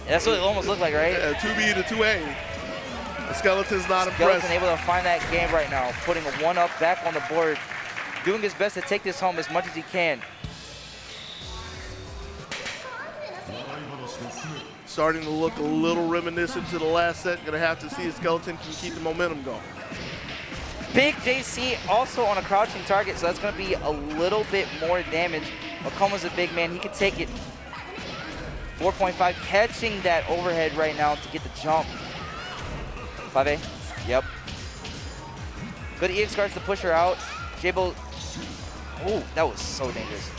That's what it almost looked like, right? Yeah, 2B to 2A. The Skeleton's not Skeleton impressed. able to find that game right now, putting a 1-up back on the board, doing his best to take this home as much as he can. Starting to look a little reminiscent to the last set. Gonna have to see if Skeleton can keep the momentum going. Big JC also on a crouching target, so that's going to be a little bit more damage. Akoma's a big man. He can take it. 4.5, catching that overhead right now to get the jump. 5A. Yep. Good EX guards to push her out. Jbel. Ooh, that was so dangerous.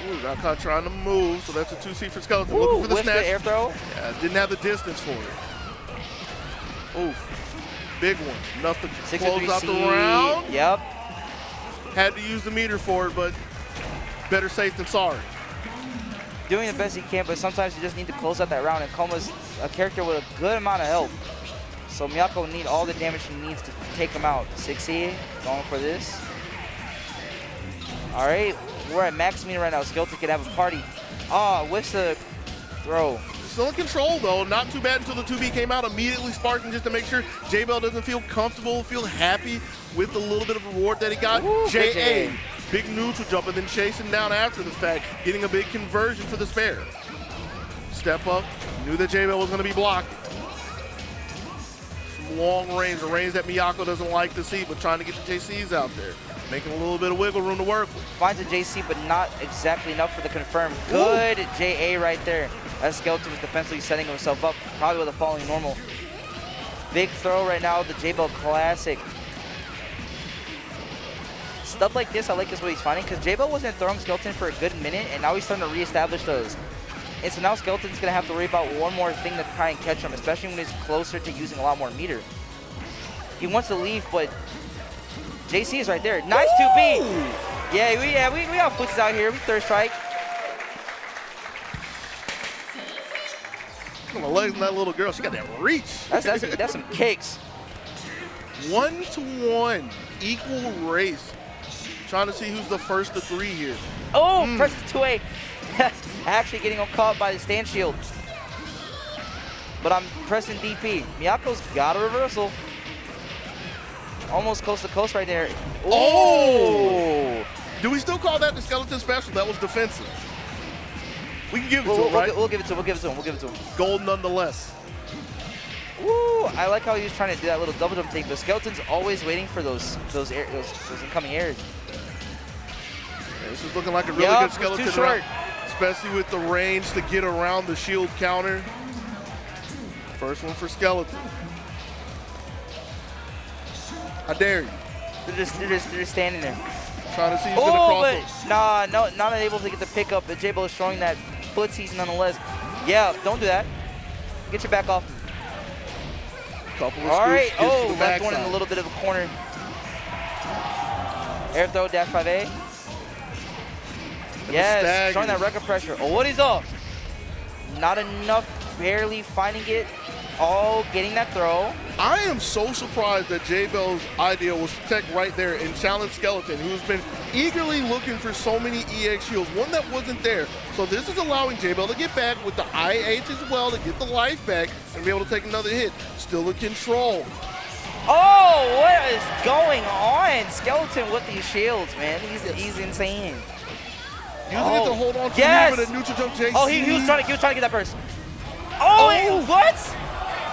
Ooh, got caught trying to move, so that's a 2C for Skeleton. Ooh, looking for the whiffed the snatch. air throw. Yeah, didn't have the distance for it. Oof. Big one. Enough to close out the round. Yep. Had to use the meter for it, but better safe than sorry. Doing the best he can, but sometimes you just need to close out that round, and Koma's a character with a good amount of health. So Miyako will need all the damage he needs to take him out. 6E, going for this. All right, we're at max meter right now. Skeleton can have a party. Ah, whiffs the throw. Still in control, though. Not too bad until the 2B came out, immediately sparking just to make sure Jbel doesn't feel comfortable, feel happy with the little bit of reward that he got. Ooh, JA, big neutral jump, and then chasing down after the fact, getting a big conversion for the spare. Step up, knew that Jbel was going to be blocked. Some long range, a range that Miyako doesn't like to see, but trying to get the JCs out there. Making a little bit of wiggle room to work with. Finds a JC, but not exactly enough for the confirm. Good JA right there. As Skeleton was defensively setting himself up, probably with a falling normal. Big throw right now, the Jbel classic. Stuff like this, I like is what he's finding, because Jbel wasn't throwing Skeleton for a good minute, and now he's starting to reestablish those. And so now Skeleton's going to have to worry about one more thing to try and catch him, especially when he's closer to using a lot more meter. He wants to leave, but JC is right there. Nice 2B. Yeah, we got footsies out here. We third strike. My legs on that little girl, she got that reach. That's some kicks. 1-1, equal race. Trying to see who's the first to 3 here. Oh, presses 2A. Actually getting caught by the stand shield. But I'm pressing DP. Miyako's got a reversal. Almost coast to coast right there. Ooh. Oh! Do we still call that the Skeleton special? That was defensive. We can give it to him, right? We'll give it to him. Gold nonetheless. Ooh, I like how he was trying to do that little double jump take, but Skeleton's always waiting for those incoming airs. Yeah, this is looking like a really good Skeleton too short. round, especially with the range to get around the shield counter. First one for Skeleton. I dare you. They're just standing there. Trying to see who's gonna cross them. No, not able to get the pickup, but Jbel is showing that footsies nonetheless. Yeah, don't do that. Get your back off. Couple of All right, scoops, gets to the left one in backside. a little bit of a corner. Air throw, dash 5A. Yes, showing that record pressure. Oh, what is up? Not enough, barely finding it. Oh, getting that throw. I am so surprised that Jbel's idea was to tech right there and challenge Skeleton, who's been eagerly looking for so many EX shields, one that wasn't there. So this is allowing Jbel to get back with the IH as well, to get the life back and be able to take another hit. Still in control. Oh, what is going on? Skeleton with these shields, man. He's insane. Using it to hold on to yes. with a neutral jump JC. Oh, he was trying to get that burst. Oh, what?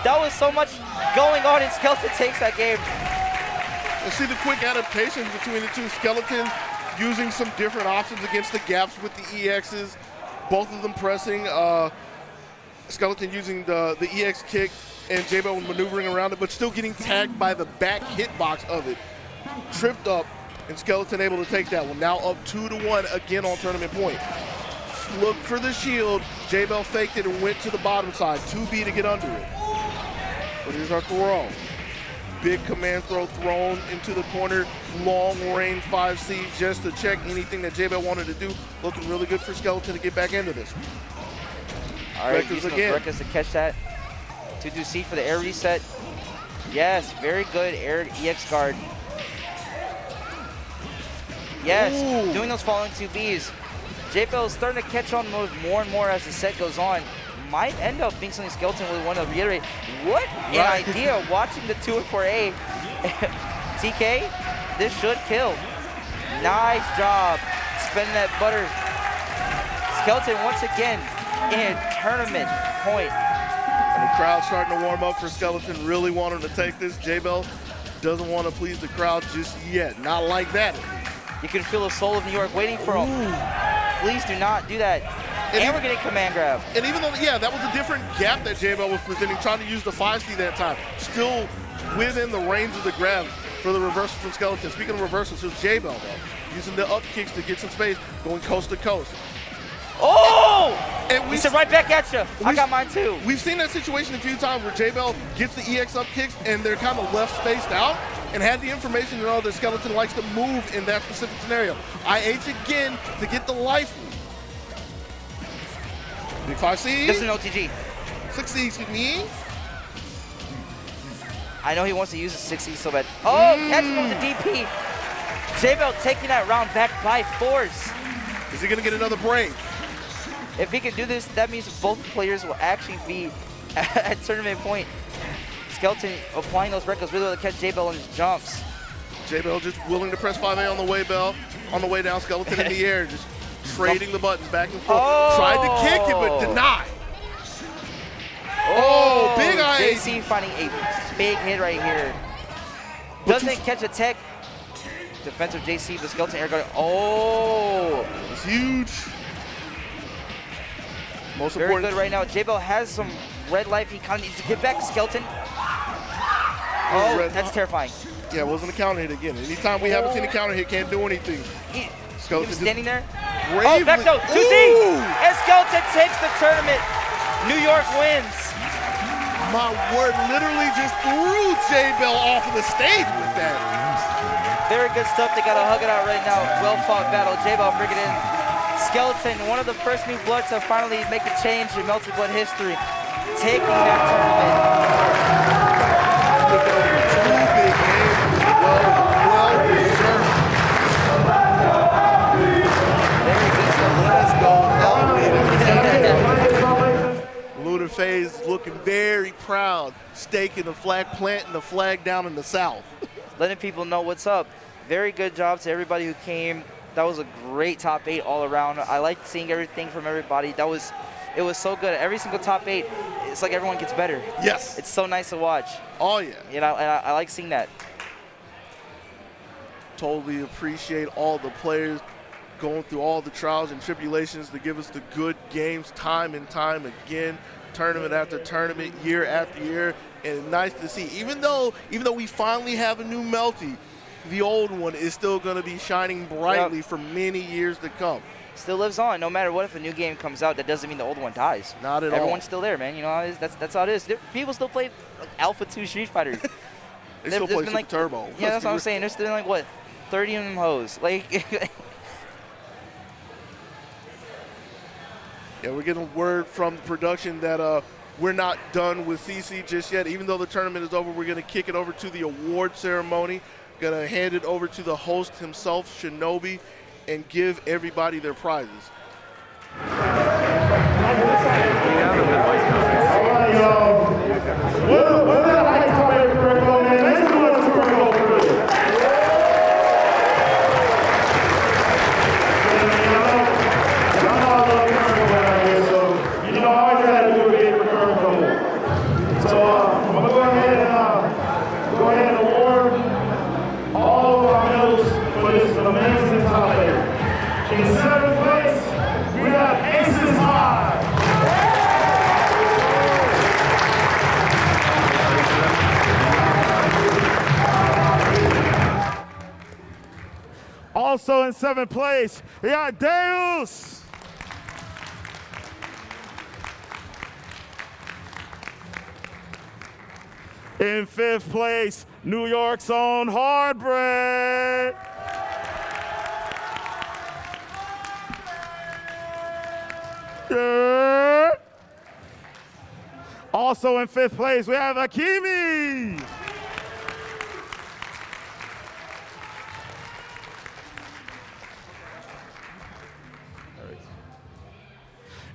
That was so much going on, and Skeleton takes that game. And see the quick adaptations between the two. Skeleton using some different options against the gaps with the EXs. Both of them pressing. Skeleton using the EX kick, and Jbel maneuvering around it, but still getting tagged by the back hitbox of it. Tripped up, and Skeleton able to take that one. Now up 2-1 again on tournament point. Look for the shield. Jbel faked it and went to the bottom side. 2B to get under it. But here's our throw. big command throw thrown into the corner, long range 5C just to check anything that Jbel wanted to do. Looking really good for Skeleton to get back into this. All right, using those records to catch that. 2-2C for the air reset. Yes, very good air EX guard. Yes, Ooh. doing those following 2Bs. Jbel is starting to catch on more and more as the set goes on. Might end up being something Skeleton would want to reiterate. What an idea watching the 2 and 4A. TK, this should kill. Nice job spending that butter. Skeleton once again in tournament point. And the crowd's starting to warm up for Skeleton. Really want him to take this. Jbel doesn't want to please the crowd just yet. Not like that. You can feel the soul of New York waiting for him. Please do not do that. And we're getting command grab. And even though, yeah, that was a different gap that Jbel was presenting, trying to use the 5C that time. Still within the range of the grab for the reversal from Skeleton. Speaking of reversals, here's Jbel, though, using the up kicks to get some space, going coast to coast. Oh! And we said right back at you. I got mine too. We've seen that situation a few times where Jbel gets the EX up kicks and they're kind of left spaced out and had the information to know that Skeleton likes to move in that specific scenario. IH again to get the life lead. Big 5C. This is an OTG. 6C, excuse me. I know he wants to use the 6C so bad. Oh, catch him with the DP. Jbel taking that round back by force. Is he going to get another break? If he can do this, that means both players will actually be at tournament point. Skeleton applying those records really well to catch Jbel in his jumps. Jbel just willing to press 5A on the way, on the way down. Skeleton in the air, just trading the buttons back and forth. Oh. Tried to kick it, but denied. Oh, big IH. JC finding a big hit right here. Doesn't catch a tech. Defensive JC, but Skeleton air guard. Oh, it's huge. Most very important. good right now. Jbel has some red life. He kind of needs to get back. Skeleton. Oh, that's terrifying. Yeah, it wasn't a counter hit again. Anytime we haven't seen a counter hit, can't do anything. He Skeleton was standing there. Bravely. Oh, back throw. 2C. And Skeleton takes the tournament. New York wins. My word, literally just threw Jbel off of the stage with that. Very good stuff. They got to hug it out right now. Well-fought battle. Jbel bringing in Skeleton, one of the first new bloods to finally make a change in Melty Blood history, taking that tournament. Two big games. Well deserved. Very good stuff. Let's go. Lunar Phase looking very proud, staking the flag, planting the flag down in the south. Letting people know what's up. Very good job to everybody who came. That was a great top 8 all around. I liked seeing everything from everybody. It was so good. Every single top 8, it's like everyone gets better. Yes. It's so nice to watch. Oh yeah. You know, and I like seeing that. Totally appreciate all the players going through all the trials and tribulations to give us the good games time and time again, tournament after tournament, year after year, and nice to see. Even though we finally have a new Melty, the old one is still going to be shining brightly for many years to come. Still lives on. No matter what, if a new game comes out, that doesn't mean the old one dies. Not at all. Everyone's still there, man. You know, that's how it is. People still play Alpha 2 Street Fighters. They still play Super Turbo. Yeah, that's what I'm saying. There's still like, what, 30 of them hoes. Like, yeah, we're getting word from production that we're not done with CC just yet. Even though the tournament is over, we're going to kick it over to the award ceremony. Going to hand it over to the host himself, Shinobi, and give everybody their prizes. All right, y'all. With that high topic curriculum, man, let's do a curriculum for you. Y'all know I love curriculum around here, so you know I always got to do a bit for curriculum. So I'm going to go ahead and award all of our medals for this amazing top 8. In 7th place, we have Aces High. Also in 7th place, we got Deus. In 5th place, New York's own Hardbread. Yeah. Also in 5th place, we have Akimi.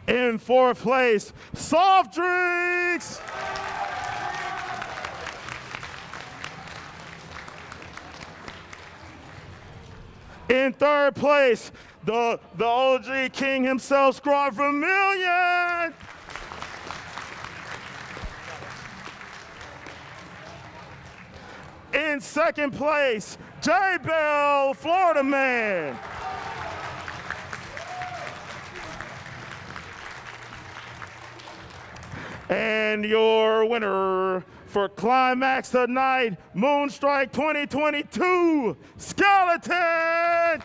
In 4th place, softdrinks. In 3rd place, the OG king himself, ScrawtVermillion. In 2nd place, Jbel, Florida man. And your winner for Climax tonight, Moonstrike 2022, Skeleton!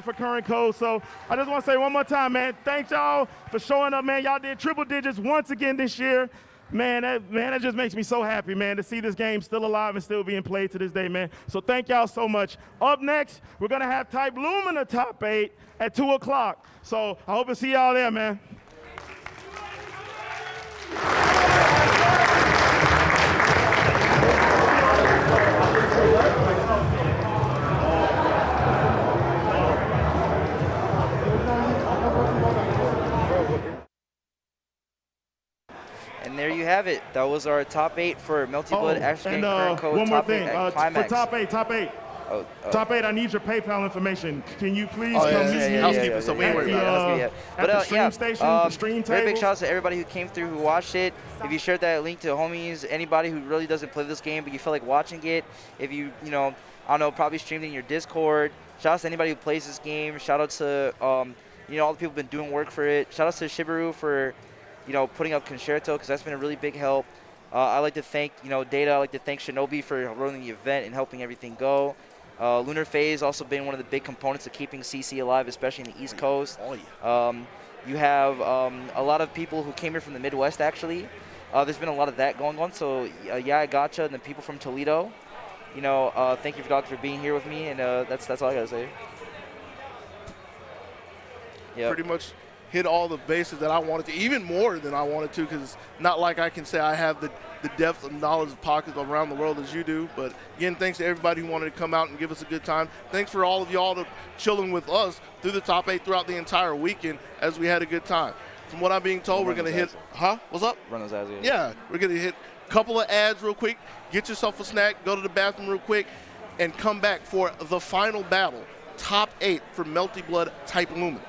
For current code. So I just want to say one more time, man, thanks y'all for showing up, man. Y'all did triple digits once again this year. Man, that just makes me so happy, man, to see this game still alive and still being played to this day, man. So thank y'all so much. Up next, we're going to have Type Lumina top 8 at 2 o'clock. So I hope to see y'all there, man. And there you have it. That was our top 8 for Melty Blood. Actually, current code one more top thing. 8 at Climax. For top 8. Top 8, I need your PayPal information. Can you please come meet me? Housekeeping, so we ain't worried about it. At the stream station, the stream very big table. shout out to everybody who came through, who watched it. If you shared that link to homies, anybody who really doesn't play this game but you feel like watching it, if you know, I don't know, probably streamed in your Discord. Shout out to anybody who plays this game. Shout out to all the people who've been doing work for it. Shout out to Shibaru for putting up Concerto, because that's been a really big help. I'd like to thank, Data. I'd like to thank Shinobi for running the event and helping everything go. Lunar Phase also been one of the big components of keeping CC alive, especially in the East Coast. You have a lot of people who came here from the Midwest, actually. There's been a lot of that going on. So, I gotcha, and the people from Toledo. Thank you, Doc, for being here with me, and that's all I got to say. Yeah. Pretty much hit all the bases that I wanted to, even more than I wanted to, because it's not like I can say I have the depth of knowledge of pockets around the world as you do. But again, thanks to everybody who wanted to come out and give us a good time. Thanks for all of y'all to chilling with us through the top 8 throughout the entire weekend as we had a good time. From what I'm being told, we're going to hit, what's up? Run those ads. Yeah, we're going to hit a couple of ads real quick, get yourself a snack, go to the bathroom real quick, and come back for the final battle, top 8 for Melty Blood Type Lumen.